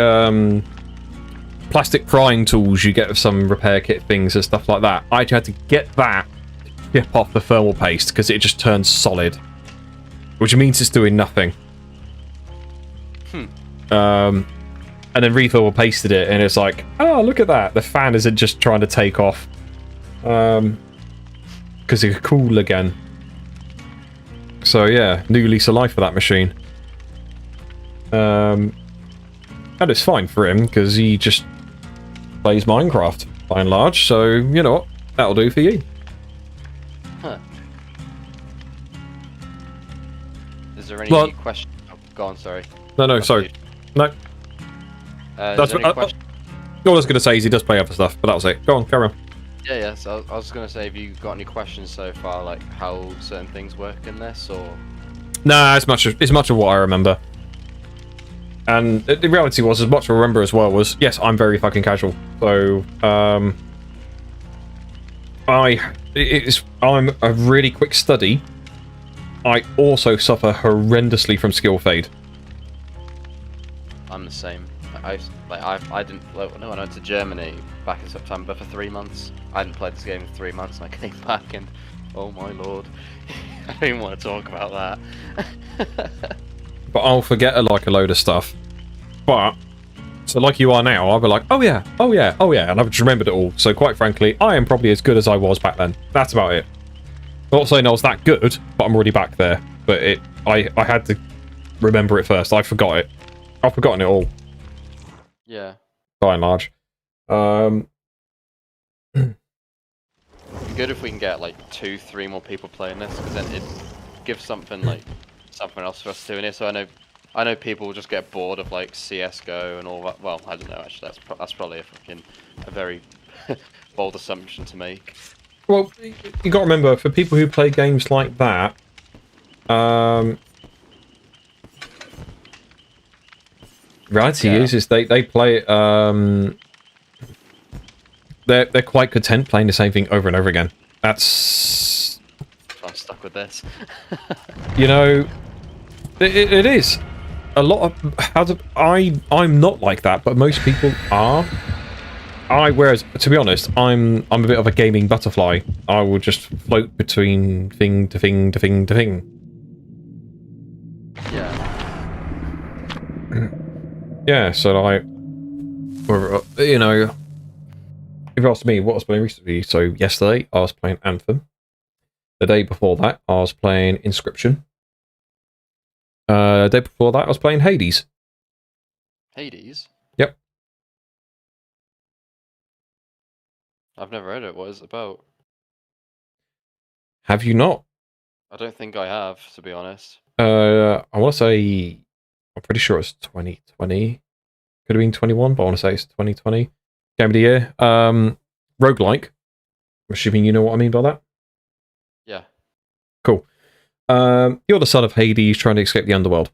plastic prying tools you get with some repair kit things and stuff like that. I actually had to get that to chip off the thermal paste because it just turns solid, which means it's doing nothing. And then rethermal pasted it, and it's like, oh, look at that. The fan isn't just trying to take off. Because it's cool again. So yeah, new lease of life for that machine. And it's fine for him, because he just plays Minecraft, by and large. So, you know what? That'll do for you. Huh. Is there any question? Oh, go on, sorry. No, sorry. No. That's what all I was going to say is he does play other stuff, but that was it. Go on, carry on. Yeah. So I was going to say, have you got any questions so far, like how certain things work in this, or? Nah, it's much of what I remember. And the reality was, as much I remember as well was, yes, I'm very fucking casual. So, I'm a really quick study. I also suffer horrendously from skill fade. I'm the same. I didn't. When I went to Germany back in September for 3 months, I hadn't played this game in 3 months, and I came back and Oh my lord. I don't even want to talk about that. But I'll forget like a load of stuff. But, so like you are now, I'll be like, oh yeah, oh yeah, oh yeah, and I've just remembered it all. So quite frankly, I am probably as good as I was back then. That's about it. I'm not saying I was that good, but I'm already back there. But I had to remember it first. I forgot it. I've forgotten it all. Yeah. By and large. Good if we can get like 2-3 more people playing this, because then it gives something else for us to do in here. So I know people will just get bored of like CS:GO and all that. Well, I don't know actually. That's probably a very bold assumption to make. Well, you got to remember, for people who play games like that, reality is they play it. They're quite content playing the same thing over and over again. That's... I'm stuck with this. You know, it is. A lot of... I'm not like that, but most people are. Whereas, to be honest, I'm a bit of a gaming butterfly. I will just float between thing to thing to thing to thing. Yeah. Yeah, so like... You know... If you ask me what I was playing recently, so yesterday I was playing Anthem. The day before that I was playing Inscription. The day before that I was playing Hades. Hades? Yep. I've never heard it. What is it about? Have you not? I don't think I have, to be honest. I want to say... I'm pretty sure it's 2020. Could have been 21, but I want to say it's 2020. Game of the year. Roguelike. I'm assuming you know what I mean by that? Yeah. Cool. You're the son of Hades trying to escape the underworld.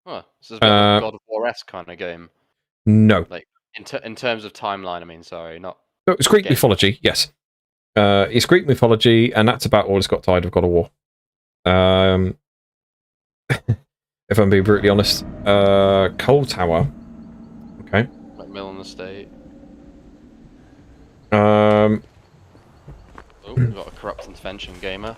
Huh. This is a bit of a God of War-esque kind of game. No. Like, in terms of timeline, I mean, sorry, not... Oh, it's Greek mythology, yes. It's Greek mythology, and that's about all it's got tied of God of War. If I'm being brutally honest. Cold Tower. Okay. Like Mill on the State. Oh, we've got a corrupt intervention gamer.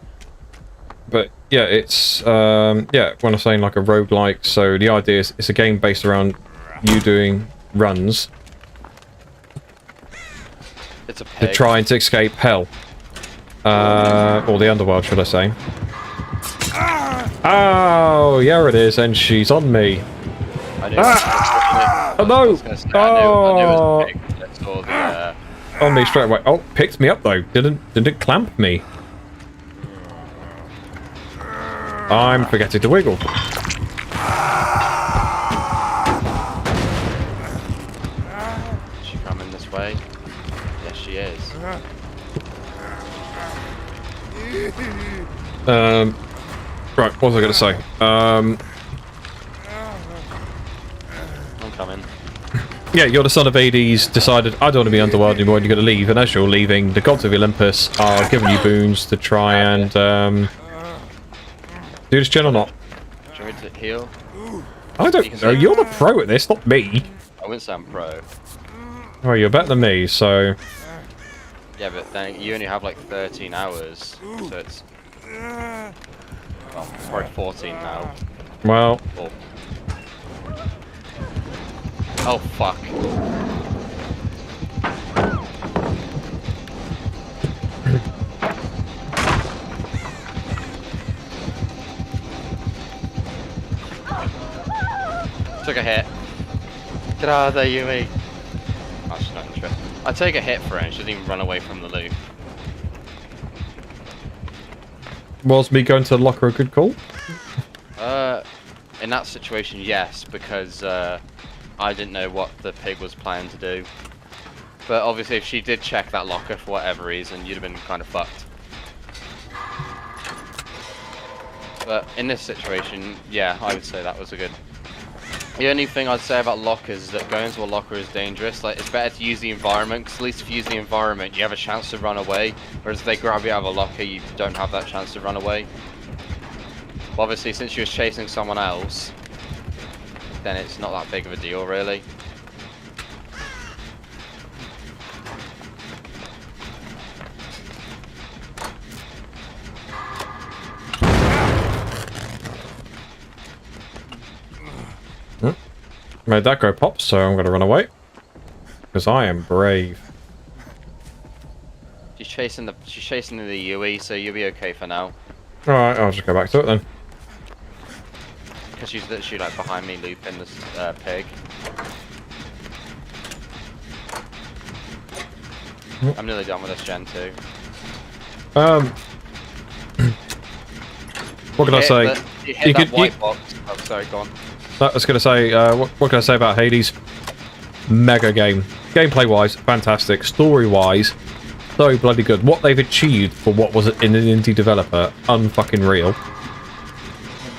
But yeah, it's yeah, when I'm saying like a roguelike, so the idea is it's a game based around you doing runs. It's a pig. Trying to escape hell. Or the underworld, should I say. Oh, yeah it is, and she's on me. I knew Oh no! I knew it was a pig. I saw the, on me straight away. Oh, picked me up though. Didn't clamp me. I'm forgetting to wiggle. Is she coming this way? Yes, she is. Right, what was I going to say? I'm coming. Yeah, you're the son of Hades, decided, I don't want to be underworld anymore, and you're going to leave, and as you're leaving, the gods of Olympus are giving you boons to try and, do this gen or not? Do you want me to heal? I don't know, you're the pro at this, not me. I wouldn't say I'm pro. Oh, you're better than me, so... Yeah, but then you only have like 13 hours, so it's... Well, it's probably 14 now. Well... Oh, fuck. Took a hit. Get out of there, Yumi. Oh, she's not interested. I take a hit for her and she doesn't even run away from the loot. Was me going to the locker a good call? In that situation, yes, because, I didn't know what the pig was planning to do. But obviously if she did check that locker for whatever reason, you'd have been kind of fucked. But in this situation, yeah, I would say that was a good... The only thing I'd say about lockers is that going to a locker is dangerous. Like, it's better to use the environment, because at least if you use the environment, you have a chance to run away. Whereas if they grab you out of a locker, you don't have that chance to run away. But obviously, since you were chasing someone else, then it's not that big of a deal, really. Made that go pop, so I'm going to run away. Because I am brave. She's chasing the Yui, so you'll be okay for now. Alright, I'll just go back to it then. Because she's literally like behind me looping this pig. I'm nearly done with this gen too. What can I say? You hit that white box. Oh, sorry, go on. I was going to say, what can I say about Hades? Mega game. Gameplay-wise, fantastic. Story-wise, so bloody good. What they've achieved for what was in an indie developer, unfucking real.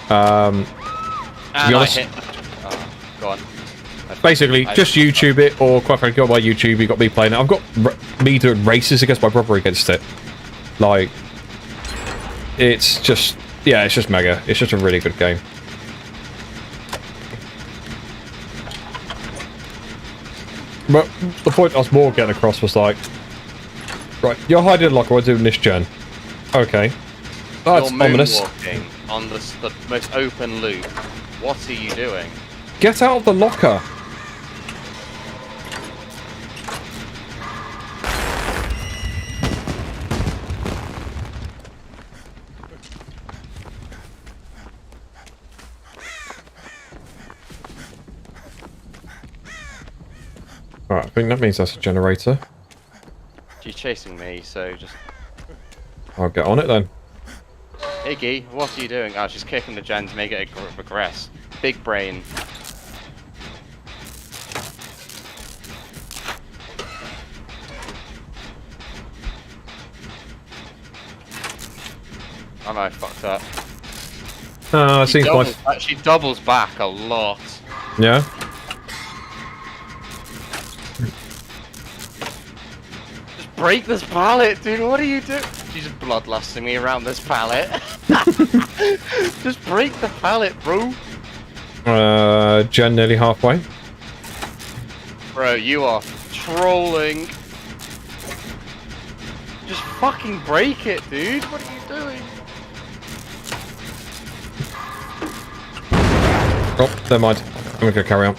To be honest, go on. Basically, just YouTube it, or quite frankly, on my YouTube, you got me playing it. I've got me doing races against my brother against it. Like, it's just, yeah, it's just mega. It's just a really good game. But the point I was more getting across was like, right, you're hiding in a locker, we're doing this gen. Okay. That's ominous. Walking on the most open loop. What are you doing? Get out of the locker! Alright, I think that means that's a generator. She's chasing me, so just... I'll get on it then. Iggy, what are you doing? Oh, she's kicking the gen to make it regress. Big brain. Oh no, I fucked up. It seems like... She doubles back a lot. Yeah? Just break this pallet, dude, what are you doing? She's bloodlusting me around this pallet. Just break the pallet, bro. Gen nearly halfway. Bro, you are trolling. Just fucking break it, dude. What are you doing? Oh, never mind. I'm gonna carry on.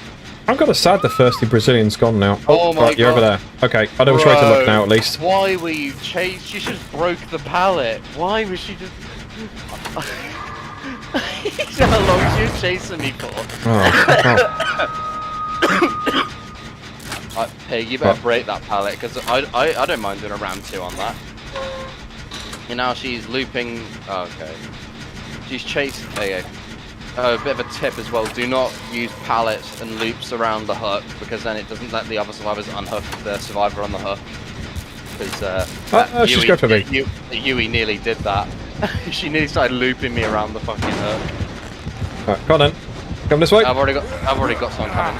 I'm kind of sad the thirsty Brazilian's gone now. Oh my right, you're over there. Okay, I know which way to look now, at least. Why were you chased? She just broke the pallet. Why was she just... How long was you chasing me for? Hey, you better break that pallet, because I don't mind doing a round 2 on that. And now she's looping... Oh, okay. She's chasing... There you go. A bit of a tip as well, do not use pallets and loops around the hook, because then it doesn't let the other survivors unhook the survivor on the hook. Because she's good for me. Yui nearly did that. She nearly started looping me around the fucking hook. Alright, come on then. Come this way. I've already got someone coming.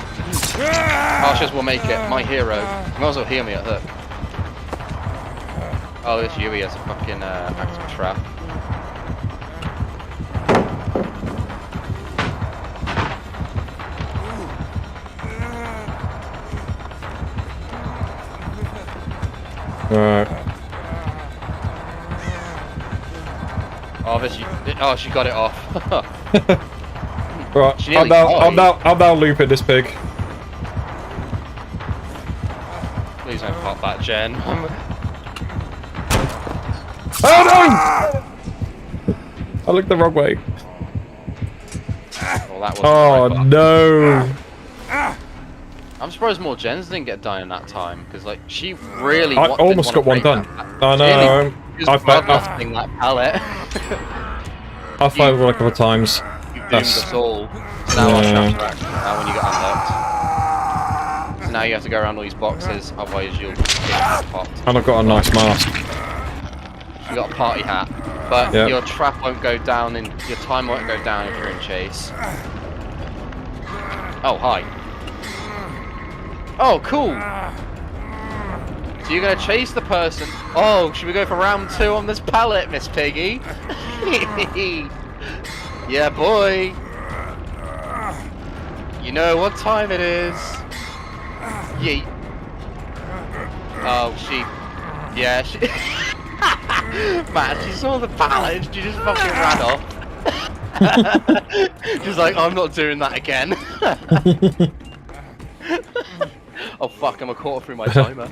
Archers will make it, my hero. You might as well heal me at hook. Oh, this Yui has a fucking active trap. Alright. Oh, she got it off. Right, I'm now looping this pig. Please don't pop that gen. Oh no! I looked the wrong way. Well, that was oh no! I'm surprised more gens didn't get done in that time, because like she really. I almost got one done. I know. I failed that pallet. I failed a couple of times. You doomed us all. So now now when you get unlocked. So now you have to go around all these boxes, otherwise you'll get popped. And I've got a nice mask. You got a party hat, but your trap won't go down and your time won't go down if you're in chase. Oh hi. Oh, cool! So you're gonna chase the person. Oh, should we go for round 2 on this pallet, Miss Piggy? Yeah, boy! You know what time it is. Yeet. Oh, she... Yeah, she... Man, she saw the pallet and she just fucking ran off. She's like, I'm not doing that again. Oh fuck, I'm a quarter through my timer.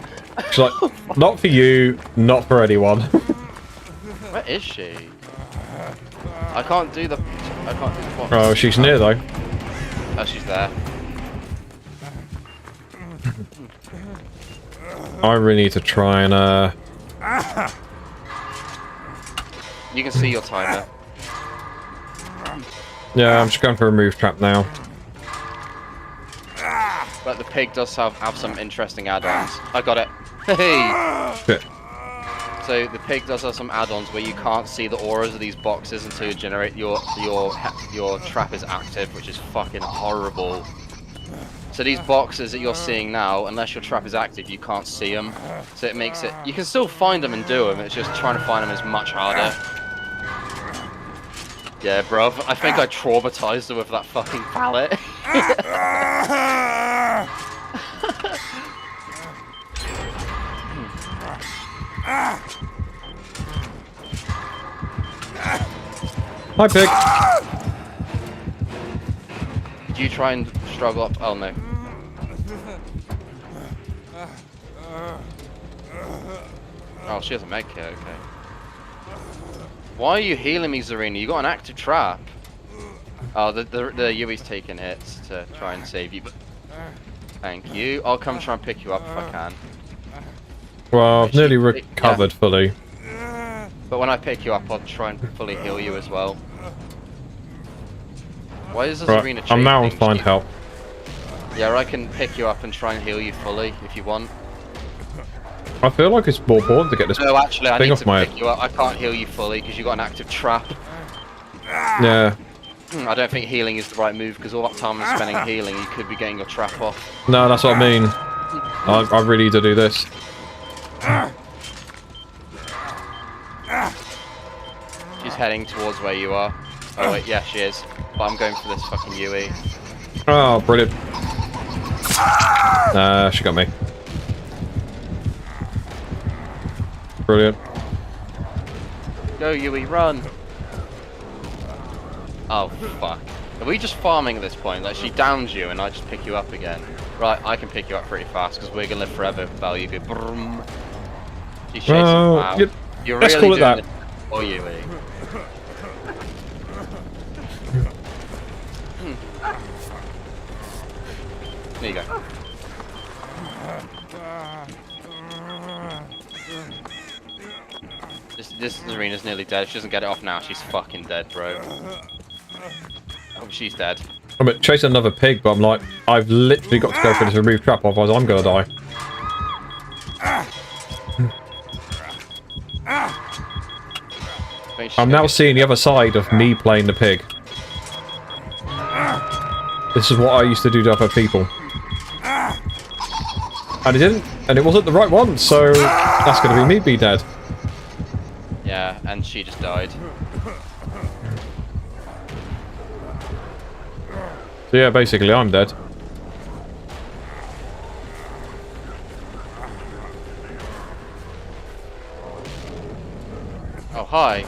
She's like, not for you, not for anyone. Where is she? I can't do the box. Oh, she's near though. Oh, she's there. I really need to try and You can see your timer. yeah, I'm just going for a move trap now. But the pig does have some interesting add-ons. I got it. Hey! Shit. So the pig does have some add-ons where you can't see the auras of these boxes until you generate your trap is active, which is fucking horrible. So these boxes that you're seeing now, unless your trap is active, you can't see them. So it makes it... You can still find them and do them, it's just trying to find them is much harder. Yeah, bruv, I think I traumatized her with that fucking pallet. Hi, pig. Do you try and struggle up? Oh, no. Oh, she has a med kit, okay. Why are you healing me, Zarina? You got an active trap. Oh, the Yui's taking hits to try and save you. Thank you. I'll come try and pick you up if I can. Well, I've nearly recovered fully. But when I pick you up, I'll try and fully heal you as well. Why is this arena chasing? I'm now on find help. Yeah, I can pick you up and try and heal you fully if you want. I feel like it's more important to get this No, actually, I thing need off to my pick you up. I can't heal you fully because you got an active trap. Yeah. I don't think healing is the right move because all that time I'm spending healing, you could be getting your trap off. No, that's what I mean. I really need to do this. She's heading towards where you are. Oh wait, yeah, she is. But I'm going for this fucking Yui. Oh, brilliant. She got me. Brilliant. Go Yui, run! Oh fuck. Are we just farming at this point? Like she downs you and I just pick you up again. Right, I can pick you up pretty fast because we're gonna live forever. Val, you go brum. She's chasing wow. You're let's really call it doing that. It for Yui. There you go. This arena's nearly dead. If she doesn't get it off now, she's fucking dead, bro. Oh, she's dead. I'm chasing another pig, but I'm like, I've literally got to go for this remove trap, otherwise I'm gonna die. I'm now seeing the other side of me playing the pig. This is what I used to do to other people. And it didn't, and it wasn't the right one, so that's gonna be me dead. Yeah, and she just died. So yeah, basically I'm dead. Oh, hi.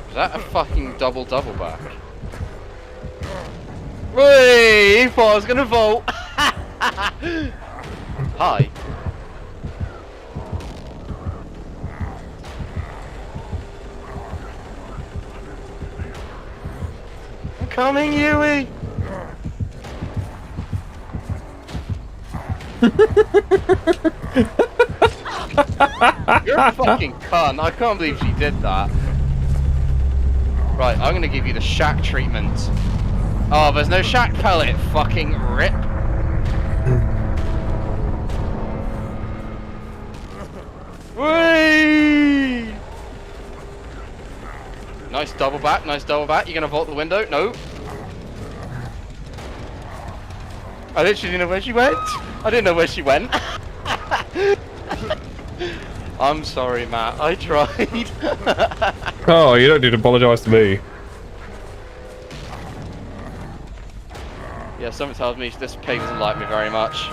Is that a fucking double back? Whee! He thought I was gonna vault! Hi. I'm coming, Yui! You're a fucking cunt. I can't believe she did that. Right, I'm gonna give you the shack treatment. Oh, there's no shack pellet. Fucking rip. Whee! Nice double back, nice double back. You gonna vault the window? No. I literally didn't know where she went. I didn't know where she went. I'm sorry, Matt. I tried. Oh, you don't need to apologise to me. Yeah, something tells me this pig doesn't like me very much.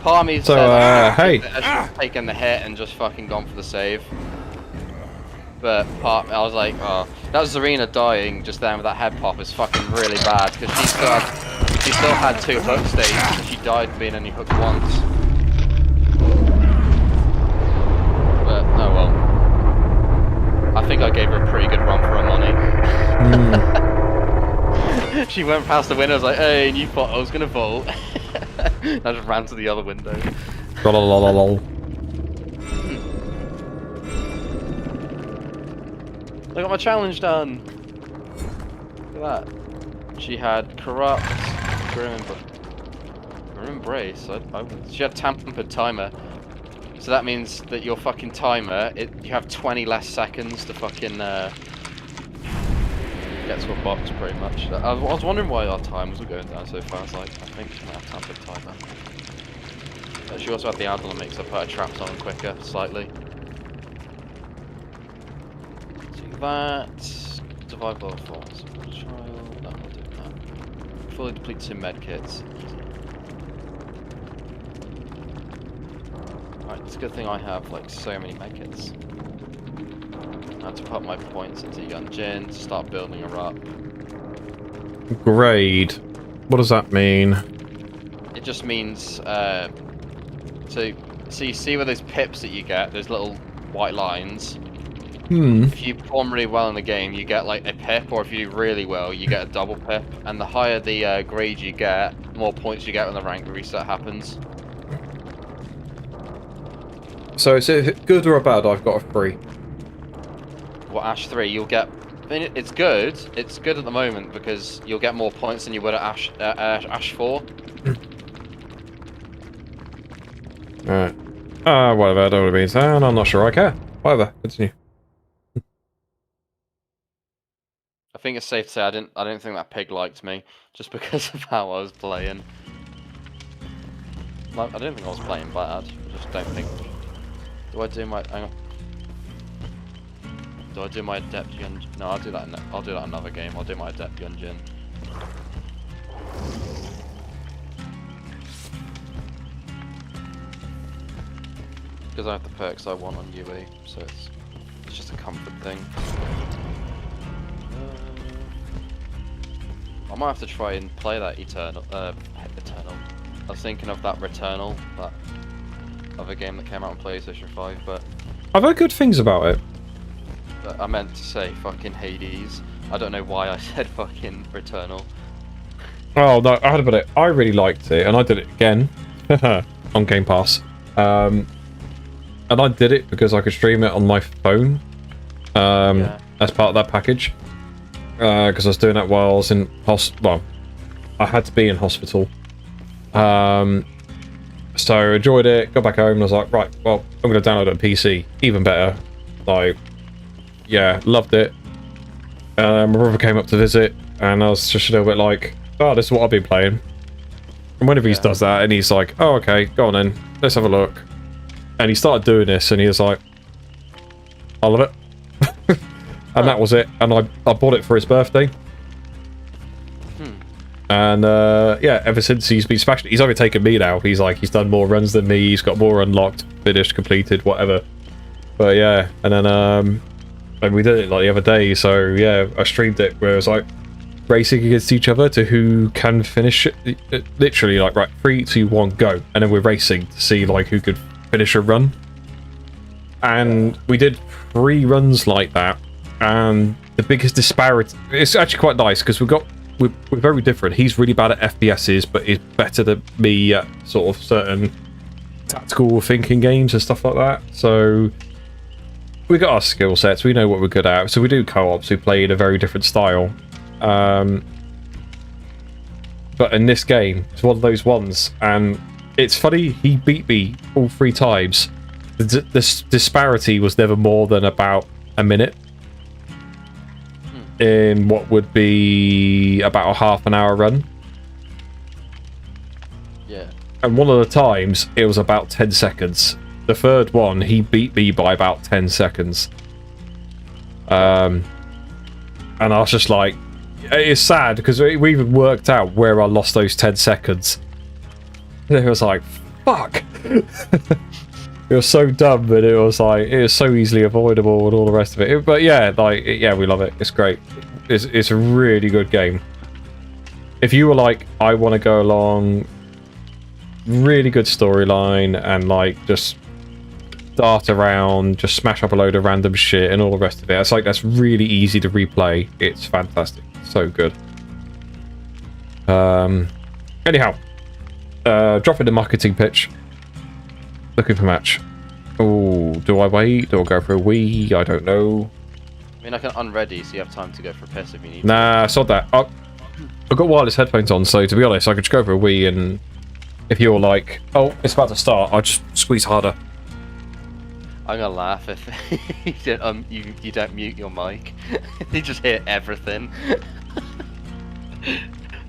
Part of me So, said, hey. I should have taken the hit and just fucking gone for the save. But I was like, oh, that Zarina dying just then with that head pop is fucking really bad because she still had 2 hook states and she died being only hooked once. But oh well. I think I gave her a pretty good run for her money. She went past the window, I was like, hey, and you thought I was gonna vault. I just ran to the other window. I got my challenge done. Look at that. She had corrupt, grim embrace. She had tampered timer. So that means that your fucking timer, you have 20 less seconds to fucking get to a box, pretty much. I was wondering why our timers were going down so fast. Like, I think she might have tampered timer. But she also had the add-on that makes her put her traps on quicker, slightly. That survival level 4 trial. No, I'm not doing that. Fully deplete 2 medkits. Alright, it's a good thing I have like so many medkits. I had to put my points into Yunjin to start building her up. Grade. What does that mean? It just means so you see where those pips that you get, those little white lines. If you perform really well in the game, you get like a pip, or if you do really well, you get a double pip. And the higher the grade you get, the more points you get when the rank reset happens. So is it good or bad? I've got a 3. Well, Ash 3, you'll get. I mean, it's good. It's good at the moment because you'll get more points than you would at Ash 4. Alright. Whatever. I don't know what it means. And I'm not sure I care. Whatever. Continue. I think it's safe to say I didn't think that pig liked me just because of how I was playing. Like, I didn't think I was playing bad. I just don't think. Do I do my? Hang on. Do I do my adept Yunjin? No, I'll do that. I'll do that another game. I'll do my adept Yunjin. Because I have the perks I want on UE, so it's just a comfort thing. I might have to try and play that Eternal. I was thinking of that Returnal, that other game that came out on PlayStation 5, but I've heard good things about it. I meant to say fucking Hades. I don't know why I said fucking Returnal. Oh no, I heard about it. I really liked it, and I did it again on Game Pass. And I did it because I could stream it on my phone as part of that package. Because I was doing that while I was in well, I had to be in hospital. So I enjoyed it, got back home, and I was like, right, well, I'm going to download it on PC. Even better. Like, yeah, loved it. My brother came up to visit, and I was just a little bit like, oh, this is what I've been playing. And whenever he does that, and he's like, oh, okay, go on then, let's have a look. And he started doing this, and he was like, I love it. And that was it. And I bought it for his birthday. And yeah, ever since he's been smashing it. He's overtaken me now. He's done more runs than me. He's got more unlocked, finished, completed, whatever. But yeah, and then and we did it like the other day. So yeah, I streamed it where it was like racing against each other to who can finish it. Literally like, right, 3, 2, 1, go. And then we're racing to see like who could finish a run. And we did 3 runs like that. And the biggest disparity, it's actually quite nice because we're very different. He's really bad at FPSs, but he's better than me at sort of certain tactical thinking games and stuff like that. So we got our skill sets, we know what we're good at. So we do co-ops, we play in a very different style. But in this game, it's one of those ones, and it's funny, he beat me all 3 times. The disparity was never more than about a minute. In what would be about a half-an-hour run. Yeah. And one of the times, it was about 10 seconds. The third one, he beat me by about 10 seconds. And I was just like... It's sad, because we even worked out where I lost those 10 seconds. And it was like, fuck? It was so dumb, but it was so easily avoidable and all the rest of it. But yeah, yeah, we love it. It's great. It's a really good game. If you were like, I want to go along, really good storyline, and like just dart around, just smash up a load of random shit and all the rest of it. It's like that's really easy to replay. It's fantastic. So good. Anyhow, dropping the marketing pitch. Looking for match. Oh, do I wait? Do I go for a wee? I don't know. I mean, I can unready, so you have time to go for a piss if you need Nah, sod that. I've got wireless headphones on, so to be honest, I could just go for a wee, and if you're like, oh, it's about to start, I'll just squeeze harder. I'm gonna laugh if you don't mute your mic. You just hear everything.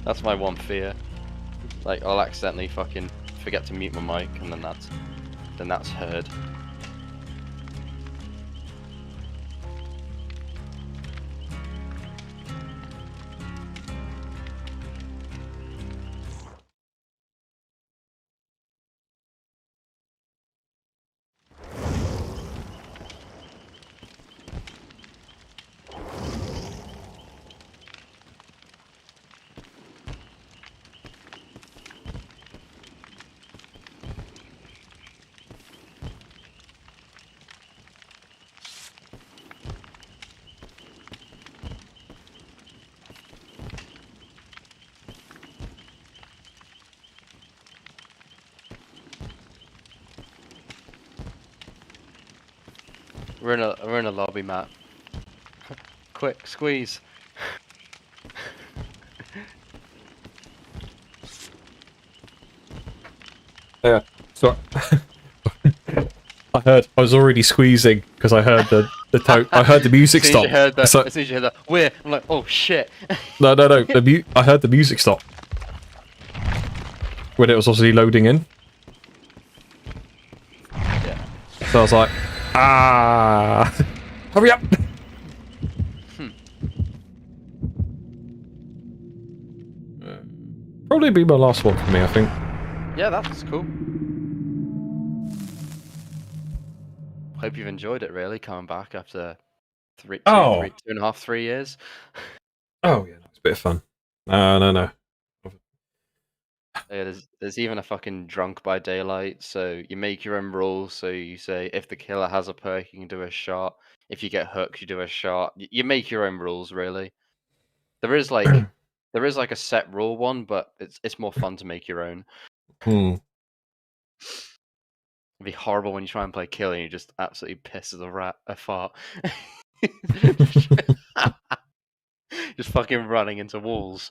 That's my one fear. Like, I'll accidentally fucking forget to mute my mic, and then that's heard. We're in a lobby, Matt. Quick, squeeze. Yeah. So I was already squeezing because I heard the I heard the music stop. As soon as you heard that, I'm like, oh shit. No. I heard the music stop when it was obviously loading in. Yeah. So I was like, hurry up! Probably be my last one for me, I think. Yeah, that was cool. Hope you've enjoyed it, really, coming back after 2.5, 3 years. Oh, yeah, it's a bit of fun. No. Yeah, there's even a fucking drunk by daylight, so you make your own rules. So you say, if the killer has a perk, you can do a shot. If you get hooked, you do a shot. You make your own rules, really. There is like a set rule one, but it's more fun to make your own. It'd be horrible when you try and play kill and you just absolutely piss as a fart. Just fucking running into walls.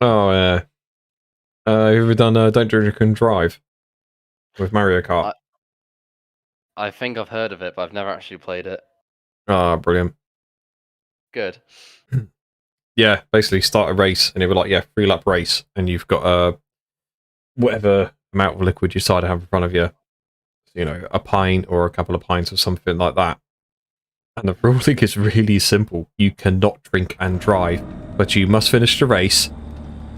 Oh, yeah. Have you ever done Don't Drink and Drive with Mario Kart? I think I've heard of it, but I've never actually played it. Ah, brilliant. Good. Yeah, basically start a race, and it would like, 3-lap race, and you've got whatever amount of liquid you decide to have in front of you. You know, a pint or a couple of pints or something like that. And the ruling is really simple. You cannot drink and drive, but you must finish the race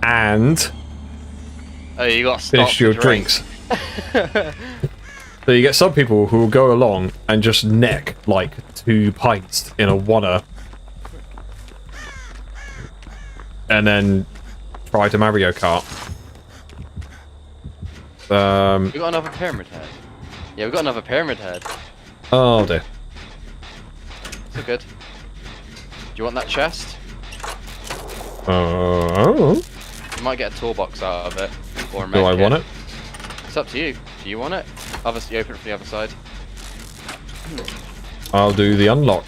and you got to finish your drinks. So you get some people who will go along and just neck like 2 pints in a wanna, and then try to Mario Kart. We got another pyramid head. Yeah, we got another pyramid head. Oh dear. So good. Do you want that chest? Oh. You might get a toolbox out of it, or a Do I want it? It's up to you. Do you want it? Obviously, open it from the other side. I'll do the unlock.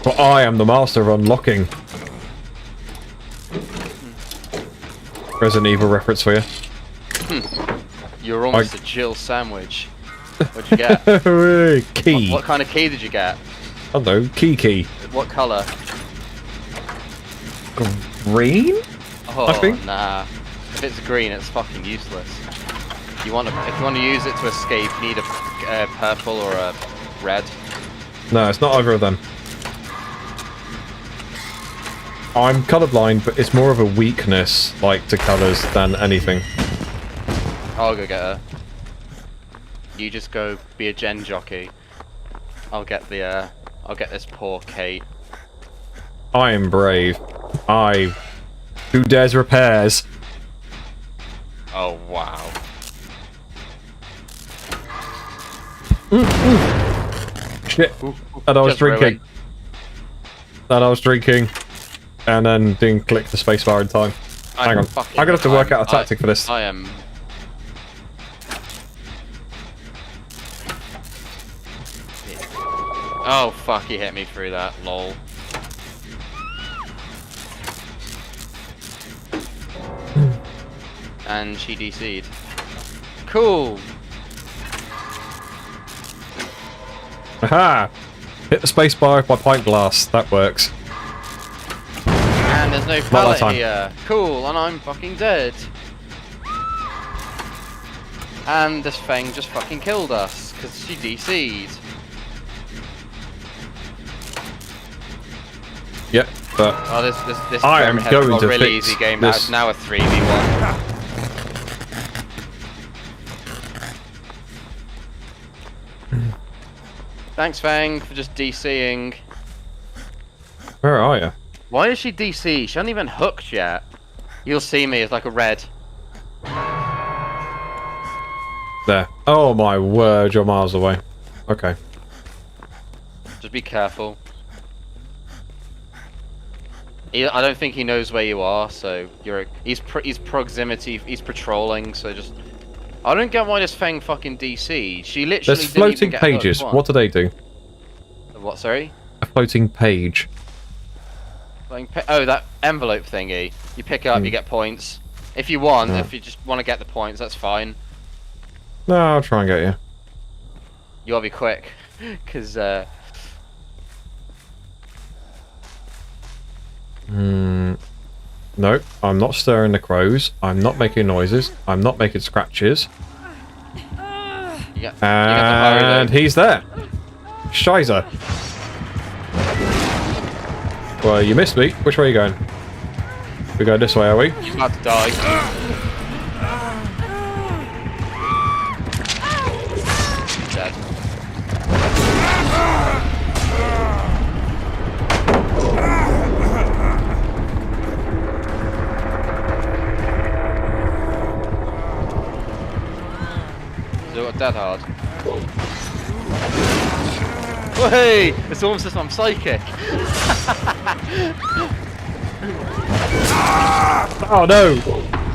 For I am the master of unlocking. Resident Evil reference for you. You're almost a Jill sandwich. What'd you get? Key. What kind of key did you get? I don't know. Key. What colour? Green? Oh, I think. Nah. If it's green, it's fucking useless. If you want to use it to escape, you need a purple or a red. No, it's not either of them. I'm colourblind, but it's more of a weakness, like, to colours than anything. I'll go get her. You just go be a gen jockey. I'll get this poor Kate. I am brave. I who dares repairs. Oh wow. Shit. And I was drinking. And I was drinking. And then didn't click the spacebar in time. Hang on. I'm gonna have to work out a tactic for this. I am. Oh fuck, he hit me through that, lol. And she DC'd. Cool! Aha! Hit the spacebar with my pint glass. That works. And there's no pallet here. Cool, and I'm fucking dead. And this thing just fucking killed us, because she DC'd. Yep, but Oh, this I am going got to a really fix easy game. this. It's now a 3v1. Thanks, Fang, for just DCing. Where are you? Why is she DC? She hasn't even hooked yet. You'll see me as like a red. There. Oh my word, you're miles away. Okay. Just be careful. I don't think he knows where you are, so he's proximity, he's patrolling, so just... I don't get why this Fang fucking DC. She literally There's didn't floating even get pages. hooked What do they do? What, sorry? A floating page. Oh, that envelope thingy. You pick it up, you get points. If you want, Yeah. if you just want to get the points, that's fine. No, I'll try and get you. You gotta be quick, because No, I'm not stirring the crows. I'm not making noises. I'm not making scratches. you get the hurry And though. he's there. Shizer. Well, you missed me. Which way are you going? We go this way, are we? He's about to die. Dead. So dead hard. Hey! It's almost as if I'm psychic. Oh no!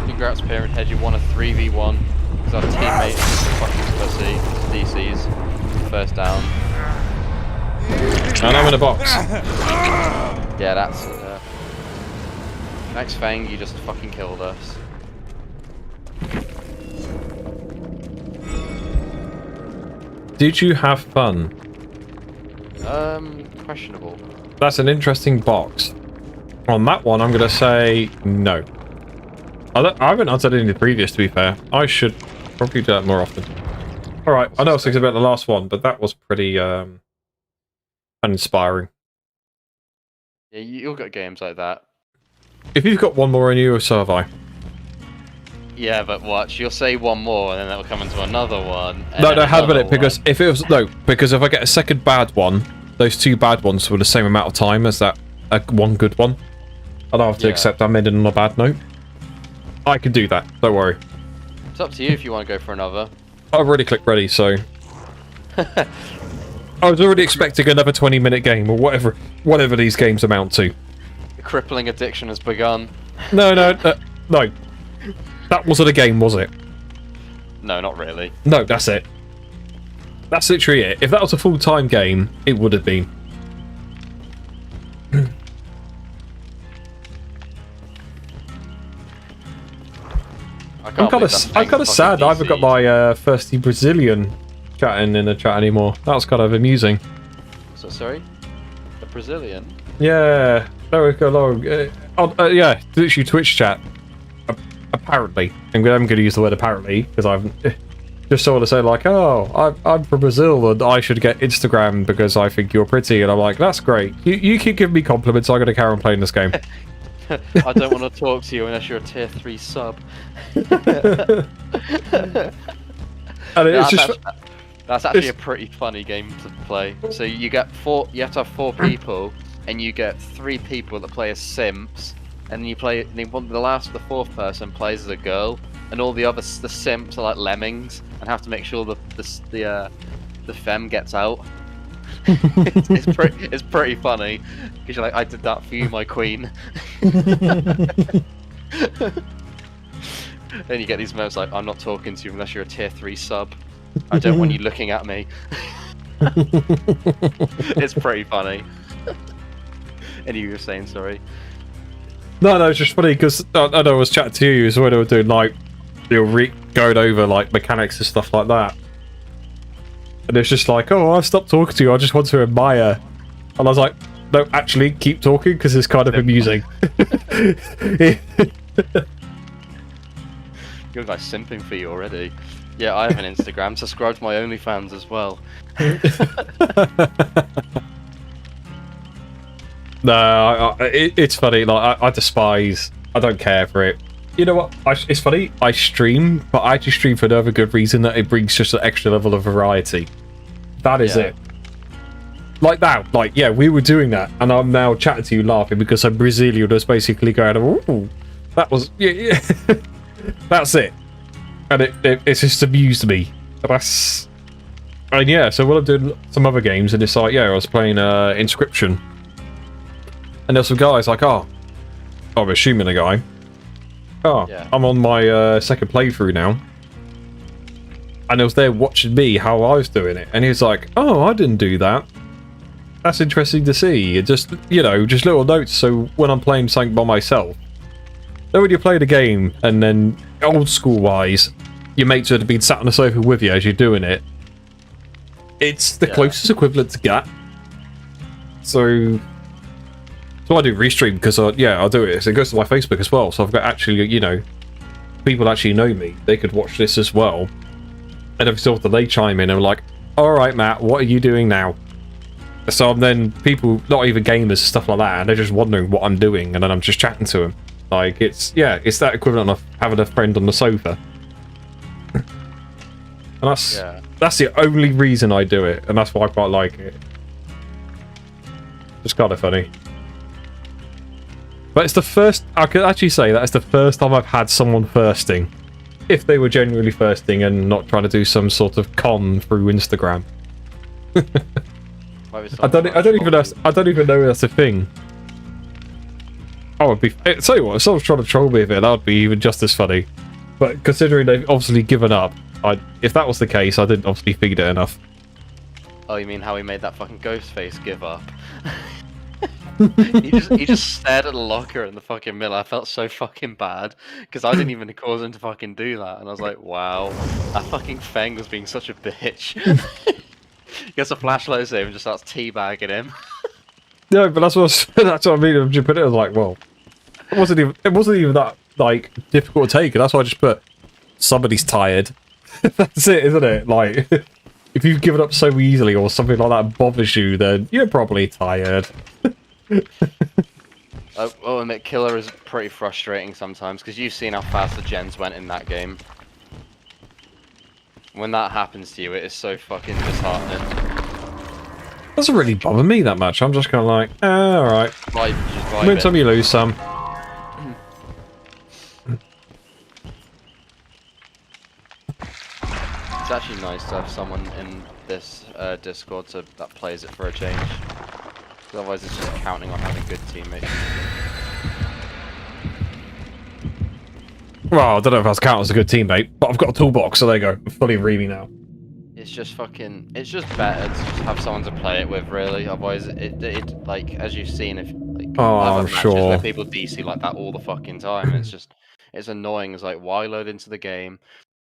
Congrats, Pyramid Head, you won a 3v1. Because our teammate is a fucking pussy. DC's. First down. And I'm in a box. Yeah, that's... Thanks, Fang, you just fucking killed us. Did you have fun? Questionable. That's an interesting box. On that one, I'm going to say no. I haven't answered any of the previous, to be fair. I should probably do that more often. Alright, I know I was thinking about the last one, but that was pretty uninspiring. Yeah, you'll get games like that. If you've got one more in you, so have I. Yeah, but watch, you'll say one more, and then that'll come into another one. No, have a minute, because if it was... No, because if I get a second bad one, those two bad ones were the same amount of time as that one good one. I don't have to accept I'm ending on a bad note. I can do that, don't worry. It's up to you if you want to go for another. I've already clicked ready, so... I was already expecting another 20-minute game, or whatever these games amount to. The crippling addiction has begun. No. That wasn't a game, was it? No, not really. No, that's it. That's literally it. If that was a full-time game, it would have been. I'm kind of sad I haven't got my thirsty Brazilian chatting in the chat anymore. That was kind of amusing. So sorry? The Brazilian? Yeah, there we go along. Yeah, literally Twitch chat. Apparently. I'm going to use the word apparently, because I've just sort of say like, oh, I'm from Brazil and I should get Instagram because I think you're pretty. And I'm like, that's great. You keep giving me compliments, I'm going to carry on playing this game. I don't want to talk to you unless you're a tier 3 sub. And it's just... That's actually a pretty funny game to play. So you have to have 4 people, and you get 3 people that play as simps, and you play. The 4th person plays as a girl, and all the simps are like lemmings, and have to make sure the femme gets out. it's pretty funny because you're like, I did that for you, my queen. Then you get these moments like, I'm not talking to you unless you're a tier 3 sub. I don't want you looking at me. It's pretty funny. And you were saying, sorry? No, it's just funny because I know I was chatting to you when I was doing like, going over like mechanics and stuff like that. And it's just like, oh, I've stopped talking to you, I just want to admire. And I was like, no, actually, keep talking because it's kind of amusing. You're like simping for you already. Yeah, I have an Instagram. Subscribe to my OnlyFans as well. No, it's funny. Like I despise. I don't care for it. You know what? It's funny. I stream, but I actually stream for another good reason, that it brings just an extra level of variety. That is it. Like now, like yeah, we were doing that, and I'm now chatting to you laughing because I'm Brazilian was basically going, "Ooh, that was yeah." That's it. And it's just amused me. And yeah, so when I'm doing some other games, and it's like, yeah, I was playing Inscription, and there's some guys like, oh, I'm assuming a guy. Oh, yeah. I'm on my second playthrough now, and he was there watching me how I was doing it, and he was like, oh, I didn't do that. That's interesting to see. It just, you know, just little notes. So when I'm playing something by myself, then when you play the game, and then old school wise, your mates would have been sat on the sofa with you as you're doing it. It's the closest equivalent to that. So I do restream because I'll do it. So it goes to my Facebook as well. So I've got actually, you know, people actually know me. They could watch this as well. And every so often they chime in and are like, all right, Matt, what are you doing now? So then people, not even gamers and stuff like that, and they're just wondering what I'm doing, and then I'm just chatting to them. Like, it's that equivalent of having a friend on the sofa. And that's the only reason I do it, and that's why I quite like it. It's kind of funny. But it's the first, I could actually say that it's the first time I've had someone firsting. If they were genuinely firsting and not trying to do some sort of con through Instagram. I don't even know that's a thing. I would be. Tell you what, if someone's trying to troll me with it, that would be even just as funny. But considering they've obviously given up, if that was the case, I didn't obviously feed it enough. Oh, you mean how he made that fucking ghost face give up? he just stared at the locker in the fucking middle. I felt so fucking bad because I didn't even cause him to fucking do that, and I was like, wow, that fucking Feng was being such a bitch. He gets a flashlight save and just starts teabagging him. No, but that's what I mean. You put it as like, well, it wasn't even that like difficult to take, and that's why I just put somebody's tired. That's it, isn't it? Like, if you've given up so easily or something like that bothers you, then you're probably tired. I'll admit, Killer is pretty frustrating sometimes because you've seen how fast the gens went in that game. When that happens to you, it is so fucking disheartening. Doesn't really bother me that much. I'm just kind of like, alright. Win some, you lose some. It's actually nice to have someone in this Discord that plays it for a change. Otherwise it's just counting on having good teammates. Well, I don't know if I was counting as a good teammate, but I've got a toolbox, so there you go. I'm fully reamy now. It's just better to just have someone to play it with, really. Otherwise, it like, as you've seen, if like, I'm sure where people DC like that all the fucking time, it's annoying. It's like, why load into the game?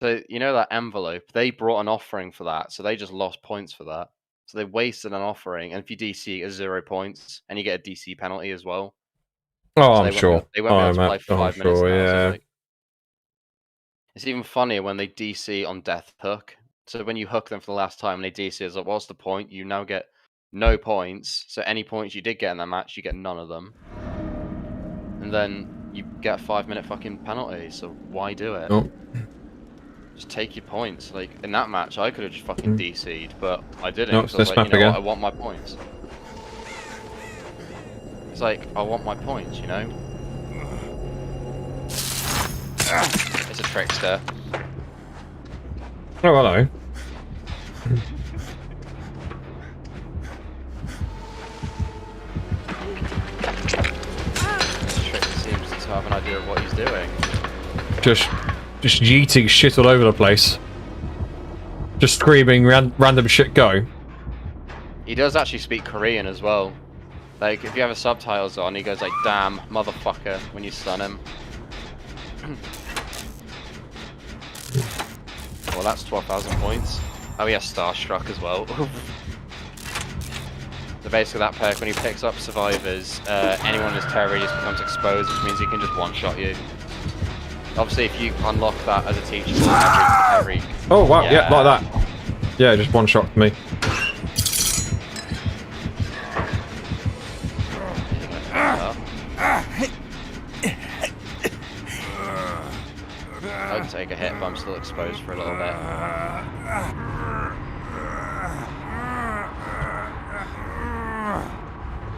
So you know that envelope, they brought an offering for that, so they just lost points for that. So they wasted an offering, and if you DC, it's 0 points, and you get a DC penalty as well. Oh, so I'm sure. They won't be able to play for 5 minutes now. Yeah. So it's even funnier when they DC on Death Hook. So when you hook them for the last time and they DC, it's like, what's the point? You now get no points. So any points you did get in that match, you get none of them. And and then you get a 5-minute fucking penalty. So why do it? Oh. Just take your points. Like in that match, I could have just fucking DC'd, but I didn't. No, 'cause it's I was this like, map you know again. what? I want my points. It's like I want my points, you know. It's a trickster. Oh, hello. Trickster seems to have an idea of what he's doing. Just yeeting shit all over the place. Just screaming random shit go. He does actually speak Korean as well. Like, if you have the subtitles on, he goes like, damn, motherfucker, when you stun him. Well, that's 12,000 points. Oh, he has Starstruck as well. So basically that perk, when he picks up survivors, anyone in his territory just becomes exposed, which means he can just one-shot you. Obviously, if you unlock that as a teachable every Oh wow, yeah, like that. Yeah, just one shot me. I'd take a hit, but I'm still exposed for a little bit.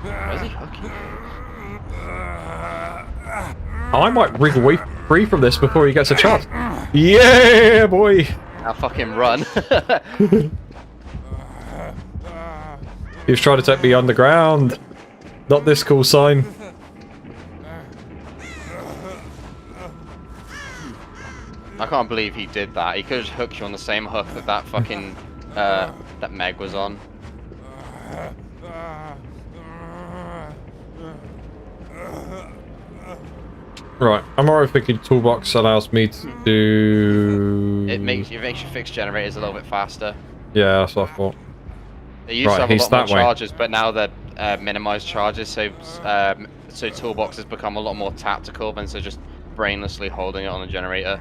Where's he hooking? I might wriggle free from this before he gets a chance. Yeah, boy! Now fucking run. He was trying to take me underground. Not this cool sign. I can't believe he did that. He could have hooked you on the same hook that fucking that Meg was on. Right, I'm already thinking toolbox allows me to do... It makes you fix generators a little bit faster. Yeah, that's what I thought. They used to have he's a lot that more way. charges, but now they're minimized charges, so toolbox has become a lot more tactical than so just brainlessly holding it on the generator.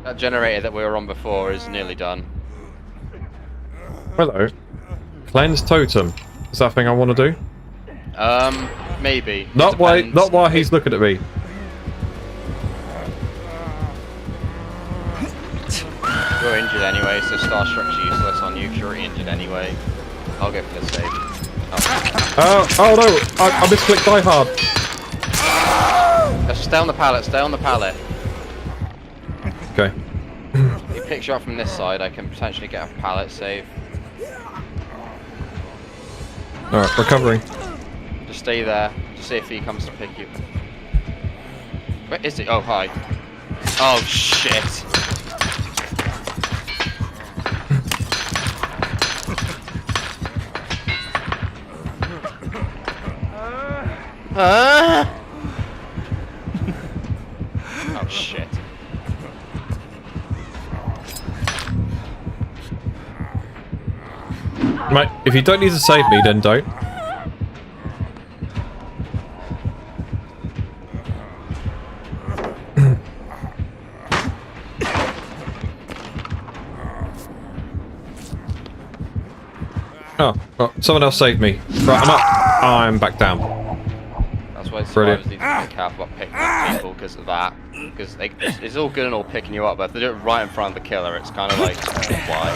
That generator that we were on before is nearly done. Hello. Cleanse totem. Is that a thing I want to do? Maybe. Not Depends. while he's looking at me. You're injured anyway, so Starstruck's useless on you because you're injured anyway. I'll go for the save. Oh no! I misclicked die hard. Let's stay on the pallet, stay on the pallet. Okay. If he picks you up from this side, I can potentially get a pallet save. Alright, recovering. Just stay there, just see if he comes to pick you. Where is he? Oh, hi. Oh, shit. Oh, shit. Mate, if you don't need to save me, then don't. Oh, well, someone else saved me. Right, I'm up. I'm back down. That's why Brilliant. survivors need to be careful about picking up people because of that. Because it's all good and all picking you up, but if they do it right in front of the killer, it's kind of like, why?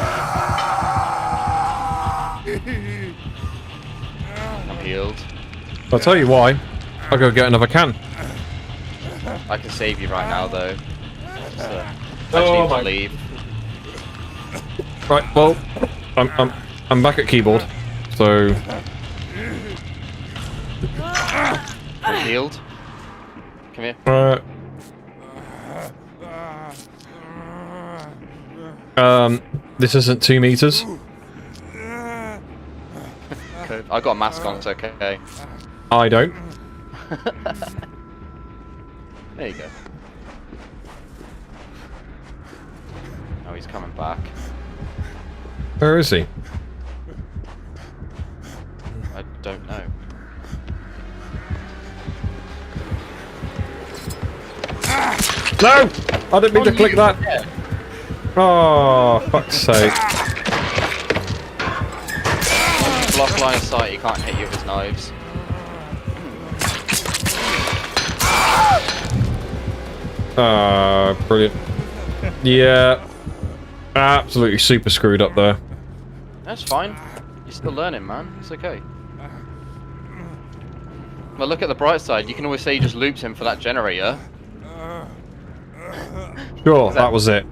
I'm healed. I'll tell you why. I'll go get another can. I can save you right now, though. Just, Oh I my- need to leave. Right, well, I'm back at keyboard, so You're healed. Come here. This isn't 2 meters. Okay. I got a mask on, it's okay. I don't. There you go. Oh, he's coming back. Where is he? I don't know. No! I didn't mean to click that. Oh, fuck's sake. Block line of sight, he can't hit you with his knives. Brilliant. Yeah. Absolutely super screwed up there. That's fine. You're still learning, man. It's okay. Well, look at the bright side. You can always say you just looped him for that generator. Sure, that was it.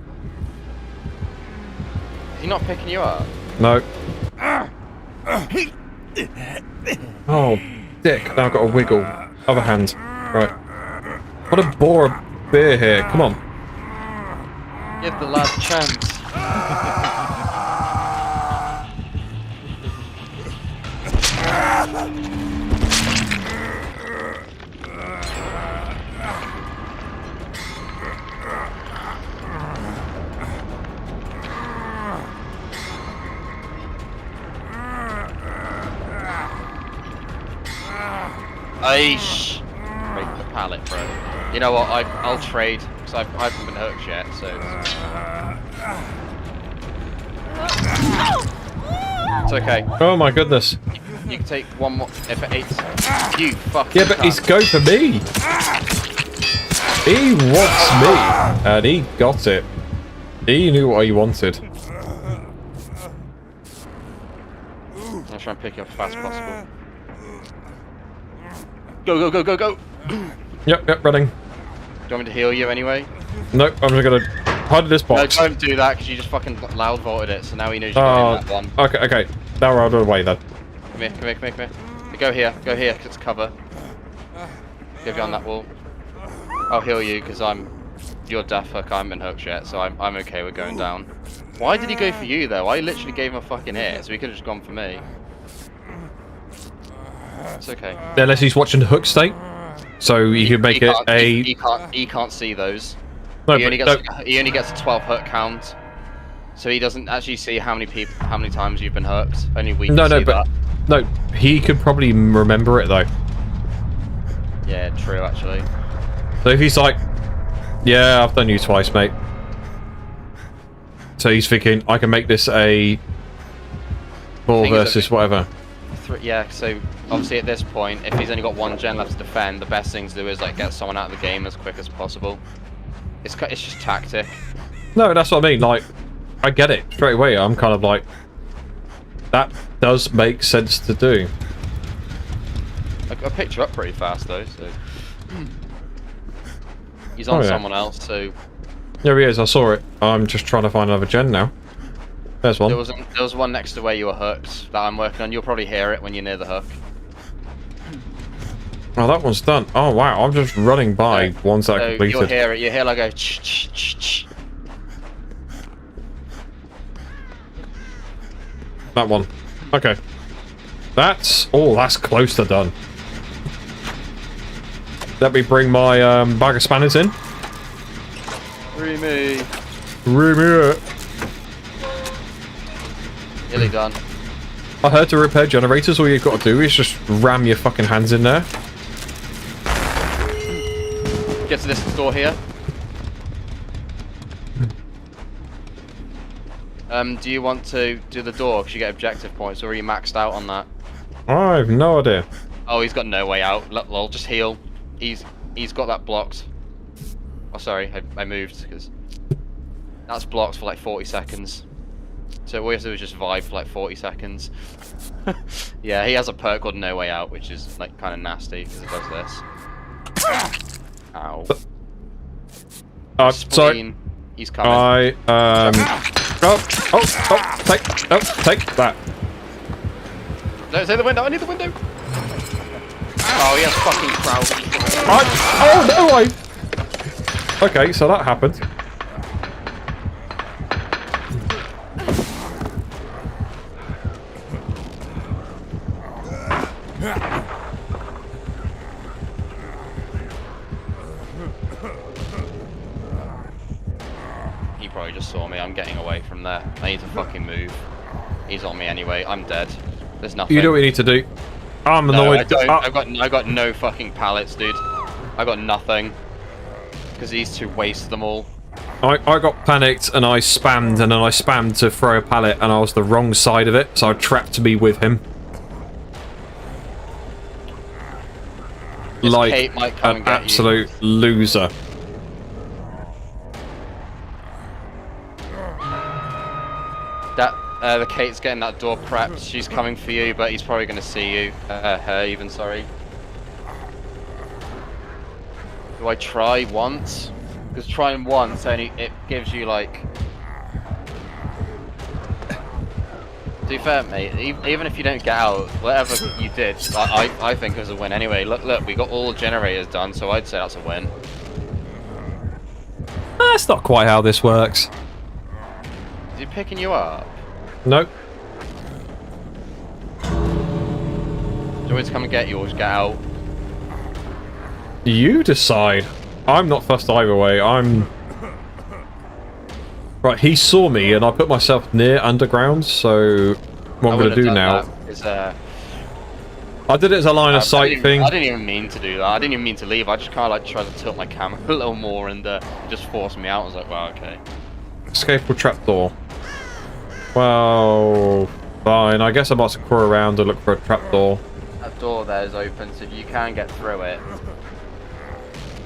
Is he not picking you up? No. Oh, dick. Now I've got a wiggle. Other hand. Right. What a bore of beer here. Come on. Give the lad a chance. Aish! Break the pallet, bro. You know what? I'll trade because I haven't been hooked yet. So it's okay. Oh my goodness. You can take one more if it eats. You fucking. Yeah, but he's going for me. He wants me, and he got it. He knew what he wanted. I'll try and pick you up as fast as possible. Go, go, go, go, go! Yep, running. Do you want me to heal you anyway? Nope, I'm just gonna hide in this box. No, don't do that because you just fucking loud vaulted it, so now he knows you're going in that one. Okay. Now we're out of the way then. Come here. Go here, because it's cover. Go behind that wall. I'll heal you because you're deaf hook, I haven't been hooked yet, so I'm okay with going down. Why did he go for you though? I literally gave him a fucking hit, so he could have just gone for me. It's okay. Unless he's watching the hook state, so he could make it a. He can't see those. No, he only gets a 12 hook count, so he doesn't actually see how many times you've been hooked. Only we can see that. No, he could probably remember it though. Yeah, true actually. So if he's like, yeah, I've done you twice, mate. So he's thinking, I can make this a 4 versus whatever. Yeah, so obviously at this point, if he's only got one gen left to defend, the best thing to do is like get someone out of the game as quick as possible. It's just tactic. No, that's what I mean. Like, I get it straight away. I'm kind of like, that does make sense to do. I picked you up pretty fast though, so he's on someone else. So there he is. I saw it. I'm just trying to find another gen now. There's one. There was one next to where you were hooked that I'm working on. You'll probably hear it when you're near the hook. Oh, that one's done. Oh wow, I'm just running by ones that are completed. You'll hear it. You hear like a ch ch ch ch. That one. Okay. That's close to done. Let me bring my bag of spanners in. Remy. Nearly done. I heard to repair generators, all you've got to do is just ram your fucking hands in there. Get to this door here. Do you want to do the door because you get objective points, or are you maxed out on that? I have no idea. Oh, he's got no way out. Lol, just heal. He's got that blocked. Oh, sorry, I moved because that's blocked for like 40 seconds. So all we have to do is just vibe for like 40 seconds. Yeah, he has a perk called No Way Out, which is like kind of nasty because it does this. Ow. Sorry. He's coming. Take that. No, say the window. I need the window. Oh, he has fucking crowd. Oh no! Okay, so that happened. He probably just saw me. I'm getting away from there. I need to fucking move. He's on me anyway. I'm dead. There's nothing. You know what you need to do. I'm annoyed. No, I don't. I've got no fucking pallets, dude. I got nothing. Because these two waste them all. I got panicked and I spammed, and then I spammed to throw a pallet and I was the wrong side of it, so I trapped me with him. This Like Kate might come an and get absolute loser. That the Kate's getting that door prepped. She's coming for you, but he's probably going to see you. Her even, sorry. Do I try once? Because trying once only it gives you like. To be fair, mate, even if you don't get out, whatever you did, I think it was a win anyway. Look, we got all the generators done, so I'd say that's a win. That's not quite how this works. Is he picking you up? Nope. Do you want me to come and get you or just get out? You decide. I'm not fussed either way. Right, he saw me and I put myself near underground, so what I'm going to do now... I did it as a line of sight thing. I didn't even mean to do that. I didn't even mean to leave. I just kind of like tried to tilt my camera a little more and just forced me out. I was like, wow, okay. Escapable trapdoor. Well, fine. I guess I must crawl around and look for a trapdoor. That door there is open, so you can get through it.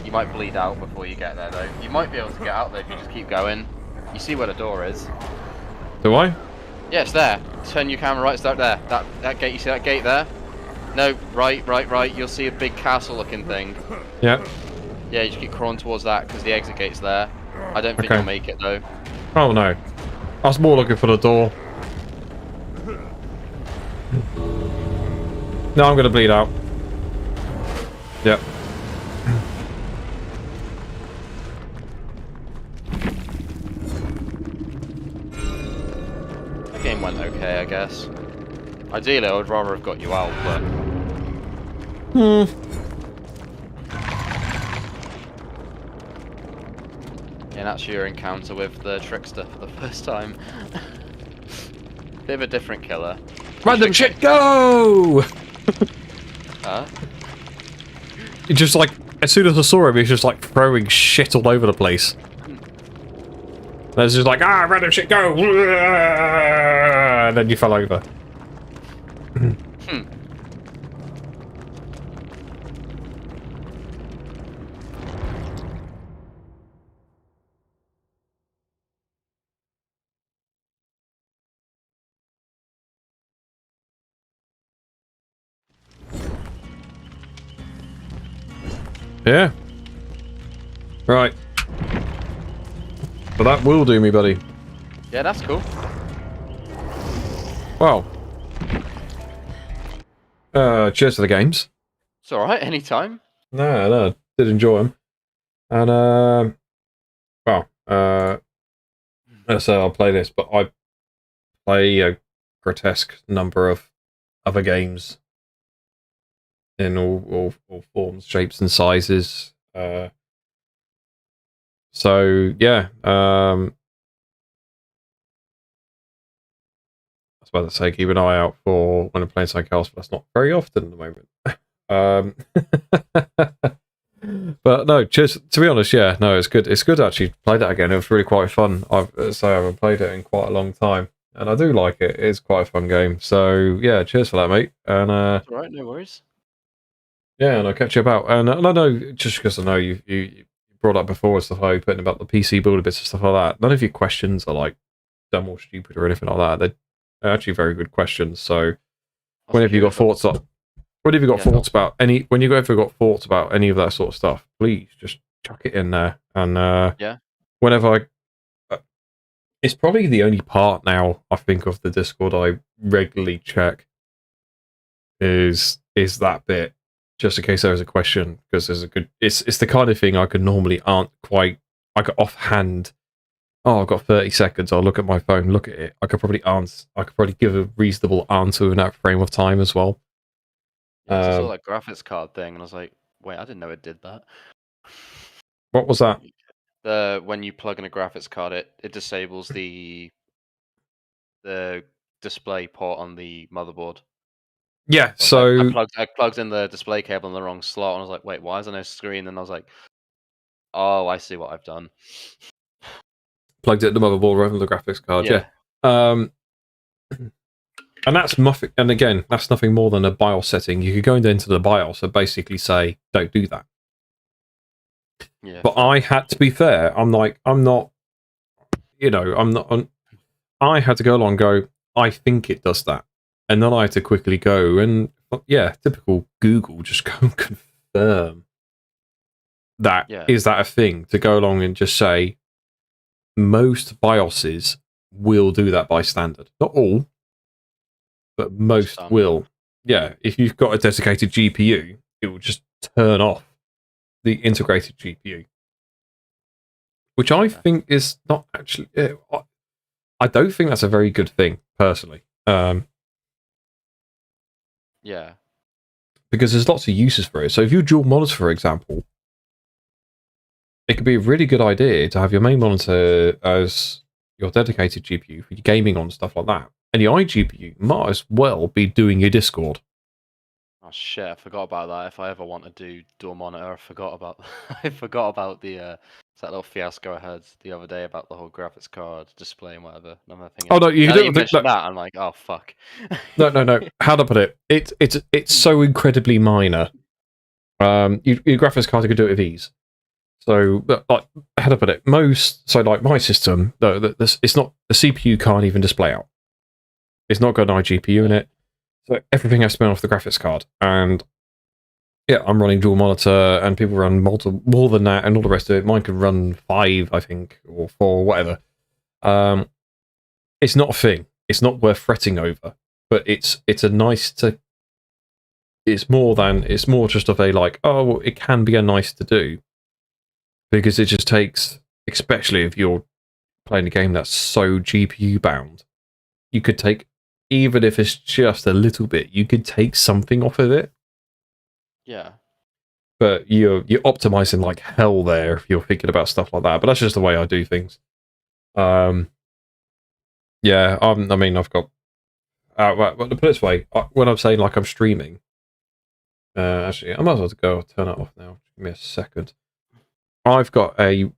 You might bleed out before you get there, though. You might be able to get out there if you just keep going. You see where the door is. Do I? Yeah, it's there. Turn your camera right, start there. That gate, you see that gate there? No, right. You'll see a big castle-looking thing. Yeah. Yeah, you just keep crawling towards that because the exit gate's there. I don't think you'll make it, though. Oh, no. I was more looking for the door. No, I'm going to bleed out. Yep. The game went okay, I guess. Ideally, I would rather have got you out, but... Yeah, that's your encounter with the trickster for the first time. Bit of a different killer. Random shit, go! Huh? It just like, as soon as I saw him, he was just like throwing shit all over the place. And it's just like, random shit, go! And then you fell over. Yeah. Right. But that will do me, buddy. Yeah, that's cool. Well. Cheers for the games. It's alright, anytime. No, did enjoy them. And, so I'll play this, but I play a grotesque number of other games in all forms, shapes, and sizes. So yeah, I was about to say keep an eye out for when I'm playing something else, but that's not very often at the moment. But no, just to be honest, yeah, no, it's good. It's good to actually play that again. It was really quite fun. I haven't played it in quite a long time, and I do like it. It's quite a fun game. So yeah, cheers for that, mate. And All right, no worries. yeah, and I'll catch you about. And I know, just because I know you brought up before and stuff like putting about the PC builder bits and stuff like that. None of your questions are like dumb or stupid or anything like that. They're actually very good questions. So whenever you got thoughts on, whenever you got thoughts about any, when you ever got thoughts about any of that sort of stuff, please just chuck it in there. And yeah, whenever it's probably the only part now I think of the Discord I regularly check is that bit. Just in case there was a question, because there's a good. It's the kind of thing I could normally aren't quite. I could offhand. Oh, I've got 30 seconds. I'll look at my phone, look at it. I could probably answer. I could probably give a reasonable answer in that frame of time as well. I saw that graphics card thing, and I was like, "Wait, I didn't know it did that." What was that? When you plug in a graphics card, it disables the display port on the motherboard. Yeah, so I plugged in the display cable in the wrong slot, and I was like, "Wait, why is there no screen?" And I was like, "Oh, I see what I've done." Plugged it at the motherboard rather than the graphics card. Yeah. And that's nothing. And again, that's nothing more than a BIOS setting. You could go into the BIOS and basically say, "Don't do that." Yeah. But I had to be fair. I'm not. I had to go along and go, I think it does that. And then I had to quickly go and, yeah, typical Google, just go and confirm that. Yeah. Is that a thing? To go along and just say, most BIOSes will do that by standard. Not all, but most will. Yeah, if you've got a dedicated GPU, it will just turn off the integrated GPU. Which I think is not actually... I don't think that's a very good thing, personally. Yeah. Because there's lots of uses for it. So if you dual monitor, for example, it could be a really good idea to have your main monitor as your dedicated GPU for your gaming on, stuff like that. And your iGPU might as well be doing your Discord. Oh shit, I forgot about that. If I ever want to do dual monitor, I forgot about I forgot about the that little fiasco I had the other day about the whole graphics card display and whatever. And I'm thinking, Oh no, you now can that do you it. mentioned that, I'm like, oh fuck. No. How to put it? It's so incredibly minor. Your graphics card could do it with ease. So, like, how to put it? Like my system, it's not, the CPU can't even display out. It's not got an iGPU in it. So everything has to be off the graphics card. And yeah, I'm running dual monitor, and people run more than that, and all the rest of it. Mine can run 5, I think, or 4, whatever. It's not a thing. It's not worth fretting over. But it's a nice to. It's more just of a like, oh, well, it can be a nice to do, because it just takes, especially if you're playing a game that's so GPU bound, you could take, even if it's just a little bit, you could take something off of it. Yeah. But you're optimizing like hell there if you're thinking about stuff like that. But that's just the way I do things. Yeah, I mean, I've got. Well, to put it this way, when I'm saying like I'm streaming, actually, I might as well go turn it off now. Give me a second. I've got a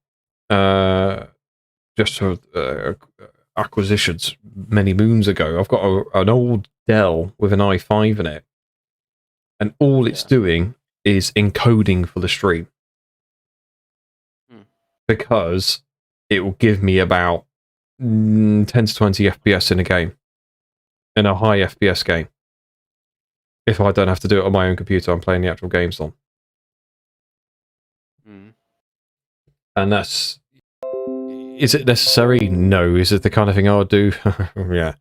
just sort of acquisitions many moons ago. I've got an old Dell with an i5 in it, and all it's doing is encoding for the stream, because it will give me about 10 to 20 FPS in a game, in a high FPS game. If I don't have to do it on my own computer, I'm playing the actual games on. And that's... Is it necessary? No. Is it the kind of thing I would do? Yeah.